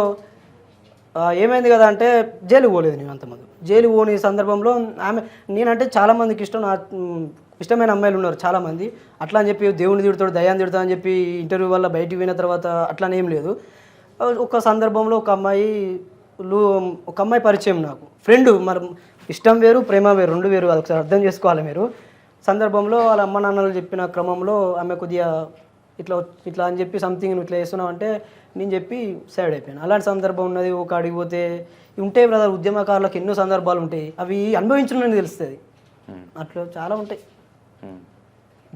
ఏమైంది కదా అంటే, జైలు పోలేదు నేను అంతమంది. జైలు పోని సందర్భంలో నేనంటే చాలామందికి ఇష్టం, నా ఇష్టమైన అమ్మాయిలు ఉన్నారు చాలామంది. అట్లా అని చెప్పి దేవుని తిడతాడు, దయాన్ని తిడతాడు అని చెప్పి ఇంటర్వ్యూ వల్ల బయటికి పోయిన తర్వాత అట్లానే ఏం లేదు. ఒక సందర్భంలో ఒక అమ్మాయి పరిచయం నాకు, ఫ్రెండ్. మరి ఇష్టం వేరు, ప్రేమ వేరు, రెండు వేరు. అది ఒకసారి అర్థం చేసుకోవాలి మీరు. సందర్భంలో వాళ్ళ అమ్మ నాన్నలు చెప్పిన క్రమంలో ఆమె కొద్దిగా ఇట్లా అని చెప్పి సంథింగ్ నువ్వు ఇట్లా చేస్తున్నావు అంటే నేను చెప్పి సైడ్ అయిపోయాను. అలాంటి సందర్భం ఉన్నది. ఒక అడిగిపోతే ఉంటాయి బ్రదర్, ఉద్యమకారులకు ఎన్నో సందర్భాలు ఉంటాయి. అవి అనుభవించడం తెలుస్తుంది. అట్లా చాలా ఉంటాయి,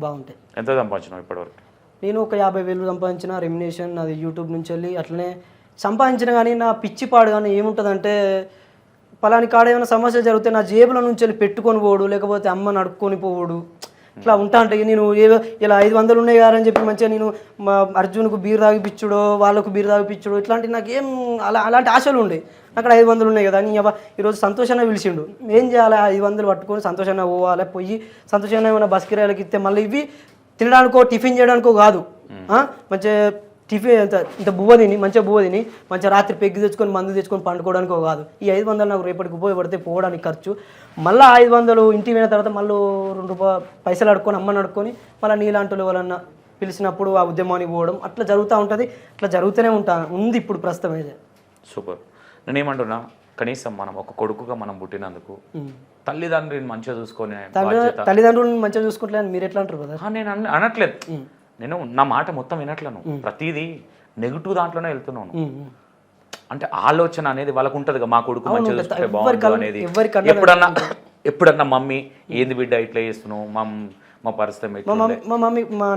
బాగుంటాయి. ఎంత సంపాదించినావు ఇప్పటివరకు? నేను ఒక 50,000 సంపాదించిన. రెమ్యునేషన్ అది యూట్యూబ్ నుంచి వెళ్ళి అట్లనే సంపాదించిన. కానీ నా పిచ్చి పాడు కానీ ఏముంటుందంటే, పలాని కాడ ఏమైనా సమస్య జరిగితే నా జేబుల నుంచి వెళ్ళి పెట్టుకొని పోడు, లేకపోతే అమ్మ నడుపుకొని పోవడు, ఇట్లా ఉంటా. అంటే నేను ఇలా 500 ఉన్నాయి కాదని చెప్పి మంచిగా నేను మా అర్జున్కు బీర్ తాగిపిచ్చుడో, వాళ్ళకు బీర్ తాగిపిచ్చుడో, ఇట్లాంటి నాకేం అలాంటి ఆశలు ఉండే. అక్కడ 500 ఉన్నాయి కదా అని ఈరోజు సంతోషంగా పిలిచిండు. ఏం చేయాలి? 500 పట్టుకొని సంతోషంగా పోవాలి. పోయి సంతోషంగా ఏమైనా బస్ కిరాయిలకి ఇస్తే మళ్ళీ ఇవి తినడానికో టిఫిన్ చేయడానికో కాదు. మంచిగా టిఫిన్ ఇంత బువ్వ తిని, మంచిగా బువ్వ తిని, మంచిగా రాత్రి పెగ్గి తెచ్చుకొని మందు తెచ్చుకొని పండుకోవడానికో కాదు. ఈ 500 నాకు రేపటికి ఉపయోగపడితే పోవడానికి ఖర్చు. మళ్ళీ 500 ఇంటికి పోయిన తర్వాత మళ్ళీ 2 రూపాయలు పైసలు అడుక్కొని, అమ్మని అడుక్కొని మళ్ళీ నీలాంటి వాళ్ళన్నా పిలిచినప్పుడు ఆ ఉద్యమానికి పోవడం అట్లా జరుగుతూ ఉంటుంది. అట్లా జరుగుతూనే ఉంది ఇప్పుడు ప్రస్తుతం అయితే. సూపర్. నేనేమంటున్నా, కనీసం మనం ఒక కొడుకుగా మనం పుట్టినందుకు తల్లిదండ్రులను మంచిగా చూసుకొని, తల్లిదండ్రులను మంచిగా చూసుకుంటలే మీరు ఎట్లా అంటారు కదా? నేను అనట్లేదు. నేను నా మాట మొత్తం వినట్లను. ప్రతిదీ నెగిటివ్ దాంట్లోనే వెళ్తున్నాను. అంటే ఆలోచన అనేది వాళ్ళకు ఉంటుంది, మా కొడుకు మంచిగా చూసుకుంటే బాగుంటుంది అనేది. ఎప్పుడన్నా మమ్మీ ఏంది బిడ్డ ఇట్లా చేస్తున్నావు, మా పరిస్థితి మా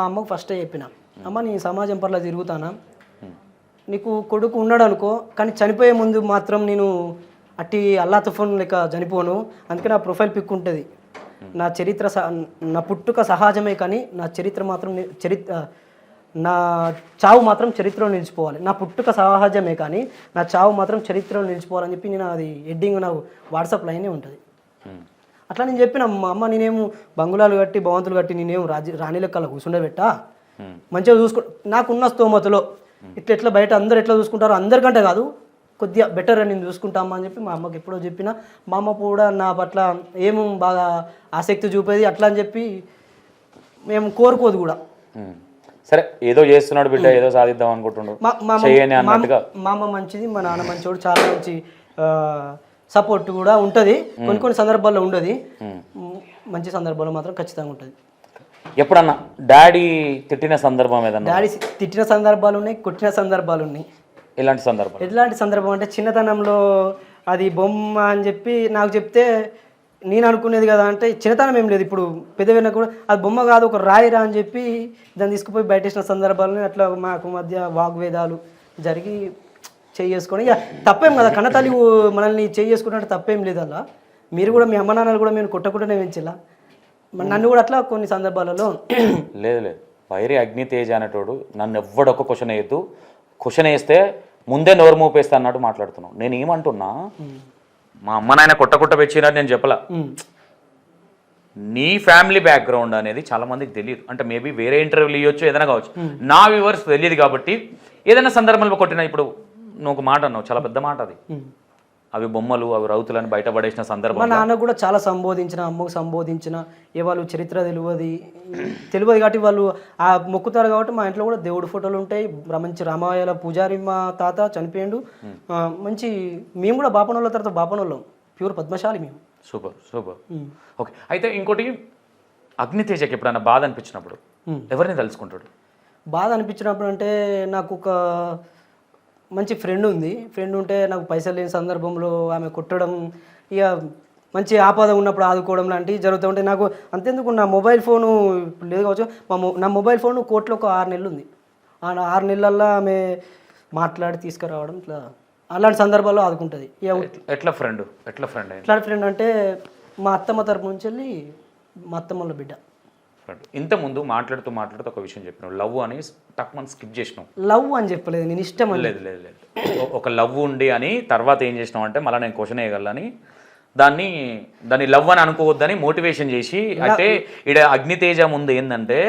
అమ్మకు ఫస్ట్ చెప్పిన, అమ్మ నీ సమాజం పట్ల తిరుగుతానా, నీకు కొడుకు ఉన్నాడు అనుకో, కానీ చనిపోయే ముందు మాత్రం నేను అట్టి అల్లా తుఫాన్ లెక్క చనిపోను, అందుకే నా ప్రొఫైల్ పిక్ ఉంటుంది, నా చరిత్ర నా పుట్టుక సహజమే కానీ నా చరిత్ర మాత్రం నా చావు మాత్రం చరిత్రలో నిలిచిపోవాలి, నా పుట్టుక సహజమే కానీ నా చావు మాత్రం చరిత్రలో నిలిచిపోవాలని చెప్పి నేను అది హెడ్డింగ్ నా వాట్సాప్ లైనే ఉంటుంది. అట్లా నేను చెప్పిన మా అమ్మ నేనేమో బంగుళాలు కట్టి భవంతులు కట్టి నేనేమో రాణి లెక్కల కూర్చుండబెట్టా, మంచిగా చూసుకో, నాకున్న స్తోమతలో ఇట్లా బయట అందరు ఎట్లా చూసుకుంటారో అందరికంటే కాదు కొద్దిగా బెటర్ నేను చూసుకుంటామా అని చెప్పి మా అమ్మకి ఎప్పుడో చెప్పిన. మా అమ్మ కూడా నా పట్ల ఏమో బాగా ఆసక్తి చూపేది, అట్లా అని చెప్పి మేము కోరుకోదు కూడా. సరే ఏదో చేస్తున్నాడు బిడ్డ, ఏదో సాధిద్దాం అనుకుంటున్నాడు, మా అమ్మ మంచిది, మా నాన్న మంచివాడు, చాలా మంచి సపోర్ట్ కూడా ఉంటుంది, కొన్ని కొన్ని సందర్భాల్లో ఉండదు, మంచి సందర్భాల్లో మాత్రం ఖచ్చితంగా ఉంటుంది. ఎప్పుడన్నా డాడీ తిట్టిన సందర్భం ఏదన్నా? డాడీ తిట్టిన సందర్భాలు ఉన్నాయి, కొట్టిన సందర్భాలు ఉన్నాయి. ఎలాంటి సందర్భం? ఎలాంటి సందర్భం అంటే చిన్నతనంలో అది బొమ్మ అని చెప్పి నాకు చెప్తే నేను అనుకునేది కదా, అంటే చిన్నతనం ఏం లేదు, ఇప్పుడు పెద్దవైనా కూడా అది బొమ్మ కాదు ఒక రాయిరా అని చెప్పి దాన్ని తీసుకుపోయి బయటేసిన సందర్భాలను అట్లా మాకు మధ్య వాగ్వేదాలు జరిగి చేసుకొని, ఇక తప్పేం కదా, కన్నతల్లి మనల్ని చేసుకున్నట్టు తప్పేం లేదు. అలా మీరు కూడా మీ అమ్మ నాన్నలు కూడా మేము కొట్టకుండానే పెంచిలా, నన్ను కూడా అట్లా కొన్ని సందర్భాలలో లేదు లేదు. వైరి అగ్నితేజ అనేటోడు నన్ను ఎవ్వడొక్క క్వశ్చన్ వేయద్దు, క్వశ్చన్ వేస్తే ముందే నోరు మూపేస్తా అన్నట్టు మాట్లాడుతున్నావు. నేను ఏమంటున్నా, మా అమ్మ నాయన కొట్ట పెంచినట్టు నేను చెప్పలా, నీ ఫ్యామిలీ బ్యాక్గ్రౌండ్ అనేది చాలా మందికి తెలియదు. అంటే మేబీ వేరే ఇంటర్వ్యూలు ఇవ్వచ్చు, ఏదైనా కావచ్చు, నా వ్యూవర్స్ తెలియదు కాబట్టి ఏదైనా సందర్భంలో కొట్టినా, ఇప్పుడు నువ్వు ఒక మాట అన్నావు, చాలా పెద్ద మాట అది, అవి బొమ్మలు అవి రౌతులని బయటపడేసిన సందర్భం. మా నాన్న కూడా చాలా సంబోధించిన, అమ్మకు సంబోధించిన, ఏ వాళ్ళు చరిత్ర తెలియదు కాబట్టి వాళ్ళు ఆ మొక్కుతారు కాబట్టి మా ఇంట్లో కూడా దేవుడి ఫోటోలు ఉంటాయి, మంచి రామాయణ పూజారి మా తాత చనిపోయిండు, మంచి మేము కూడా బాపనోళ్ళ తర్వాత బాపనోళ్ళం, ప్యూర్ పద్మశాలి మేము. Super super. ఓకే, అయితే ఇంకోటి, అగ్నితేజకి ఎప్పుడన్నా బాధ అనిపించినప్పుడు ఎవరిని తలుచుకుంటాడు? బాధ అనిపించినప్పుడు అంటే నాకు ఒక మంచి ఫ్రెండ్ ఉంది, ఫ్రెండ్ ఉంటే నాకు పైసలు లేని సందర్భంలో ఆమె కొట్టడం, ఇక మంచి ఆపద ఉన్నప్పుడు ఆదుకోవడం లాంటివి జరుగుతూ ఉంటాయి. నాకు అంతేందుకు నా మొబైల్ ఫోను లేదు కావచ్చు, నా మొబైల్ ఫోన్ కోర్టులో ఒక 6 నెలలు ఉంది, ఆ 6 నెలల్లో ఆమె మాట్లాడి తీసుకురావడం, ఇట్లా అలాంటి సందర్భాల్లో ఆదుకుంటుంది. ఎట్లా ఫ్రెండ్ ఎట్లాంటి ఫ్రెండ్ అంటే మా అత్తమ్మ తరపు నుంచి వెళ్ళి మా అత్తమ్మల బిడ్డ. ఇంతకుముందు మాట్లాడుతూ ఒక విషయం చెప్పినావు, లవ్ అని టక్మన్ స్కిప్ చేసినావు. లవ్ అని చెప్పలేదు, నేను ఇష్టం లేదు లేదు లేదు, ఒక లవ్ ఉండి అని తర్వాత ఏం చేసినావు అంటే మళ్ళీ నేను క్వశ్చన్ వేయగలని దాన్ని లవ్ అని అనుకోవద్దని మోటివేషన్ చేసి, అంటే ఇక్కడ అగ్నితేజ ముందు ఏంటంటే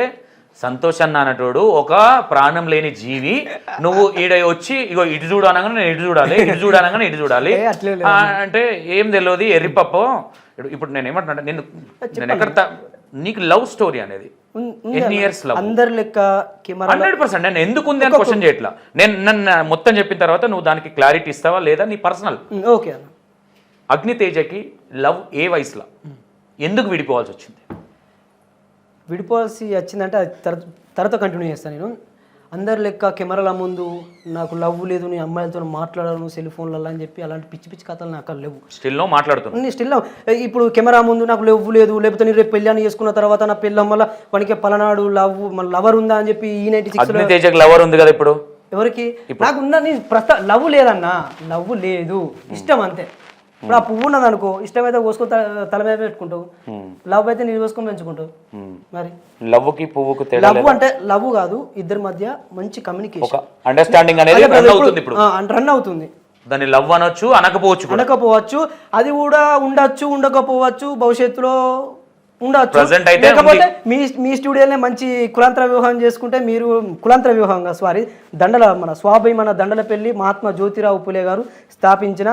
సంతోష్ అన్న అనేటోడు ఒక ప్రాణం లేని జీవి, నువ్వు ఈడ వచ్చి ఇగో ఇటు చూడనగానే నేను ఇటు చూడాలి, ఇటు చూడనగానే ఇటు చూడాలి అంటే ఏం తెలియదు ఎర్రిపప్ప. ఇప్పుడు నేను ఏమంటున్నా, నేను ఎక్కడ నీకు లవ్ స్టోరీ అనేది ఎన్ని ఇయర్స్ లవ్? అందరి లెక్క 100%. నేను ఎందుకు ఉంది అని క్వశ్చన్ చేయట్లా, నేను నన్ను మొత్తం చెప్పిన తర్వాత నువ్వు దానికి క్లారిటీ ఇస్తావా లేదా, నీ పర్సనల్. ఓకే అన్న. అగ్నితేజకి లవ్ ఏ వయసులో ఎందుకు విడిపోవాల్సి వచ్చింది? విడిపోవాల్సి వచ్చిందంటే అది తర్వాత కంటిన్యూ చేస్తాను. నేను అందరి లెక్క కెమెరాల ముందు నాకు లవ్ లేదు, నీ అమ్మాయిలతో మాట్లాడాను సెల్ ఫోన్లలో అని చెప్పి అలాంటి పిచ్చి పిచ్చి కథలు నాకు లేవు. స్టిల్లో మాట్లాడుతున్నాను, స్టిల్లో ఇప్పుడు కెమెరా ముందు నాకు లవ్ లేదు, లేకపోతే నేను రేపు పెళ్ళి చేసుకున్న తర్వాత నా పెళ్ళి వల్ల మనకి పలనాడు లవర్ ఉందా అని చెప్పి E96 లవర్ ఉంది కదా ఇప్పుడు. ఎవరికి? నాకు ఉన్న లవ్ లేదన్నా, లవ్ లేదు, ఇష్టం అంతే. ఇప్పుడు ఆ పువ్వు ఉన్నది అనుకో, ఇష్టమైతే కోసుకొని తల మీద పెట్టుకుంటావు, లవ్ అయితే నీళ్ళు కోసుకొని పెంచుకుంటావు. మరి లవ్కి పువ్వుకు లవ్ అంటే లవ్ కాదు, ఇద్దరి మధ్య మంచి కమ్యూనికేషన్, అండర్స్టాండింగ్ అనేది రన్ అవుతుంది. దాన్ని లవ్ అనొచ్చు, అనకపోవచ్చు, అది కూడా ఉండొచ్చు, ఉండకపోవచ్చు, భవిష్యత్తులో ఉండొచ్చు. అయితే లేకపోతే మీ స్టూడియోనే మంచి కులాంతర వివాహం చేసుకుంటే, మీరు కులాంతర వివాహంగా మన స్వాభిమాన దండల పెళ్లి మహాత్మా జ్యోతిరావు పులే గారు స్థాపించిన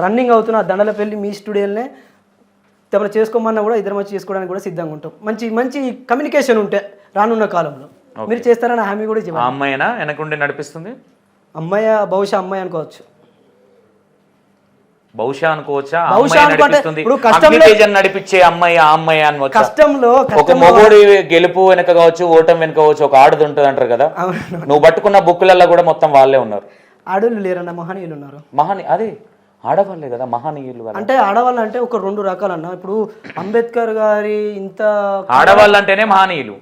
రన్నింగ్ అవుతున్న దండల పెళ్లి మీ స్టూడియోనే తమ చేసుకోమన్నా కూడా ఇద్దరు మంచి చేసుకోవడానికి కూడా సిద్ధంగా ఉంటాం. మంచి మంచి కమ్యూనికేషన్ ఉంటే రానున్న కాలంలో మీరు చేస్తారని హామీ కూడా చెప్పారు. అమ్మాయినా వెనకుండి నడిపిస్తుంది, బహుశా అమ్మాయి అనుకోవచ్చు, బహుశా అనుకోవచ్చా, నడిపించే అమ్మాయి ఆ అమ్మాయి అనవచ్చు. కష్టంలో ఒక మొగోడి గెలుపు వెనక కావచ్చు, ఓటం వెనక కావచ్చు, ఒక ఆడది ఉంటుంది అంటారు కదా. నువ్వు పట్టుకున్న బుక్కులలో కూడా మొత్తం వాళ్ళే ఉన్నారు, ఆడవాళ్ళు లేరన్న, మహనీయులు ఉన్నారు. అదే ఆడవాళ్ళే కదా మహనీయులు. అంటే ఆడవాళ్ళు అంటే ఒక 2 రకాలన్నా. ఇప్పుడు అంబేద్కర్ గారి ఇంత ఆడవాళ్ళు అంటేనే మహనీయులు,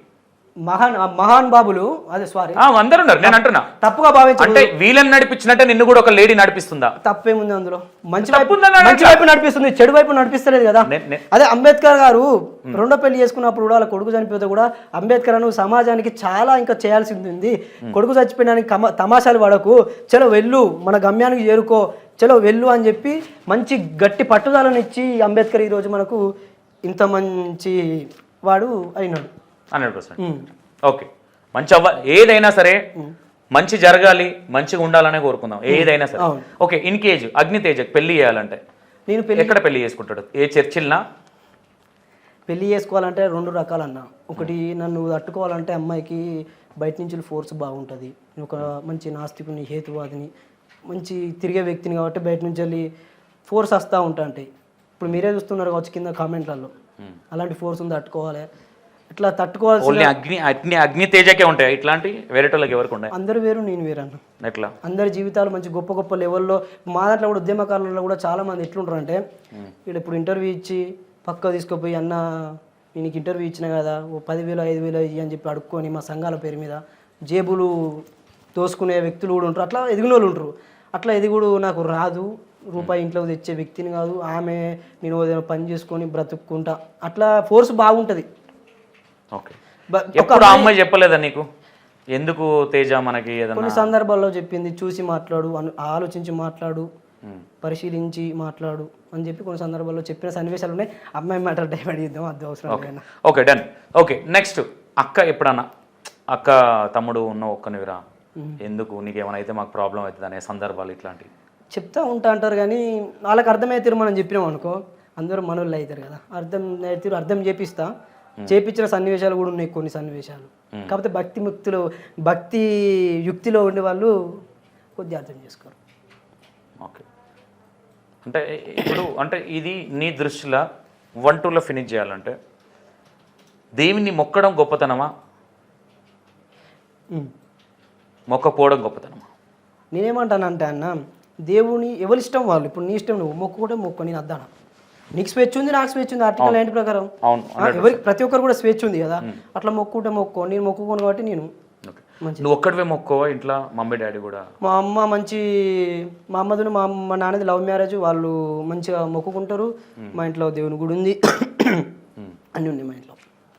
మహాన్ బాబులు అదే సారీ అందరు ఉన్నారు, నేను అంటున్నా. తప్పుగా భావించ అంటే వీళ్ళని నడిపించినట్టే నిన్ను కూడా ఒక లేడీ నడిపిస్తుందా? తప్పేముంది అందులో? మంచి తప్పు ఉందని వైపు మంచి వైపు నడిపిస్తుంది, చెడు వైపు నడిపిస్తలేదు కదా. అదే అంబేద్కర్ గారు రెండో పెళ్లి చేసుకున్నప్పుడు కూడా వాళ్ళ కొడుకు చనిపోతే కూడా అంబేద్కర్ అను సమాజానికి చాలా ఇంకా చేయాల్సింది ఉంది. కొడుకు చచ్చిపోయినానికి తమాషాలు పడకు, చలో వెళ్ళు మన గమ్యానికి చేరుకో, చలో వెళ్ళు అని చెప్పి మంచి గట్టి పట్టుదలను ఇచ్చి అంబేద్కర్ ఈరోజు మనకు ఇంత మంచి వాడు అయినాడు. 100%. ఓకే, మంచి ఏదైనా సరే మంచి జరగాలి, మంచిగా ఉండాలనే కోరుకుందాం ఏదైనా సరే. ఓకే, ఇన్ కేజ్ అగ్నితేజ పెళ్లి చేయాలంటే నేను ఎక్కడ పెళ్లి చేసుకుంటాడు? ఏ చర్చిల్నా? పెళ్లి చేసుకోవాలంటే రెండు రకాలన్నా. ఒకటి నన్ను తట్టుకోవాలంటే అమ్మాయికి బయట నుంచి ఫోర్స్ బాగుంటుంది, ఒక మంచి నాస్తికుని హేతువాదిని మంచి తిరిగే వ్యక్తిని కాబట్టి బయట నుంచి వెళ్ళి ఫోర్స్ వస్తూ ఉంటాయి. ఇప్పుడు మీరే చూస్తున్నారు కావచ్చు కింద కామెంట్లలో, అలాంటి ఫోర్స్ తట్టుకోవాలి. ఇట్లా తట్టుకోవాల్సి అగ్నితేజకే ఉంటాయి, ఇట్లాంటి వేరేటోళ్ళకి ఎవరికి ఉంటాయి? అందరు వేరు నేను వేరు అన్న. ఎట్లా? అందరి జీవితాలు మంచి గొప్ప గొప్ప లెవెల్లో. మా దాంట్లో కూడా ఉద్యమకాలంలో కూడా చాలా మంది ఎట్లుంటారు అంటే వీళ్ళు ఇప్పుడు ఇంటర్వ్యూ ఇచ్చి పక్క తీసుకుపోయి అన్న నీకు ఇంటర్వ్యూ ఇచ్చిన కదా ఓ 10,000 5,000 ఇయ్యి అని చెప్పి అడుక్కొని మా సంఘాల పేరు మీద జేబులు దోసుకునే వ్యక్తులు కూడా ఉంటారు. అట్లా ఎదిగిన వాళ్ళు ఉంటారు. అట్లా ఎదిగుడు నాకు రాదు, రూపాయి ఇంట్లో తెచ్చే వ్యక్తిని కాదు, ఆమె నేను ఏదైనా పని చేసుకొని బ్రతుక్కుంటా, అట్లా ఫోర్స్ బాగుంటుంది. ఓకే, ఎప్పుడు ఆ అమ్మాయి చెప్పలేదా నీకు ఎందుకు తేజ మనకి? కొన్ని సందర్భాల్లో చెప్పింది, చూసి మాట్లాడు, ఆలోచించి మాట్లాడు, పరిశీలించి మాట్లాడు అని చెప్పి కొన్ని సందర్భాల్లో చెప్పిన సన్నివేశాలు ఉన్నాయి. అమ్మాయి మ్యాటర్ డైవర్ట్ చేద్దాం, అది అవసరం. Okay, done. ఓకే, నెక్స్ట్ అక్క ఎప్పుడన్నా అక్క తమ్ముడు ఉన్న ఒక్కనివిరా, ఎందుకు నీకేమైనా అయితే మాకు ప్రాబ్లం అవుతుంది అనే సందర్భాలు ఇట్లాంటివి చెప్తా ఉంటా అంటారు. కానీ వాళ్ళకి అర్థమవుతారు మనం చెప్పినాం అనుకో, అందరూ మనోళ్ళు అవుతారు కదా. అర్థం చేపించిన సన్నివేశాలు కూడా ఉన్నాయి కొన్ని సన్నివేశాలు. కాకపోతే భక్తి యుక్తిలో ఉండే వాళ్ళు కొద్దిగా అర్థం చేసుకోరు. ఓకే, అంటే ఇప్పుడు అంటే ఇది నీ దృష్టిలో 1-2లో ఫినిష్ చేయాలంటే దేవుని మొక్కడం గొప్పతనమా, మొక్కపోవడం గొప్పతనమా? నేనేమంటానంటే అన్న, దేవుని ఎవరి ఇష్టం వాళ్ళు. ఇప్పుడు నీ ఇష్టం, నువ్వు మొక్కు మొక్కు, నేను అద్దాను. నీకు స్వేచ్ఛ ఉంది, నాకు స్వేచ్ఛ ఉంది, ఆర్టికల్ 90 ప్రకారం ఎవరికి ప్రతి ఒక్కరు కూడా స్వేచ్ఛ ఉంది కదా. అట్లా మొక్కుంటే మొక్కో, నేను మొక్కుకోను కాబట్టి నేను నువ్వు ఒక్కడివే మొక్కోవా? ఇంట్లో మమ్మీ డాడీ కూడా? మా అమ్మ మా అమ్మది మా నాన్నది లవ్ మ్యారేజ్, వాళ్ళు మంచిగా మొక్కుకుంటారు. మా ఇంట్లో దేవుని గుడి ఉంది, అన్నీ ఉన్నాయి మా ఇంట్లో.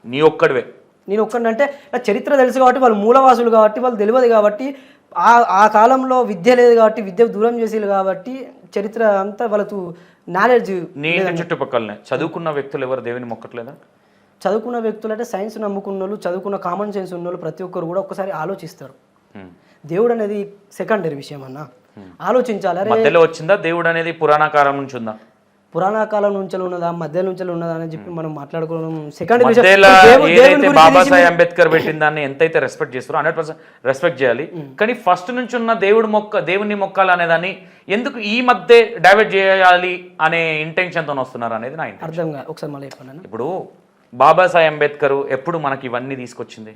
నీ ఒక్కడివే? నేను ఒక్కడంటే నా చరిత్ర తెలుసు కాబట్టి, వాళ్ళు మూలవాసులు కాబట్టి, వాళ్ళు తెలియదు కాబట్టి, ఆ కాలంలో విద్య లేదు కాబట్టి, విద్య దూరం చేసేది కాబట్టి చరిత్ర అంతా వాళ్ళకు నాలెడ్జ్. నీ చుట్టుపక్కలనే చదువుకున్న వ్యక్తులు ఎవరు దేవుని మొక్కట్లేదా? చదువుకున్న వ్యక్తులు అంటే సైన్స్ నమ్ముకున్న వాళ్ళు, చదువుకున్న కామన్ సెన్స్ ఉన్న వాళ్ళు ప్రతి ఒక్కరు కూడా ఒక్కసారి ఆలోచిస్తారు. దేవుడు అనేది సెకండరీ విషయం అన్న, ఆలోచించాలి. మధ్యలో వచ్చిందా దేవుడు అనేది? పురాణకాలం నుంచి ఉందా? పురాణ కాలం నుంచి ఉన్నదా, మధ్య నుంచి ఉన్నదా అని చెప్పి మనం మాట్లాడుకోవడం సెకండ్ విషయం. ఏదైతే బాబాసాహెబ్ అంబేద్కర్ పెట్టిన దాన్ని ఎంతైతే రెస్పెక్ట్ చేస్తారో 100% రెస్పెక్ట్ చేయాలి. కానీ ఫస్ట్ నుంచి ఉన్న దేవుని మొక్కాలి అనే దాన్ని ఎందుకు ఈ మధ్య డైవర్ట్ చేయాలి అనే ఇంటెన్షన్తో వస్తున్నారు అనేది నా ఇంటెన్షన్. అర్థం కాదు, ఒకసారి మళ్ళీ చెప్పండి. ఇప్పుడు బాబాసాహెబ్ అంబేద్కర్ ఎప్పుడు మనకి ఇవన్నీ తీసుకొచ్చింది?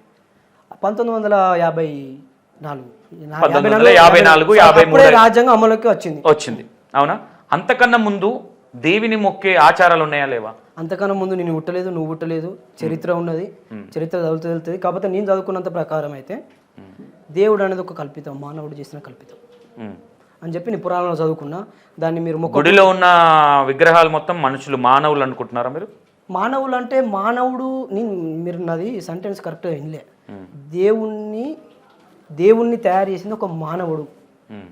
1954 రాజ్యాంగం అమలుకి వచ్చింది. అవునా? అంతకన్నా ముందు దేవిని మొక్కే ఆచారాలు ఉన్నాయా లేవా? అంతకన్నా ముందు నేను పుట్టలేదు, నువ్వు పుట్టలేదు, చరిత్ర ఉన్నది, చరిత్ర చదువుతుంది. కాకపోతే నేను చదువుకున్నంత ప్రకారం అయితే దేవుడు అనేది ఒక కల్పితం, మానవుడు చేసిన కల్పితం అని చెప్పి నేను పురాణంలో చదువుకున్నా. దాన్ని మీరు గుడిలో ఉన్న విగ్రహాలు మొత్తం మనుషులు, మానవులు అనుకుంటున్నారా మీరు? మానవులు అంటే మానవుడు, మీరు నాది సెంటెన్స్ కరెక్ట్గా వినలే. దేవుణ్ణి తయారు చేసింది ఒక మానవుడు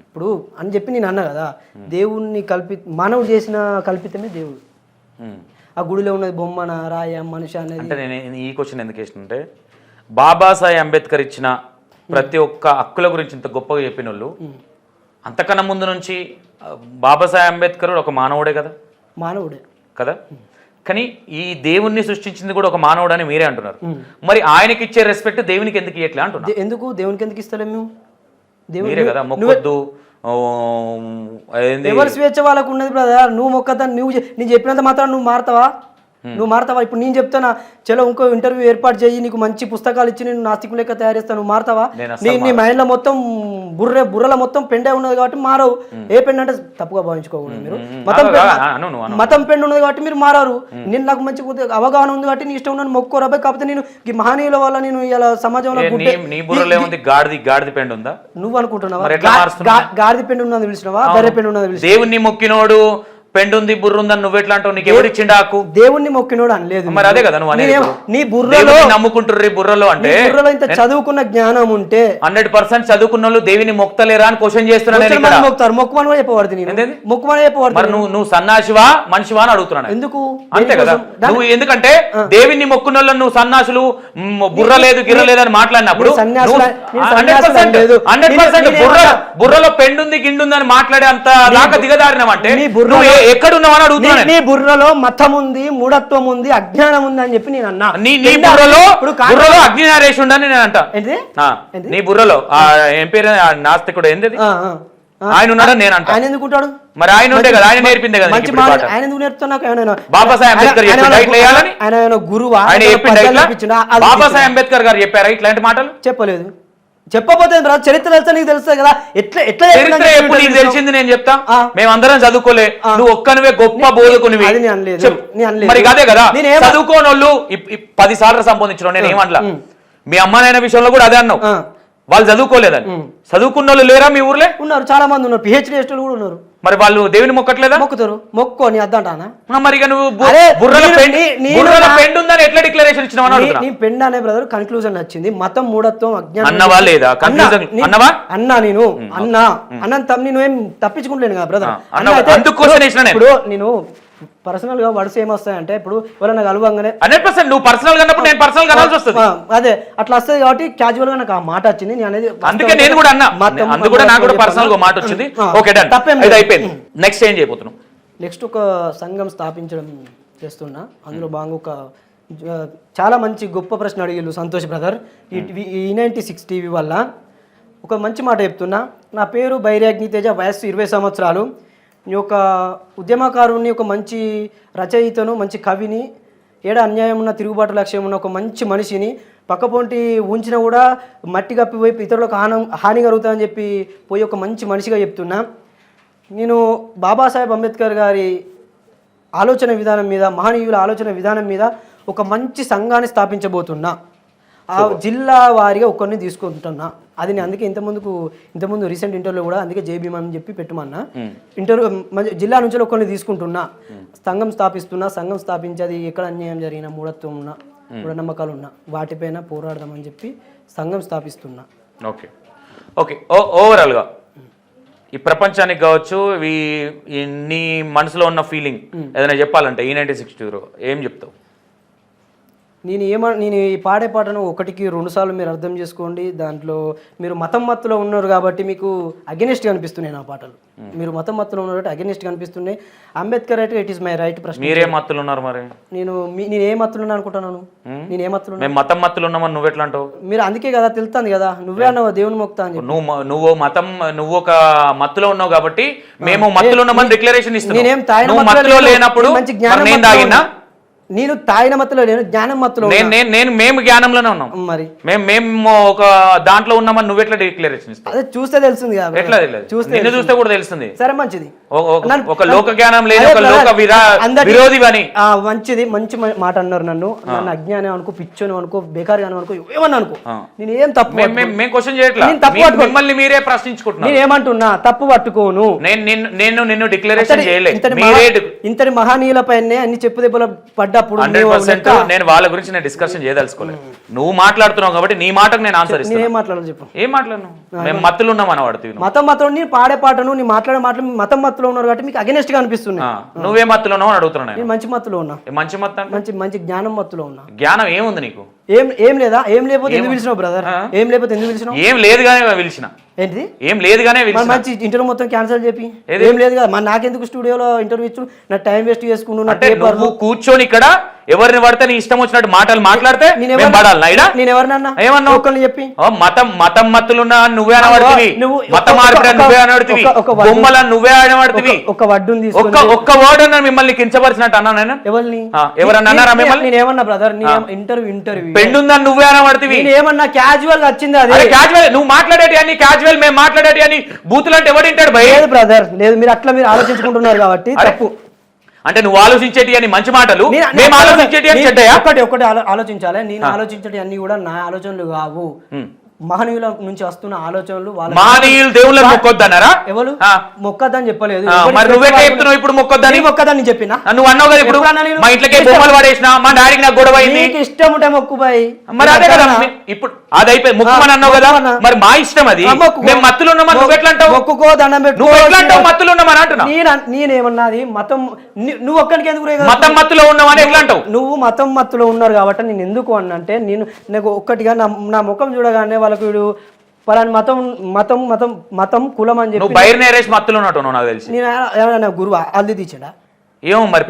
ఇప్పుడు అని చెప్పి నేను అన్నా కదా. దేవుణ్ణి మానవుడు చేసిన కల్పితమే దేవుడు. ఆ గుడిలో ఉన్నది బొమ్మన, రాయ, మనిషి అనేది. అంటే నేను ఈ క్వశ్చన్ ఎందుకు వేసినంటే, బాబాసాహెబ్ అంబేద్కర్ ఇచ్చిన ప్రతి ఒక్క హక్కుల గురించి ఇంత గొప్పగా చెప్పిన వాళ్ళు అంతకన్నా ముందు నుంచి బాబాసాహెబ్ అంబేద్కర్ ఒక మానవుడే కదా. మానవుడే కదా. కానీ ఈ దేవుణ్ణి సృష్టించింది కూడా ఒక మానవుడు అని మీరే అంటున్నారు. మరి ఆయనకి ఇచ్చే రెస్పెక్ట్ దేవునికి ఎందుకు ఇవ్వట్లే అంటున్నారు? ఎందుకు దేవునికి ఎందుకు ఇస్తలేము మేము? మీరే కదా మొక్కొద్దు, ఎవరి స్వేచ్ఛ వాళ్ళకు ఉన్నది బ్రదర్. నువ్వు మొక్కద్దని నేను చెప్పినంత మాత్రం నువ్వు మారుతావా? నువ్వు మారతావా? ఇప్పుడు నేను చెప్తానా, చలో ఇంకో ఇంటర్వ్యూ ఏర్పాటు చేయి, నీకు మంచి పుస్తకాలు ఇచ్చి నేను నాస్తికులు లెక్క తయారు చేస్తాను, నువ్వు మారతావా? నీ మైండ్లో మొత్తం బుర్రలో మొత్తం పెండే ఉన్నది కాబట్టి మారవు. ఏ పెండ్ అంటే తప్పుగా భావించుకోకూడదు మీరు, మతం పెండ్ ఉన్నది కాబట్టి మీరు మారారు. నేను నాకు మంచి అవగాహన ఉంది కాబట్టి నీ ఇష్టం ఉన్నది మొక్కోరాబాయ్. కాకపోతే నేను ఈ మహనీయుల వల్ల నేను ఇలా సమాజంలో నువ్వు అనుకుంటున్నావా గాడిది పెండు ఉన్నది పిలిచినావా, బర్రె పెండు ఉన్నది పిలిచినావా? దేవుణ్ణి మొక్కినోడు పెండుంది బుర్రుందని నువ్వు ఎట్లా అంటావు? నీకు ఎవరు ఇచ్చిండు హక్కు? దేవుణ్ణి మొక్కినోడు అనలేదు. మరి అదే కదా నువ్వు అనేది. నీ బుర్రలో నమ్ముకుంటుర్రి బుర్రలో అంటే బుర్రలో ఇంత చదువుకున్న జ్ఞానం ఉంటే 100% చదువుకున్న వాళ్ళు దేవిని మొక్తలేరా అని క్వశ్చన్ చేస్తున్నాను. మొక్కుతారు, మొక్కుమని కూడా చెప్పబడుతుంది, మొక్కుమని చెప్పబడుతుంది. నువ్వు సన్నాసివా మనిషివా అని అడుగుతున్నాను. ఎందుకు? అంతే కదా, నువ్వు ఎందుకంటే దేవిని మొక్కున్న వాళ్ళు నువ్వు సన్నాసులు బుర్ర లేదు గిర్ర లేదు అని మాట్లాడినప్పుడు 100% బుర్రలో పెండుంది గిండుంది అని మాట్లాడే అంత దాకా దిగదారినామంటే ఎక్కడున్నావని అడుగుతున్నాను. నీ బుర్రలో మతం ఉంది, మూఢత్వం ఉంది, అజ్ఞానం ఉంది అని చెప్పి నేను అన్నా. నీ బుర్రలో అగ్నినారేష్ ఉండని నేను అంటా. నీ బుర్రలో ఏం పేరు నాస్తికుడు ఏంది ఆయన ఉన్నాడని నేను అంటా. ఆయన ఎందుకుంటాడు? మరి ఆయన ఉండే కదా, ఆయన నేర్పిందే కదా. ఆయన ఎందుకు నేర్పుతున్నావు? బాబాసాహెబ్ అంబేద్కర్ ఆయన గురువా? బాబాసాహెబ్ అంబేద్కర్ గారు చెప్పారా ఇట్లాంటి మాటలు? చెప్పలేదు. చెప్పబోతే చరిత్ర తెలుసా? నీకు తెలుస్తుంది కదా. ఎట్లా చరిత్ర ఎప్పుడు నీకు తెలిసింది నేను చెప్తా. మేమందరం చదువుకోలే, నువ్వు ఒక్కనివే గొప్ప బోధకునివి. మరి అదే కదా, చదువుకోని వాళ్ళు 10 సార్లు సంపాదించిన నేను ఏమట్లా. మీ అమ్మానాయన విషయంలో కూడా అదే అన్నావు, వాళ్ళు చదువుకోలేదని. చదువుకున్న వాళ్ళు లేరా మీ ఊర్లో? ఉన్నారు, చాలా మంది ఉన్నారు, PhD కూడా ఉన్నారు. మరి వాళ్ళు దేవుని మొక్కట్లేదా? మొక్కుతారు, మొక్కోని అద్దంటానా? మరి నువ్వు బుర్రలో పెండు ఉందని ఎట్లా డిక్లరేషన్ ఇచ్చినావు? నీ పెండ్ అనే బ్రదర్ కన్క్లూజన్ వచ్చింది, మతం మూఢత్వం అజ్ఞానం అన్నవా లేదా? అన్నా నేను నేను ఏం తప్పించుకుంటలేను కదా బ్రదర్. ఇప్పుడు నేను పర్సనల్ గా వర్డ్స్ ఏమొస్తాయంటే, ఇప్పుడు ఎవరైనా కలవంగానే 100% నువ్వు పర్సనల్ గా నేను పర్సనల్ గా కలవాల్సి వస్తుంది. అదే అట్లా వస్తుంది కాబట్టి క్యాజువల్ గా నాకు ఆ మాట వచ్చింది. నేను అనేది అందుకే నేను కూడా అన్నా, అందుకు కూడా నాకు కూడా పర్సనల్ గా మాట వచ్చింది. ఓకే డన్, ఇది అయిపోయింది. నెక్స్ట్ ఏం చేయబోతున్నాం? నెక్స్ట్ ఒక సంఘం స్థాపించడం చేస్తున్నా. అందులో భాగంగా ఒక చాలా మంచి గొప్ప ప్రశ్న అడిగారు సంతోష్ బ్రదర్. E96 టీవీ వల్ల ఒక మంచి మాట చెప్తున్నా. నా పేరు బైరాగ్ని తేజ, వయస్సు 20 సంవత్సరాలు. నీ ఒక ఉద్యమకారుని, ఒక మంచి రచయితను, మంచి కవిని, ఏడా అన్యాయం ఉన్న తిరుగుబాటు లక్ష్యం ఉన్న ఒక మంచి మనిషిని పక్కపొంటి ఉంచినా కూడా మట్టి కప్పిపోయి ఇతరులకు హాని కలుగుతుందని చెప్పి పోయి ఒక మంచి మనిషిగా చెప్తున్నా. నేను బాబాసాహెబ్ అంబేద్కర్ గారి ఆలోచన విధానం మీద, మహనీయుల ఆలోచన విధానం మీద ఒక మంచి సంఘాన్ని స్థాపించబోతున్నా. ఆ జిల్లా వారిగా ఒకరిని తీసుకుంటున్నా. అది నేను అందుకే ఇంతకుముందు రీసెంట్ ఇంటర్వ్యూలో కూడా అందుకే జేబీఎం అని చెప్పి పెట్టమన్నా. జిల్లా నుంచి ఒకరిని తీసుకుంటున్నా, సంఘం స్థాపిస్తున్నా. సంఘం స్థాపించి అది ఎక్కడ అన్యాయం జరిగిన, మూఢత్వం ఉన్నా, మూఢనమ్మకాలు ఉన్నా వాటిపైన పోరాడదామని చెప్పి సంఘం స్థాపిస్తున్నా. ఓకే ఓకే ఓవరాల్గా ఈ ప్రపంచానికి కావచ్చు, నీ మనసులో ఉన్న ఫీలింగ్ ఏదైనా చెప్పాలంటే E96 ఏం చెప్తావు? నేను ఈ పాడే పాటను 1కి 2 సార్లు మీరు అర్థం చేసుకోండి. దాంట్లో మీరు మతం మత్తులో ఉన్నారు కాబట్టి మీకు అగెనిస్ట్ కనిపిస్తున్నాయి నా పాటలు. మీరు మతం మత్తులో ఉన్నారు కాబట్టి అగెనిస్ట్ కనిపిస్తున్నాయి. అంబేద్కర్ అయితే ఇట్ ఈస్ మై రైట్. ప్రశ్న మీరే మత్తులు ఉన్నారు మరి? నేను ఏ మత్తులు ఉన్నా అనుకుంటున్నాను? నేను ఏ మత్తులు? మేము మతం మత్తులు ఉన్నామని నువ్వు ఎట్లా అంటావు? మీరు అందుకే కదా తెలుస్తుంది కదా, నువ్వే అన్నావు దేవుని మొక్తా అని. నువ్వు ఒక మత్తులో ఉన్నావు కాబట్టి మేము మత్తులో ఉన్నామని డిక్లరేషన్ ఇస్తున్నాం. నేనేం తాగిన మత్తులో లేనప్పుడు మంచి జ్ఞానం తాగినా, నేను తాగిన మత్తులో లేను, జ్ఞానం మత్తులో. మేము జ్ఞానంలోనే ఉన్నాం. మరి మేము ఒక దాంట్లో ఉన్నామని నువ్వు ఎట్లా డిక్లరేషన్ ఇస్తావు? అదే చూస్తే తెలుస్తుంది కదా. ఎట్లా చూస్తే కూడా తెలుస్తుంది. సరే మంచిది, ఒక లోక జ్ఞానం లేదు, ఒక లోక విరోధి అని మంచిది. మంచి మాట అన్నారు. నన్ను అజ్ఞానం అనుకో, పిచ్చోని అనుకో, బేకారి అనుకో, ఏమన్నా అనుకో, నేను ఏం తప్పు మేము క్వశ్చన్ చేయట్లేదు, మిమ్మల్ని మీరే ప్రశ్నించుకుంటున్నా. నేను ఏమంటున్నా, తప్పు పట్టుకోను. నేను నిన్ను డిక్లరేషన్ చేయలేదు. ఇంతటి మహనీయుల పైన అన్ని చెప్పు దెబ్బలు పడ్డప్పుడు 100% నేను వాళ్ళ గురించి నేను డిస్కషన్ చేయదలుచుకోలేదు. నువ్వు మాట్లాడుతున్నావు కాబట్టి నీ మాటకు నేను ఆన్సర్ ఇస్తాను. ఏం మాట్లాడాలి చెప్పు? ఏం మాట్లాడను, మేము మత్తులు ఉన్నాం అని వాడుతుంది. మతం మత్తులో నేను పాడే పాటను, నీ మాట్లాడే మాటలు మతం మత్తులో ఉన్నారు కాబట్టి మీకు అగెనిస్ట్ గా అనిపిస్తుంది. నువ్వే మత్తులో ఉన్నావు అని అడుగుతున్నాను. నేను మంచి మత్తులో ఉన్నా. మంచి మత్తు, మంచి జ్ఞానం మత్తులో ఉన్నా. జ్ఞానం ఏముంది నీకు? ఏం లేదా? ఏం లేకపోతే ఎందుకు పిలిచినావు బ్రదర్? ఏం లేకపోతే ఎందుకు పిలిచినావు? ఏం లేదుగానే పిలిచిన. ఏంటిది ఏం లేదుగానే మంచి ఇంటర్వ్యూ మొత్తం క్యాన్సిల్ చెప్పి ఏం లేదు కదా. నాకెందుకు స్టూడియోలో ఇంటర్వ్యూ ఇచ్చు, నా టైం వేస్ట్ చేసుకున్నాను. నువ్వు కూర్చొని ఇక్కడ ఎవరిని పడితే నీ ఇష్టం వచ్చినట్టు మాటలు మాట్లాడితే మేము పడాలి ఇడా? నేను ఎవరినన్నా ఏమన్నావు? ఒక్కరిని చెప్పి మతం మత్తులున్నా నువ్వే అనబడుతుంది, మతం మార్పిడ నువ్వే అనబడుతుంది, బొమ్మల నువ్వే అనబడుతుంది. ఒక వడ్డుని ఒక్క వర్డ్ అన్నా మిమ్మల్ని కించపరిచినట్టు అన్నా నేను? ఎవరిని ఎవరన్నా అన్నారా మిమ్మల్ని? నేనేమన్నా బ్రదర్, ఇంటర్వ్యూ పెండుందని నువ్వే అనబడుతుంది. నేనేమన్నా క్యాజువల్ గా వచ్చింది అది. క్యాజువల్ నువ్వు మాట్లాడేటి అని, క్యాజువల్ మేము మాట్లాడేటి అని బూతులు అంటే ఎవడు వింటాడు భయ? లేదు బ్రదర్, లేదు, మీరు అట్లా మీరు ఆలోచించుకుంటున్నారు కాబట్టి తప్పు. అంటే నువ్వు ఆలోచించేటి అని మంచి మాటలు, మేము ఆలోచించేటి అని చెడ్డయా? ఒకటి ఆలోచించాలి. నేను ఆలోచించేటి అన్ని కూడా నా ఆలోచనలు కావు, మహనీయుల నుంచి వస్తున్న ఆలోచనలు. మహనీయులు దేవుళ్ళని మొక్కొద్దన్నారా? ఎవరు మొక్కద్దని చెప్పలేదు. మరి నువ్వెట్లా చెప్తున్నావు ఇప్పుడు మొక్కొద్దని చెప్పినా? నువ్వు అన్నావు కదా ఇప్పుడు మా ఇంట్లోకి బొమ్మలు పడేసిన, మా డాడీకి నాకు గొడవ అయింది. నీకు ఇష్టం ఉంటే మొక్కుబాయి. మరి అదే కదా ఇప్పుడు అది అయిపోయి మొక్కుమని అన్నావు కదా, మరి మా ఇష్టం అది. మేము మత్తులు ఉన్నామని నువ్వు ఎట్లా అంటావు? మొక్కుకో, దండం పెట్టు. నువ్వు ఎట్లా అంటావు మత్తులు ఉన్నామని అంటున్నా? నేనేమన్నది మతం, నువ్వు ఒక్కడికి ఎందుకు మతం మత్తులో ఉన్నామని ఎట్లా అంటావు? నువ్వు మతం మత్తులో ఉన్నారు కాబట్టి నేను ఎందుకు అన్నంటే, నాకు ఒక్కటిగా నా ముఖం చూడగానే వాళ్ళకు వీడు పలాని మతం మతం మతం మతం కులం అని చెప్పి బయట నేరేసి మత్తులు ఉన్నట్టు నాకు తెలిసి. నేను ఏమన్నా గురువు అల్లి తీసాడా? ఏమో మరి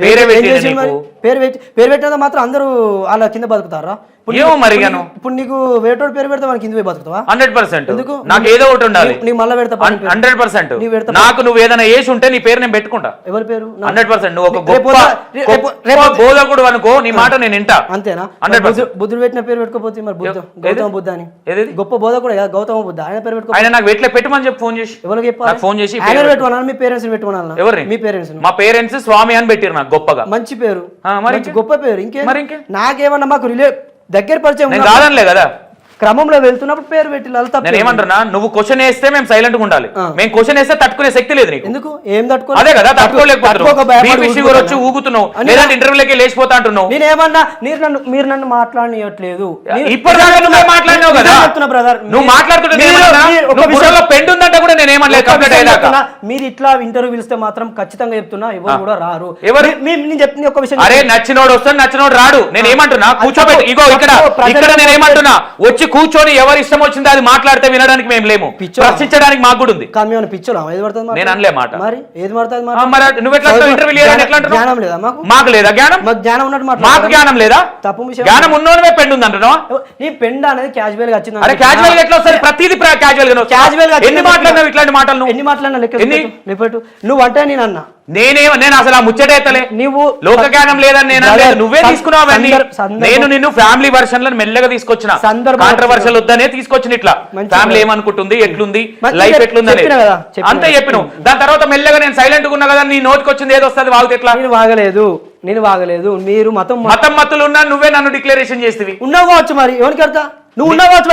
పేరు పెట్టినంత మాత్రం అందరూ అలా కింద బతుకుతారా? ఏమో మరి ఇప్పుడు నీకు వేటోడు పేరు పెడితే మనకి కింద పోయి బతుకుతావా? 100%. ఎందుకు? నాకు ఏదో ఒకటి ఉండాలి. నీకు మళ్ళీ పెడతా 100%. నాకు నువ్వు ఏదైనా వేసి ఉంటే నీ పేరు నేను పెట్టుకుంటా. ఎవరి పేరు? 100%. నువ్వు ఒక గొప్ప బోధకుడు అనుకో, నీ మాట నేను వింటా. అంతేనా? 100%. బుద్ధుడు పెట్టిన పేరు పెట్టుకోపోతే మరి గౌతమ బుద్ధ అని గొప్ప బోధకుడు కదా, గౌతమ బుద్ధ, ఆయన పేరు పెట్టుకో. ఆయన నాకు ఎట్లా పెట్టమని చెప్పి ఫోన్ చేసి, ఎవరికి చెప్పాలి? ఫోన్ చేసి ఆయన పెట్టుకోవాలి, మీ పేరెంట్స్ పెట్టుకోవాలి. ఎవరిని? మీ పేరెంట్స్. మా పేరెంట్స్ స్వామి అని పెట్టారు నాకు గొప్పగా. మంచి పేరు, గొప్ప పేరు. ఇంకే నాకేమన్నా మాకు దగ్గర పరిచయం కాదనిలే కదా, క్రమంలో వెళ్తున్నప్పుడు పేరు పెట్టి నేను ఏమంటున్నా, నువ్వు క్వశ్చన్ వేస్తే మేము సైలెంట్ గా ఉండాలి. మేము క్వశ్చన్ వేస్తే తట్టుకునే శక్తి లేదు నీకు. ఎందుకు? ఏం తట్టుకో? అదే కదా, తట్టుకోలేకపోతున్నావు. వచ్చి ఊగుతున్నావు, లేదంటే ఇంటర్వ్యూలకి లేచిపోతా అంటున్నావు. నేనేమన్నా మీరు నన్ను మాట్లాడనియట్లేదు. ఇప్పటిదాకా నువ్వే మాట్లాడినావు కదా బ్రదర్. నువ్వు మాట్లాడుతుంటే పెండ్ ఉందంటే కూడా నేను ఏమనలేదు. కంప్లీట్ అయ్యాక మీరు ఇట్లా ఇంటర్వ్యూ పిలిస్తే మాత్రం ఖచ్చితంగా చెప్తున్నా ఎవరు కూడా రారు. ఎవరు? నేను చెప్పింది ఒక విషయం. అరే నచ్చినోడు వస్తాడు, నచ్చినోడు రాడు. నేను ఏమంటున్నా, కూర్చోబెట్టి ఇగో ఇక్కడ నేను ఏమంటున్నా, వచ్చి కూర్చొని ఎవరి ఇష్టం వచ్చిందో అది మాట్లాడితే వినడానికి మేము లేము, ప్రశ్నించడానికి మాకు కూడా ఉంది. నేను అనలే మాట. నువ్వు ఎట్లా ఇంటర్వ్యూ లేదా? మాకు లేదా జ్ఞానం? మాకు జ్ఞానం లేదా? తప్పు విషయం. జ్ఞానం ఉన్నోనివే పెండు ఉంది అంటున్నావా? నీ పెండ్ అనేది క్యాజువల్ గా వచ్చింది. అరే క్యాజువల్ ఎట్లా వస్తుంది? ప్రతిదీ క్యాజువల్ గా. ఎన్ని మాట్లాడినావు ఇట్లాంటి మాటలు? ఎన్ని మాట్లాడినా నువ్వు అంటే నేను అన్నా. నేను అసలు ఆ ముచ్చటేతలే. నువ్వు లోక జ్ఞానం లేదని నేను నువ్వే తీసుకున్నావని. నేను నిన్ను ఫ్యామిలీ వర్షన్ లో మెల్లగా తీసుకొచ్చిన, కాంట్రవర్షియల్ వద్దనే తీసుకొచ్చిన. ఇట్లా ఫ్యామిలీ ఏమనుకుంటుంది, ఎట్లుంది, లైఫ్ ఎట్లుంది అంతే చెప్పినావు. దాని తర్వాత మెల్లగా నేను సైలెంట్ గా ఉన్నా కదా, నీ నోటికి వచ్చింది ఏది వస్తుంది వాగితే ఎట్లా? నేను వాగలేదు. మీరు మతం మత్తులు ఉన్నా నువ్వే నన్ను డిక్లరేషన్ చేస్తేవి. ఉన్నావు కావచ్చు, మరి ఎవరికి అర్థం? నువ్వు ఉన్నావు కావచ్చు.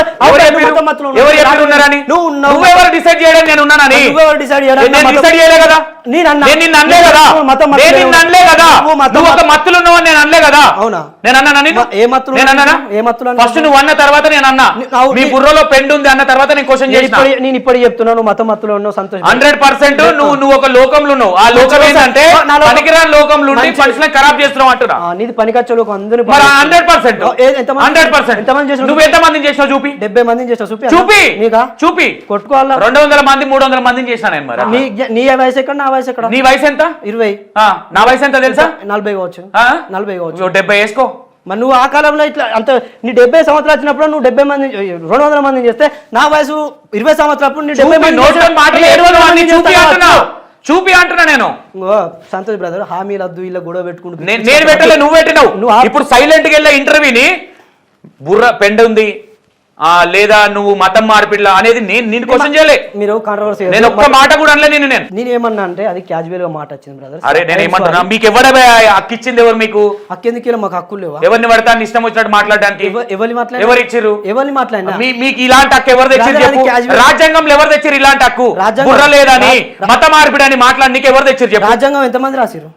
డిసైడ్ చేయడం నేను ఉన్నానని డిసైడ్ చేయలే కదా. నేను అనలే కదా. నువ్వు ఒక మత్తులు ఉన్నావని నేను అనలే కదా. అవునా? నేను అన్నానని ఫస్ట్ నువ్వు అన్న తర్వాత నేను అన్నా మీ బుర్రలో పెండు ఉంది అన్న తర్వాత నేను క్వశ్చన్ చేసిన. నేను ఇప్పుడు చెప్తున్నాను మతం మత్తులో ఉన్నావు, సంతోషం. 100%. నువ్వు ఒక లోకంలో ఉన్నావు. ఆ లోకం ఏంటంటే పనికిరాని లోకంలో ఉండి మనుషులను ఖరాబ్ చేస్తున్నావు అంటున్నా. నీది పనికొచ్చే లోకం అందరూ 100%. 100%. నువ్వు ఎంత మందిని చేసినావు చూపి? 70 మందిని చేసినావు చూపి. చూపి కొట్టుకోవాలా? 200 మంది 300 మందిని చేసినా నేను. మరి నీ వయసు ఎక్కడ, నా వయసు ఎక్కడ? నీ వయసు ఎంత? 20. నా వయసు ఎంత తెలుసా? 40 కావచ్చు. 40 కావచ్చు. 70 వేసుకో. మరి నువ్వు ఆ కాలంలో ఇట్లా అంత నీ 70 సంవత్సరాలు వచ్చినప్పుడు నువ్వు 70 మంది 200 మందిని చేస్తే, నా వయసు 20 సంవత్సరాలు నీ 70 మంది చూపి అంటున్నా నేను. సంతోష్ బ్రదర్, హామీలు వద్దు ఇలా గొడవ పెట్టుకుంటూ నేను పెట్టలే, నువ్వు పెట్టినావు. ఇప్పుడు సైలెంట్ గా వెళ్ళే ఇంటర్వ్యూని బుర్ర పెండ ఉంది లేదా నువ్వు మతం మార్పిడ్లా అనేది నేను క్వశ్చన్ చేయలే. మీరు కాంట్రవర్సీ నేను ఒక్క మాట కూడా అనలే. నేను ఏమన్నా అంటే అది క్యాజువల్ గా మాట వచ్చింది బ్రదర్. అరే నేను ఏమంటున్నా, మీకు ఎవరు హక్కు ఇచ్చింది? ఎవరు మీకు హక్కెందుకు? మాకు హక్కులు లేవా? ఎవరిని పడతా ఇష్టం వచ్చినట్టు మాట్లాడడానికి? ఎవరు ఇచ్చారు? ఎవరిని మాట్లాడినా మీకు ఇలాంటి హక్కు ఎవరు తెచ్చారు? రాజ్యాంగంలో ఎవరు తెచ్చారు ఇలాంటి హక్కు? బుర్ర లేదని మత మార్పిడని మాట్లాడడానికి ఎవరు తెచ్చారు చెప్పు? రాజ్యాంగం ఎంతమంది రాసిరు?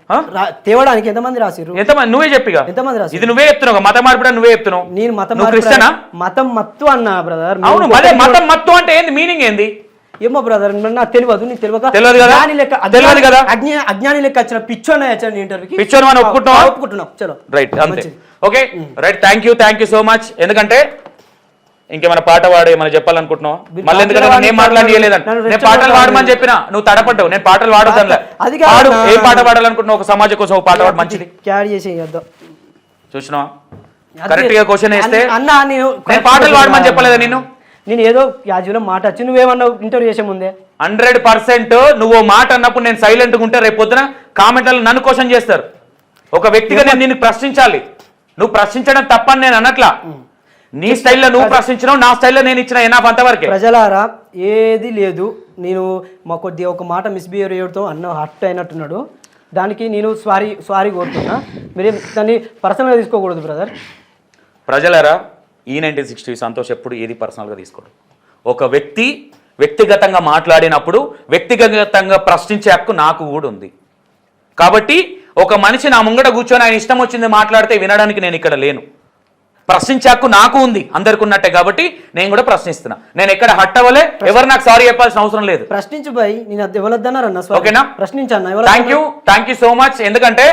తేవడానికి ఎంతమంది రాసిరు? ఎంతమంది? నువ్వే చెప్పిగా. ఎంతమంది రాసిరు? ఇది నువ్వే చెప్తున్నావు. మత మార్పిడని నువ్వే చెప్తున్నావు. నేను మతం క్రిస్టియనా? మతం మత్తు అన్నా బ్రదర్. అవును, మతం మత్తు అంటే ఏంది? మీనింగ్ ఏంది? ఏమో బ్రదర్, నాకు తెలియదు. నీకు తెలియదు కదా. అజ్ఞాని లెక్క వచ్చిన పిచ్చోని ఇంటర్వ్యూకి పిచ్చోని మనం ఒప్పుకుంటున్నాం. చలో రైట్, అంతే. Okay right, thank you so much. ఎందుకంటే ఇంకేమైనా పాట పాడు ఏమైనా చెప్పాలనుకుంటున్నావు? మళ్ళీ ఎందుకంటే నేను మాట్లాడలేదంట. నేను పాటలు పాడమని చెప్పినా నువ్వు తడపడ్డావు. నేను పాటలు పాడొద్దాం. ఏ పాట పాడాలనుకుంటున్నావు? ఒక సమాజం కోసం ఒక పాట పాడు, మంచిది. క్యాడ్ చేసి చూసినావా కరెక్ట్గా క్వశ్చన్ వేస్తే అన్న నేను పాటలు పాడమని చెప్పలేదా నిన్ను? నేను ఏదో యాజులో మాట వచ్చి నువ్వేమన్నావు ఇంటర్వ్యూ చేసే ముందే? 100% నువ్వు మాట అన్నప్పుడు నేను సైలెంట్గా ఉంటే రేపు పొద్దున కామెంట్లలో నన్ను క్వశ్చన్ చేస్తారు. ఒక వ్యక్తిగా నేను నిన్ను ప్రశ్నించాలి. నువ్వు ప్రశ్నించడం తప్పని నేను అన్నట్లా. నీ స్టైల్లో నువ్వు ప్రశ్నించినావు, నా స్టైల్లో నేను ఇచ్చిన ఎనాఫ్ అంతవరకే. ప్రజలారా ఏది లేదు, నేను మా కొద్దిగా ఒక మాట మిస్బిహేవ్ చేయడంతో అన్న హర్ట్ అయినట్టున్నాడు. దానికి నేను సారీ కోరుతున్నా. మీరు దాన్ని పర్సనల్గా తీసుకోకూడదు బ్రదర్. ప్రజలారా E9060 సంతోష్ ఎప్పుడు ఏది పర్సనల్గా తీసుకోడు. ఒక వ్యక్తి వ్యక్తిగతంగా మాట్లాడినప్పుడు వ్యక్తిగతంగా ప్రశ్నించే హక్కు నాకు కూడా ఉంది. కాబట్టి ఒక మనిషి నా ముంగట కూర్చొని ఆయన ఇష్టం వచ్చింది మాట్లాడితే వినడానికి నేను ఇక్కడ లేను. ప్రశ్నించే హక్కు నాకు ఉంది, అందరికి ఉన్నట్టే. కాబట్టి నేను కూడా ప్రశ్నిస్తున్నా. నేను ఎక్కడ హట్ అవ్వలే, ఎవరు నాకు సారీ చెప్పాల్సిన అవసరం లేదు. ప్రశ్నించు బాయ్, నేను ఎవరొద్దన్నారన్న ఓకేనా? ప్రశ్నించాను. Thank you so much. ఎందుకంటే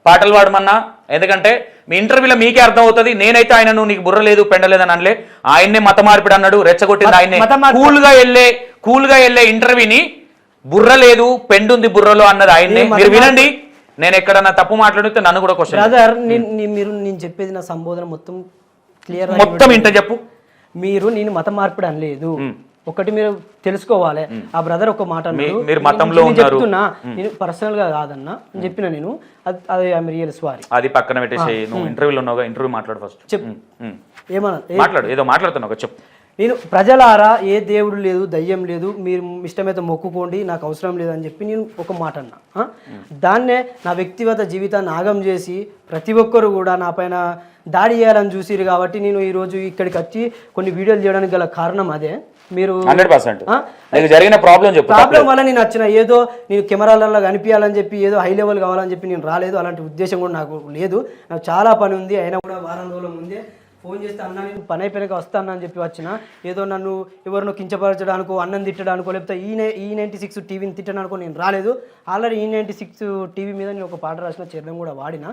పాటలు పాడమన్నా, ఎందుకంటే మీ ఇంటర్వ్యూలో మీకే అర్థం అవుతుంది. నేనైతే ఆయనను నీకు బుర్ర లేదు పెండలేదని అనలే. ఆయన్నే మత మార్పిడి అన్నాడు, రెచ్చగొట్టింది ఆయన్నే. కూల్గా వెళ్ళే ఇంటర్వ్యూని బుర్ర లేదు పెండుంది బుర్రలో అన్నది ఆయన్నే. మీరు వినండి, నేను ఎక్కడన్నా తప్పు మాట్లాడితే నన్ను కూడా క్వశ్చన్. బ్రదర్ మీరు నేను చెప్పేది నా సంబోధన మొత్తం క్లియర్ మొత్తం ఇంట చెప్పు. మీరు నేను మత మార్పిడి అనలేదు. ఒకటి మీరు తెలుసుకోవాలి. ఆ బ్రదర్ ఒక మాట మీరు మతంలో చెప్తున్నా, నేను పర్సనల్ గా కాదన్నా చెప్పిన నేను అది రియల్ సారీ. అది పక్కన పెట్టేసి నువ్వు ఇంటర్వ్యూలో ఉన్నావుగా, ఇంటర్వ్యూ మాట్లాడు ఫస్ట్. చెప్పు ఏమన్నా మాట్లాడు, ఏదో మాట్లాడుతున్నావు చెప్పు. నేను ప్రజలారా ఏ దేవుడు లేదు, దయ్యం లేదు, మీరు ఇష్టమైతే మొక్కుకోండి, నాకు అవసరం లేదు అని చెప్పి నేను ఒక మాట అన్నా. దాన్నే నా వ్యక్తిగత జీవితాన్ని ఆగం చేసి ప్రతి ఒక్కరు కూడా నా పైన దాడి చేయాలని చూసిరు. కాబట్టి నేను ఈరోజు ఇక్కడికి వచ్చి కొన్ని వీడియోలు చేయడానికి గల కారణం అదే. మీరు 100% జరిగిన ప్రాబ్లం వల్ల నేను వచ్చిన, ఏదో నేను కెమెరాలలో కనిపించాలని చెప్పి ఏదో హై లెవెల్ కావాలని చెప్పి నేను రాలేదు. అలాంటి ఉద్దేశం కూడా నాకు లేదు. నాకు చాలా పని ఉంది. అయినా కూడా వారం రోజుల ముందే ఫోన్ చేస్తే అన్న నేను పని అయిపోయాక వస్తాను అని చెప్పి వచ్చిన. ఏదో నన్ను ఎవరినో కించపరచడానికో, అన్నం తిట్టడానికో, లేకపోతే E96 టీవీని తిట్టడానికో నేను రాలేదు. ఆల్రెడీ E96 టీవీ మీద నేను ఒక పాట రాసిన, చరణం కూడా వాడినా.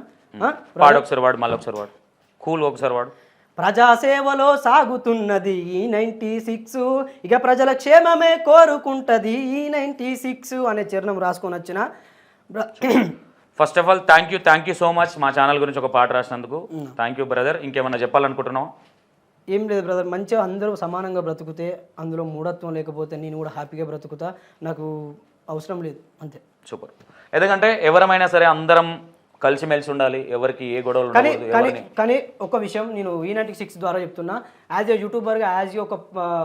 ఒకసారి వాడు, మళ్ళీ ఒకసారి వాడు, కూల్ ఒకసారి వాడు. ప్రజాసేవలో సాగుతున్నది E96, ఇక ప్రజల క్షేమమే కోరుకుంటది E96 అనే చరణం రాసుకొని వచ్చిన. First of all thank you so much మా ఛానల్ గురించి ఒక పాట రాసినందుకు. Thank you brother. ఇంకేమన్నా చెప్పాలనుకుంటున్నావు? ఏం లేదు బ్రదర్, మంచిగా అందరూ సమానంగా బ్రతుకుతే, అందులో మూఢత్వం లేకపోతే నేను కూడా హ్యాపీగా బ్రతుకుతా. నాకు అవసరం లేదు, అంతే. సూపర్. ఎందుకంటే ఎవరమైనా సరే అందరం కలిసిమెలిసి ఉండాలి, ఎవరికి ఏ గొడవలు. కానీ ఒక విషయం నేను E96 ద్వారా చెప్తున్నా. యాజ్ ఏ యూట్యూబర్గా, యాజ్ ఏ ఒక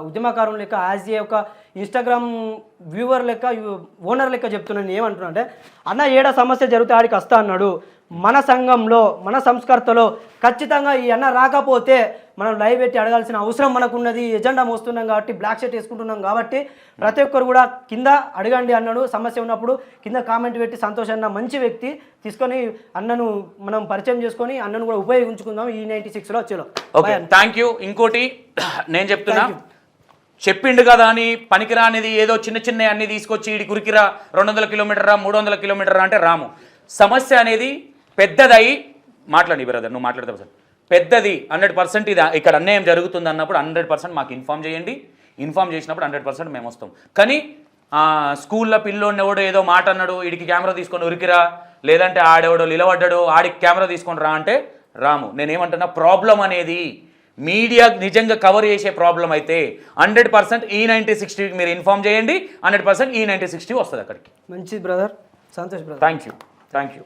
ఉద్యమకారుని లెక్క, యాజ్ ఏ ఒక ఇన్స్టాగ్రామ్ వ్యూవర్ లెక్క, ఓనర్ లెక్క చెప్తున్నాను. నేను ఏమంటున్నా అంటే, అన్న ఏడ సమస్య జరిగితే ఆడికి వస్తా అన్నాడు. మన సంఘంలో, మన సంస్కర్తలో ఖచ్చితంగా ఈ అన్న రాకపోతే మనం లైవ్ పెట్టి అడగాల్సిన అవసరం మనకున్నది. ఎజెండా మోస్తున్నాం కాబట్టి, బ్లాక్ షర్ట్ వేసుకుంటున్నాం కాబట్టి ప్రతి ఒక్కరు కూడా కింద అడగండి అన్నాడు. సమస్య ఉన్నప్పుడు కింద కామెంట్ పెట్టి, సంతోష్ అన్న మంచి వ్యక్తి, తీసుకొని అన్నను మనం పరిచయం చేసుకొని అన్నను కూడా ఉపయోగించుకుందాం E96లో. చలో ఓకే, థ్యాంక్ యూ. ఇంకోటి నేను చెప్తున్నా, చెప్పిండు కదా అని పనికిరానిది ఏదో చిన్న అన్ని తీసుకొచ్చి ఇడి కురికిరా 200 కిలోమీటరా 300 కిలోమీటరా అంటే రాము. సమస్య అనేది పెద్దదై మాట్లాడి బ్రదర్, నువ్వు మాట్లాడతావు సార్, పెద్దది 100% ఇది ఇక్కడ అన్యాయం జరుగుతుంది అన్నప్పుడు 100% మాకు ఇన్ఫామ్ చేయండి. ఇన్ఫామ్ చేసినప్పుడు 100% మేము వస్తాం. కానీ స్కూల్లో పిల్లోడిని ఎవడో ఏదో మాట అన్నాడు, వీడికి కెమెరా తీసుకొని ఉరికిరా, లేదంటే ఆడెవడో నిలబడ్డాడు ఆడికి కెమెరా తీసుకొని రా అంటే రాము. నేనేమంటున్నా, ప్రాబ్లం అనేది మీడియా నిజంగా కవర్ చేసే ప్రాబ్లం అయితే 100% E9060 మీరు ఇన్ఫామ్ చేయండి. 100% E9060 వస్తుంది అక్కడికి. మంచిది brother, Santosh brother. Thank you.